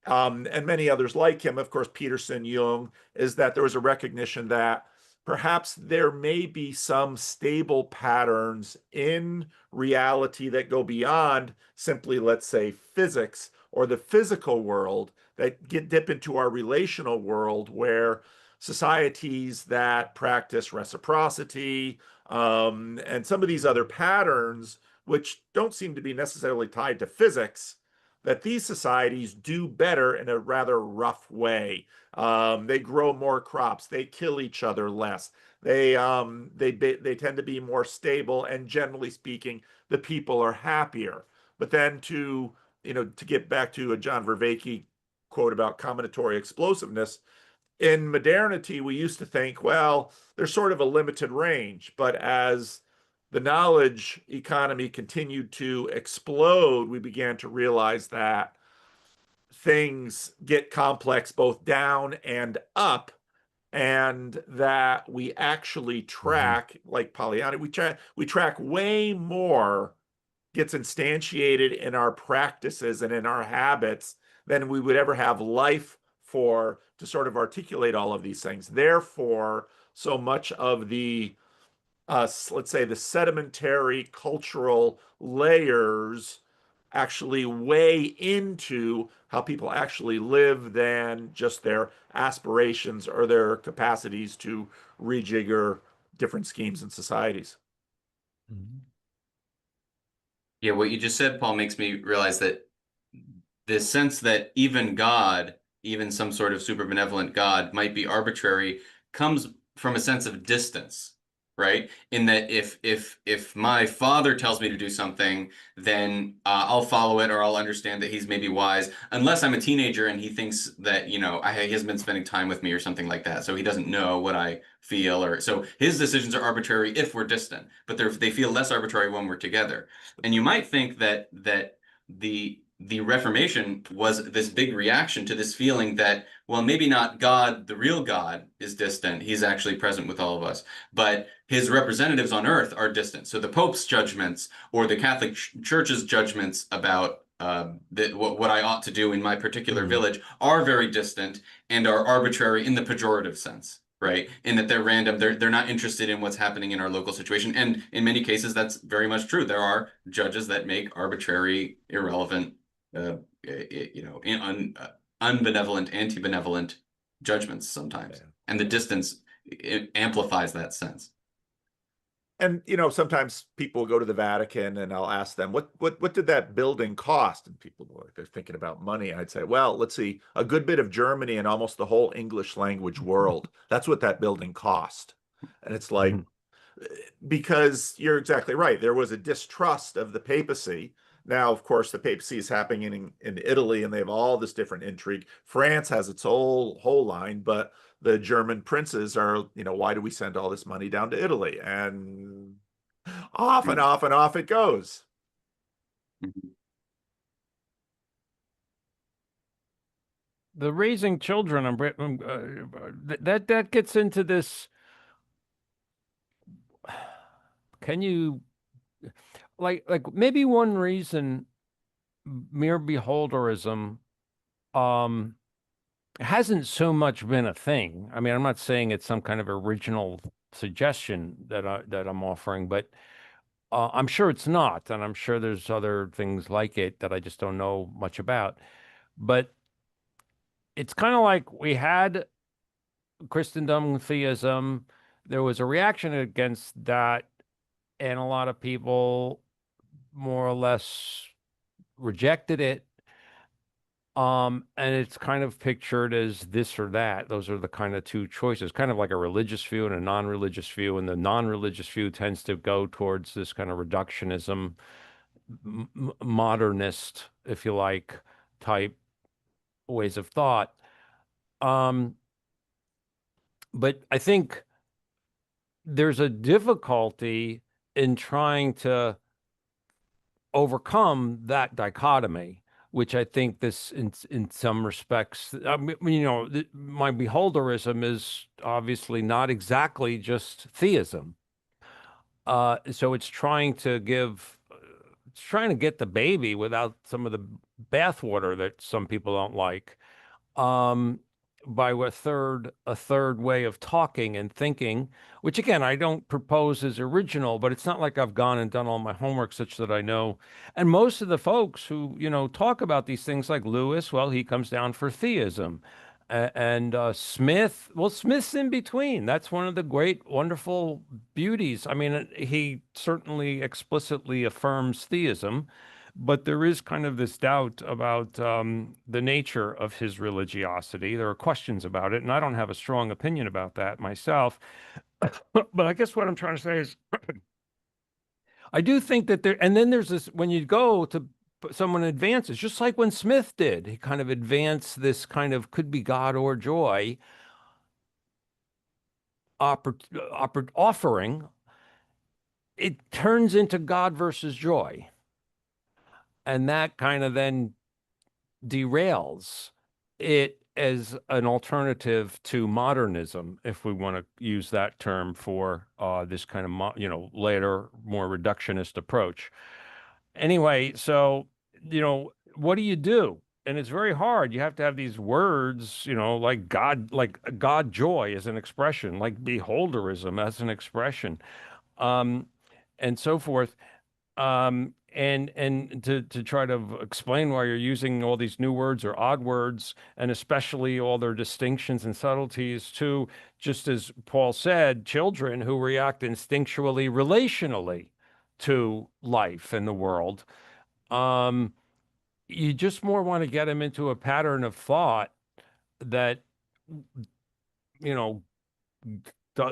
and many others like him, of course, Peterson, Jung, is that there was a recognition that perhaps there may be some stable patterns in reality that go beyond simply, let's say, physics or the physical world, that dip into our relational world, where societies that practice reciprocity, and some of these other patterns, which don't seem to be necessarily tied to physics, that these societies do better in a rather rough way. They grow more crops. They kill each other less. They tend to be more stable, and generally speaking, the people are happier. But then to get back to a John Vervaeke quote about combinatory explosiveness, in modernity, we used to think, well, there's sort of a limited range. But as the knowledge economy continued to explode, we began to realize that things get complex both down and up, and that we actually track, like Pollyanna, we track way more gets instantiated in our practices and in our habits than we would ever have life for to sort of articulate all of these things. Therefore, so much of the let's say the sedimentary cultural layers actually weigh into how people actually live than just their aspirations or their capacities to rejigger different schemes and societies. Yeah, what you just said, Paul, makes me realize that the sense that even God, even some sort of super benevolent God, might be arbitrary comes from a sense of distance, right? In that if my father tells me to do something, then I'll follow it, or I'll understand that he's maybe wise, unless I'm a teenager and he thinks that, he hasn't been spending time with me or something like that, so he doesn't know what I feel, or so his decisions are arbitrary if we're distant, but they feel less arbitrary when we're together. And you might think that the Reformation was this big reaction to this feeling that, well, maybe not God, the real God, is distant. He's actually present with all of us, but his representatives on earth are distant. So the Pope's judgments or the Catholic Church's judgments about what I ought to do in my particular village are very distant and are arbitrary in the pejorative sense. Right, in that they're random, they're not interested in what's happening in our local situation, and in many cases that's very much true. There are judges that make arbitrary, irrelevant, unbenevolent, anti-benevolent judgments sometimes, and the distance amplifies that sense. And sometimes people will go to the Vatican, and I'll ask them, what did that building cost? And people they're thinking about money. I'd say, well, let's see, a good bit of Germany and almost the whole English language world. That's what that building cost. And it's like, because you're exactly right. There was a distrust of the papacy. Now, of course, the papacy is happening in Italy, and they have all this different intrigue. France has its whole line, but the German princes are, why do we send all this money down to Italy? And off and off and off it goes. The raising children, that gets into this. Can you, like maybe one reason mere beholderism hasn't so much been a thing. I mean, I'm not saying it's some kind of original suggestion that I'm offering, but I'm sure it's not, and I'm sure there's other things like it that I just don't know much about. But it's kind of like we had Christendom, theism. There was a reaction against that, and a lot of people more or less rejected it. And it's kind of pictured as this or that. Those are the kind of two choices, kind of like a religious view and a non-religious view. And the non-religious view tends to go towards this kind of reductionism, modernist, if you like, type ways of thought. But I think there's a difficulty in trying to overcome that dichotomy, which I think this, in some respects, I mean, my beholderism is obviously not exactly just theism. So it's trying to get the baby without some of the bathwater that some people don't like, by a third way of talking and thinking, which again, I don't propose as original, but it's not like I've gone and done all my homework such that I know. And most of the folks who, talk about these things, like Lewis, well, he comes down for theism. And Smith, well, Smith's in between. That's one of the great, wonderful beauties. I mean, he certainly explicitly affirms theism, but there is kind of this doubt about the nature of his religiosity. There are questions about it, and I don't have a strong opinion about that myself. But I guess what I'm trying to say is I do think that there, and then there's this, when you go to someone advances, just like when Smith did, he kind of advanced this kind of could be God or joy offering. It turns into God versus joy. And that kind of then derails it as an alternative to modernism, if we want to use that term for this kind of, later, more reductionist approach. Anyway, so, what do you do? And it's very hard. You have to have these words, like God joy as an expression, like beholderism as an expression, um, and so forth. And to try to explain why you're using all these new words or odd words, and especially all their distinctions and subtleties to, just as Paul said, children who react instinctually, relationally to life and the world. Um, you just more want to get them into a pattern of thought that, you know,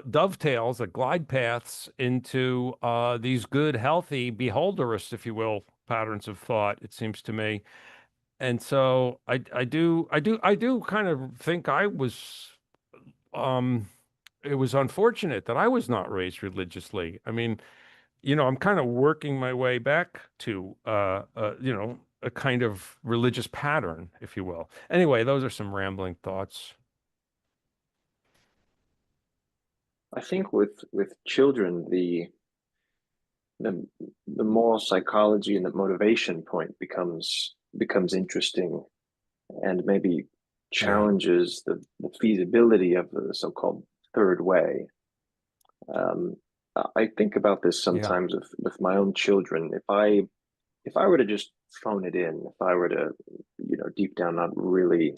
dovetails, glide paths into these good, healthy, beholderist, if you will, patterns of thought, it seems to me. And so I do kind of think it was unfortunate that I was not raised religiously. I mean, I'm kind of working my way back to, a kind of religious pattern, if you will. Anyway, those are some rambling thoughts. I think with children, the the moral psychology and the motivation point becomes interesting, and maybe Yeah. challenges the feasibility of the so-called third way. Um, I think about this Yeah. sometimes with my own children. If I were to just phone it in, if I were to, deep down not really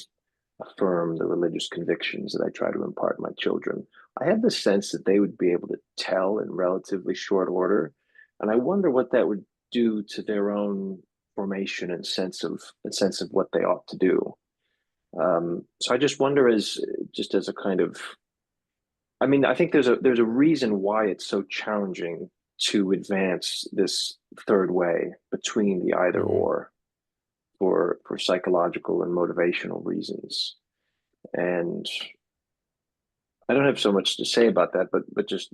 affirm the religious convictions that I try to impart in my children, I have the sense that they would be able to tell in relatively short order. And I wonder what that would do to their own formation and sense of what they ought to do. So I just wonder, as a kind of, I mean, I think there's a reason why it's so challenging to advance this third way between the either Mhm. or for psychological and motivational reasons. And I don't have so much to say about that, but just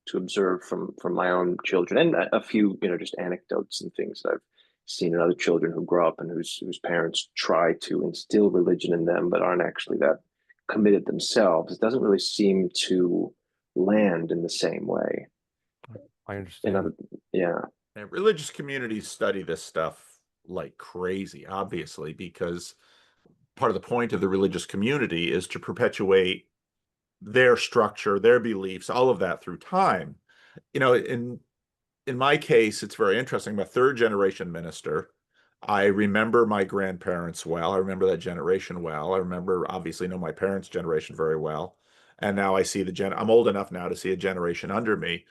to observe from my own children, and a few, just anecdotes and things that I've seen in other children who grow up and whose parents try to instill religion in them but aren't actually that committed themselves. It doesn't really seem to land in the same way. I In understand. other, yeah, And religious communities study this stuff like crazy, obviously, because part of the point of the religious community is to perpetuate their structure, their beliefs, all of that through time. In my case, it's very interesting. I'm a third generation minister. I remember my grandparents well. I remember that generation well. I remember, obviously, know my parents' generation very well. And now I see I'm old enough now to see a generation under me.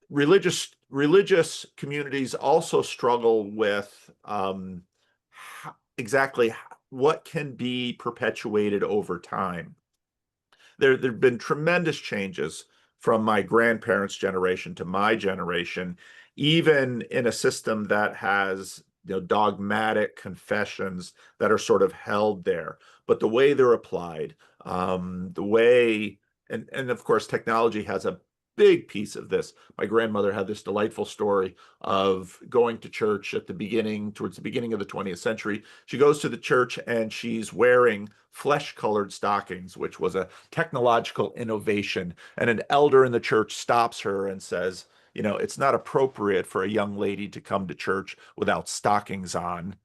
Religious communities also struggle with exactly what can be perpetuated over time. There've been tremendous changes from my grandparents' generation to my generation, even in a system that has, dogmatic confessions that are sort of held there. But the way they're applied, the way, and of course, technology has a big piece of this. My grandmother had this delightful story of going to church towards the beginning of the 20th century. She goes to the church and she's wearing flesh-colored stockings, which was a technological innovation. And an elder in the church stops her and says, it's not appropriate for a young lady to come to church without stockings on.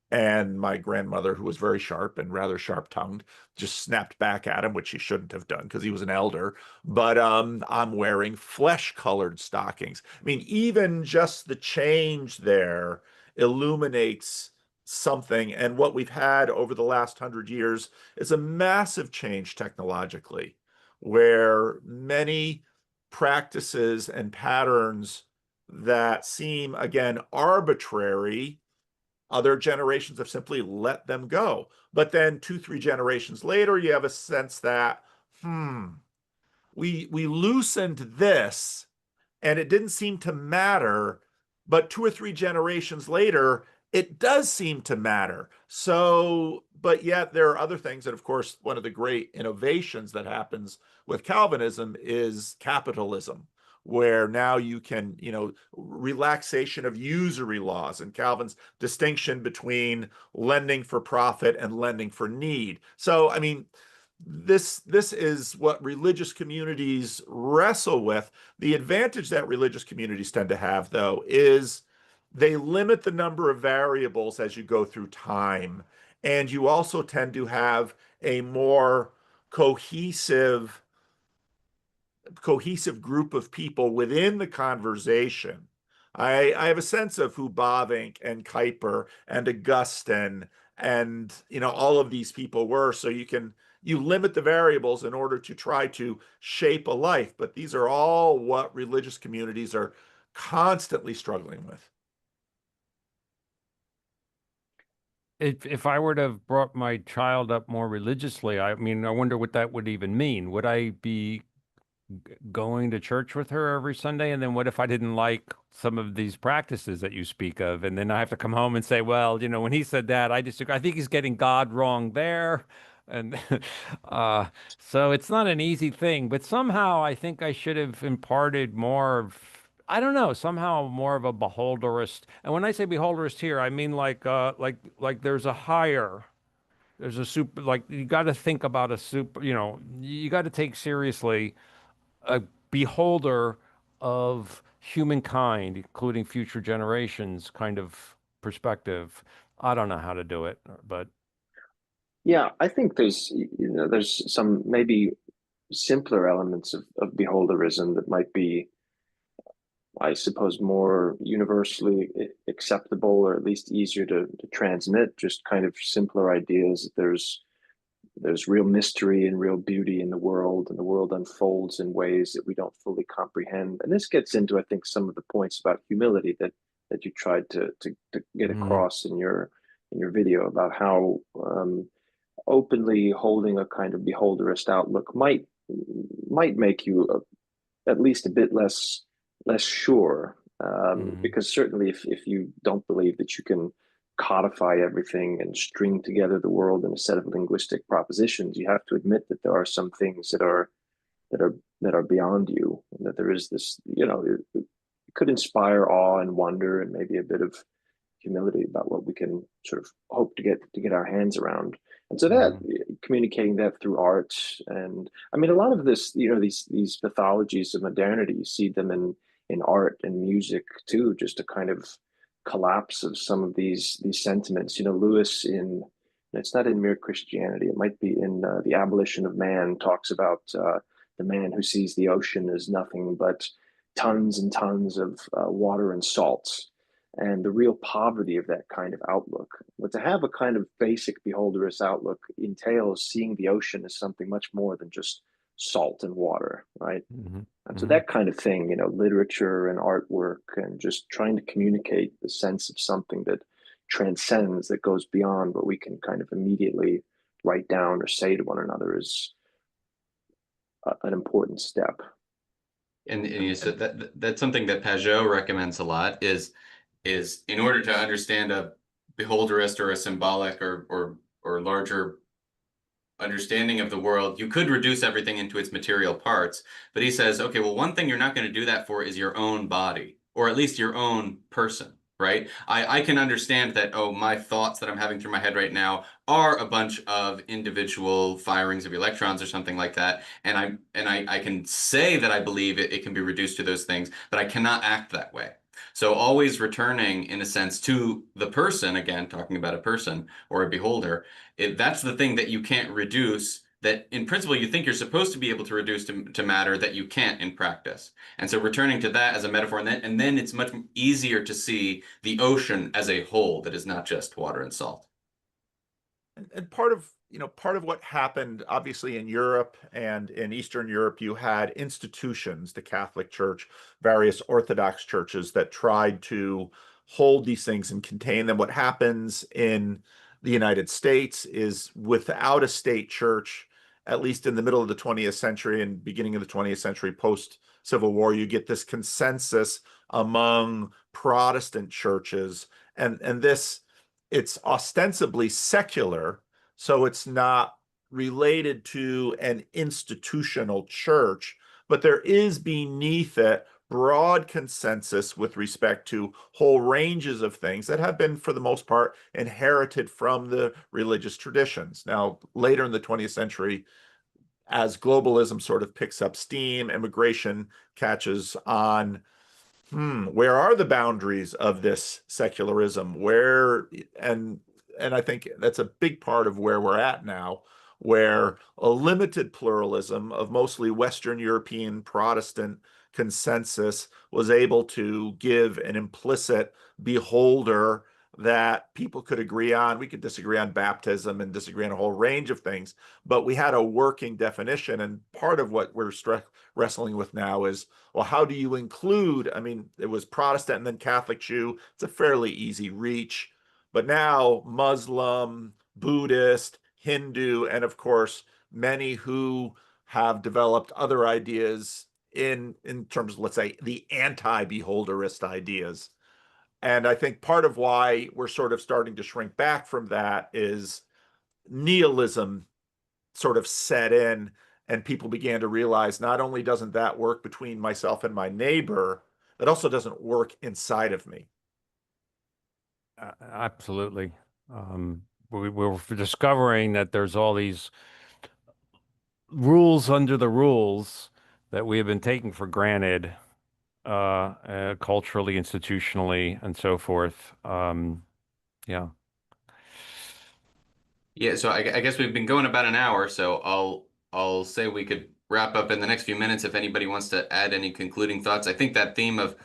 And my grandmother, who was very sharp and rather sharp-tongued, just snapped back at him, which she shouldn't have done because he was an elder. But I'm wearing flesh-colored stockings. I mean, even just the change there illuminates something. And what we've had over the last 100 years is a massive change technologically, where many practices and patterns that seem, again, arbitrary, other generations have simply let them go. But then 2, 3 generations later, you have a sense that, we loosened this and it didn't seem to matter. But 2 or 3 generations later, it does seem to matter. So, but yet there are other things. And of course, one of the great innovations that happens with Calvinism is capitalism, where now you can, relaxation of usury laws and Calvin's distinction between lending for profit and lending for need. So, I mean, this is what religious communities wrestle with. The advantage that religious communities tend to have, though, is they limit the number of variables as you go through time. And you also tend to have a more cohesive group of people within the conversation. I have a sense of who Bavinck and Kuyper and Augustine and all of these people were. So you limit the variables in order to try to shape a life. But these are all what religious communities are constantly struggling with. If I were to have brought my child up more religiously, I mean, I wonder what that would even mean. Would I be going to church with her every Sunday? And then what if I didn't like some of these practices that you speak of? And then I have to come home and say, well, when he said that, I think he's getting God wrong there. And so it's not an easy thing, but somehow I think I should have imparted more of, I don't know, somehow more of a beholderist. And when I say beholderist here, I mean like there's a higher, there's a super, like you got to think about a super, you got to take seriously a beholder of humankind, including future generations kind of perspective. I don't know how to do it, but Yeah, I think there's some maybe simpler elements of beholderism that might be, I suppose, more universally acceptable, or at least easier to transmit. Just kind of simpler ideas that there's real mystery and real beauty in the world, and the world unfolds in ways that we don't fully comprehend. And this gets into, I think, some of the points about humility that you tried to get across in your video, about how openly holding a kind of beholderist outlook might make you at least a bit less sure, because certainly if you don't believe that you can codify everything and string together the world in a set of linguistic propositions, you have to admit that there are some things that are beyond you, and that there is this, it could inspire awe and wonder and maybe a bit of humility about what we can sort of hope to get our hands around. And so that communicating that through art, and I mean, a lot of this, these mythologies of modernity, you see them in art and music too, just a kind of collapse of some of these sentiments. Lewis, it's not in Mere Christianity, it might be in The Abolition of Man, talks about the man who sees the ocean as nothing but tons and tons of water and salt, and the real poverty of that kind of outlook. But to have a kind of basic beholderist outlook entails seeing the ocean as something much more than just salt and water, right? And so that kind of thing, literature and artwork, and just trying to communicate the sense of something that transcends, that goes beyond what we can kind of immediately write down or say to one another, is an important step. And you said that's something that Pajot recommends a lot, is in order to understand a beholderist or a symbolic or larger understanding of the world, you could reduce everything into its material parts. But he says, okay, well, one thing you're not going to do that for is your own body, or at least your own person, right? I can understand that, oh, my thoughts that I'm having through my head right now are a bunch of individual firings of electrons or something like that. And I can say that I believe it can be reduced to those things, but I cannot act that way. So always returning, in a sense, to the person, again, talking about a person or a beholder, that's the thing that you can't reduce, that in principle you think you're supposed to be able to reduce to matter, that you can't in practice. And so returning to that as a metaphor, and then it's much easier to see the ocean as a whole that is not just water and salt. And part of what happened, obviously, in Europe and in Eastern Europe, you had institutions, the Catholic Church, various Orthodox churches, that tried to hold these things and contain them. What happens in the United States is, without a state church, at least in the middle of the 20th century and beginning of the 20th century, post-Civil War, you get this consensus among Protestant churches, and this, it's ostensibly secular, so it's not related to an institutional church, but there is beneath it broad consensus with respect to whole ranges of things that have been, for the most part, inherited from the religious traditions. Now, later in the 20th century, as globalism sort of picks up steam, immigration catches on. Where are the boundaries of this secularism? And I think that's a big part of where we're at now, where a limited pluralism of mostly Western European Protestant consensus was able to give an implicit beholder that people could agree on. We could disagree on baptism and disagree on a whole range of things, but we had a working definition. And part of what we're wrestling with now is, well, how do you include? I mean, it was Protestant and then Catholic Jew. It's a fairly easy reach. But now Muslim, Buddhist, Hindu, and of course, many who have developed other ideas in terms of, let's say, the anti-beholderist ideas. And I think part of why we're sort of starting to shrink back from that is nihilism sort of set in, and people began to realize not only doesn't that work between myself and my neighbor, it also doesn't work inside of me. Absolutely. We're discovering that there's all these rules under the rules that we have been taking for granted, culturally, institutionally, and so forth. Yeah. Yeah, so I guess we've been going about an hour, so I'll say we could wrap up in the next few minutes if anybody wants to add any concluding thoughts. I think that theme of,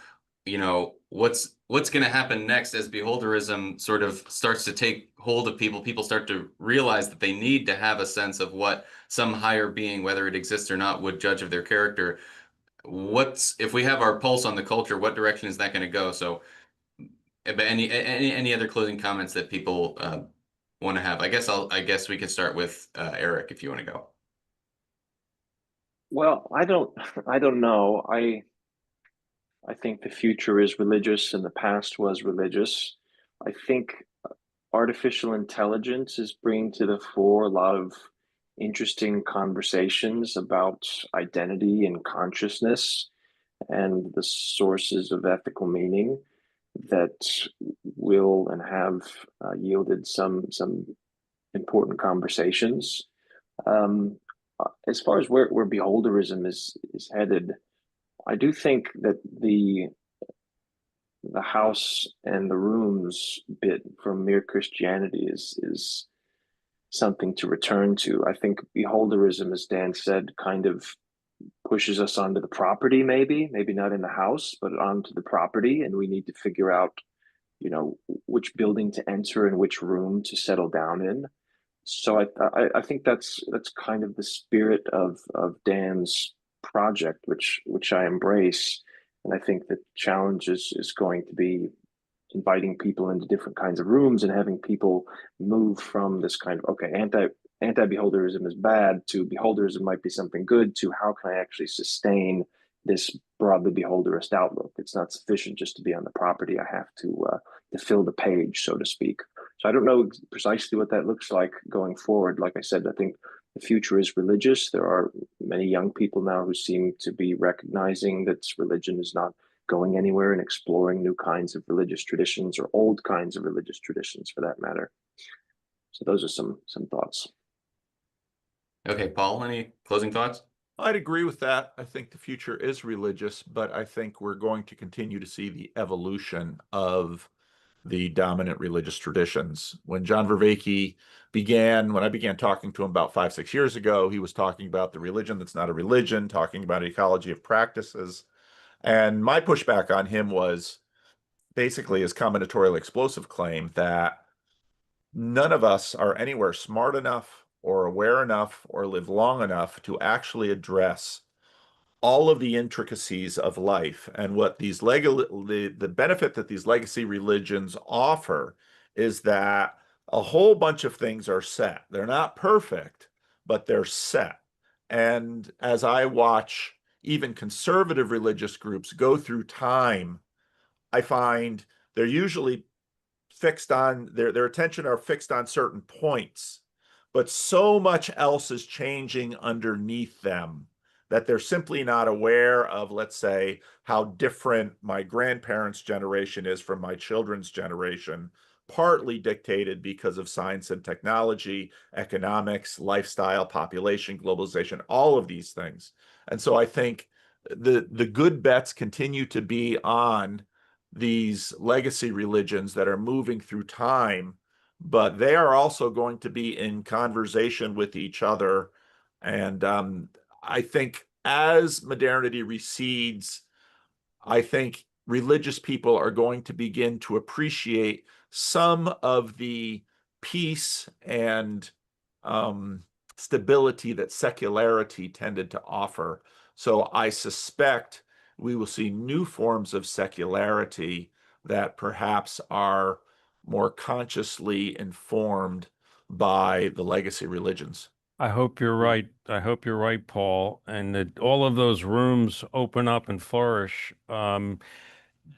what's going to happen next as beholderism sort of starts to take hold of people, people start to realize that they need to have a sense of what some higher being, whether it exists or not, would judge of their character. If we have our pulse on the culture, what direction is that going to go? So, but any other closing comments that people want to have? I guess we could start with Erik, if you want to go. Well, I don't know. I think the future is religious and the past was religious. I think artificial intelligence is bringing to the fore a lot of interesting conversations about identity and consciousness and the sources of ethical meaning that will and have yielded some important conversations. As far as where beholderism is headed, I do think that the house and the rooms bit from Mere Christianity is something to return to. I think beholderism, as Dan said, kind of pushes us onto the property, maybe not in the house, but onto the property, and we need to figure out, which building to enter and which room to settle down in. So I think that's kind of the spirit of Dan's project, which I embrace, and I think the challenge is going to be inviting people into different kinds of rooms and having people move from this kind of, okay, anti-beholderism is bad, to beholderism might be something good, to how can I actually sustain this broadly beholderist outlook? It's not sufficient just to be on the property. I have to fill the page, so to speak. So I don't know precisely what that looks like going forward. Like I said, I think the future is religious. There are many young people now who seem to be recognizing that religion is not going anywhere and exploring new kinds of religious traditions, or old kinds of religious traditions for that matter. So those are some thoughts. Okay, Paul, any closing thoughts? I'd agree with that. I think the future is religious, but I think we're going to continue to see the evolution of the dominant religious traditions. When John Vervaeke when I began talking to him about 5-6 years ago, he was talking about the religion that's not a religion, talking about ecology of practices. And my pushback on him was basically his combinatorial explosive claim that none of us are anywhere smart enough or aware enough or live long enough to actually address all of the intricacies of life. And what the benefit that these legacy religions offer is that a whole bunch of things are set. They're not perfect, but they're set. And as I watch even conservative religious groups go through time, I find they're usually fixed on their attention are fixed on certain points, but so much else is changing underneath them that they're simply not aware of, let's say, how different my grandparents' generation is from my children's generation, partly dictated because of science and technology, economics, lifestyle, population, globalization, all of these things. And so I think the good bets continue to be on these legacy religions that are moving through time, but they are also going to be in conversation with each other. And I think as modernity recedes, I think religious people are going to begin to appreciate some of the peace and stability that secularity tended to offer. So I suspect we will see new forms of secularity that perhaps are more consciously informed by the legacy religions. I hope you're right. I hope you're right, Paul, and that all of those rooms open up and flourish. I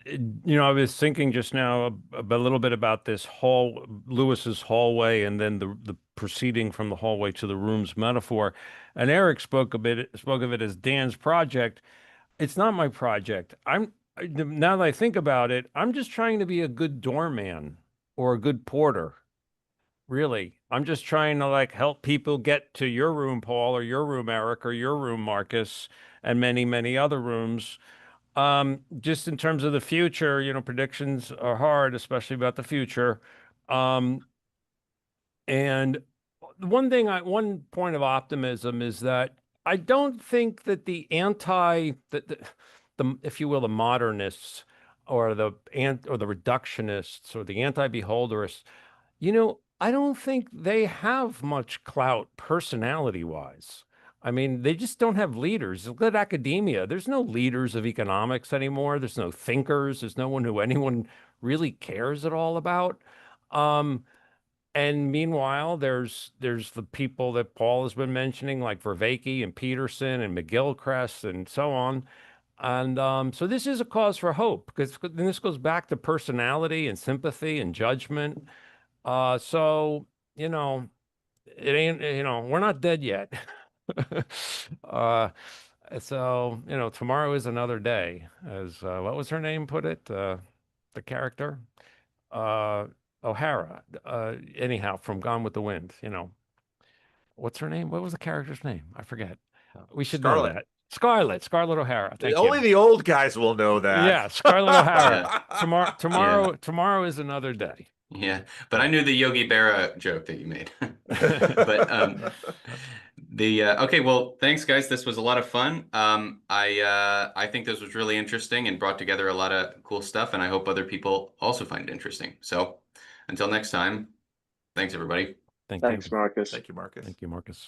was thinking just now a little bit about this Lewis's hallway, and then the proceeding from the hallway to the rooms metaphor. And Erik spoke of it as Dan's project. It's not my project. Now that I think about it, I'm just trying to be a good doorman or a good porter. Really, I'm just trying to like help people get to your room, Paul, or your room, Erik, or your room, Marcus, and many, many other rooms. Just in terms of the future, predictions are hard, especially about the future. And one point of optimism is that I don't think that the if you will, the modernists or the reductionists or the anti-beholderists, I don't think they have much clout personality-wise. I mean, they just don't have leaders. Look at academia. There's no leaders of economics anymore. There's no thinkers. There's no one who anyone really cares at all about. And meanwhile, there's the people that Paul has been mentioning, like Vervaeke and Peterson and McGilchrist and so on. And so this is a cause for hope, because this goes back to personality and sympathy and judgment. So, it ain't, we're not dead yet. uh, so, tomorrow is another day, as what was her name put it? The character? O'Hara. Anyhow, from Gone with the Wind, what's her name? What was the character's name? I forget. We should know Scarlett. that. Scarlett O'Hara. Thank Only you. the old guys will know that. Yeah, Scarlett O'Hara. Yeah. Tomorrow is another day. Yeah, but I knew the Yogi Berra joke that you made. But okay, well, thanks guys. This was a lot of fun. I think this was really interesting and brought together a lot of cool stuff, and I hope other people also find it interesting. So until next time, thanks everybody. Thank Thanks, you. Marcus. Thank you, Marcus. Thank you, Marcus.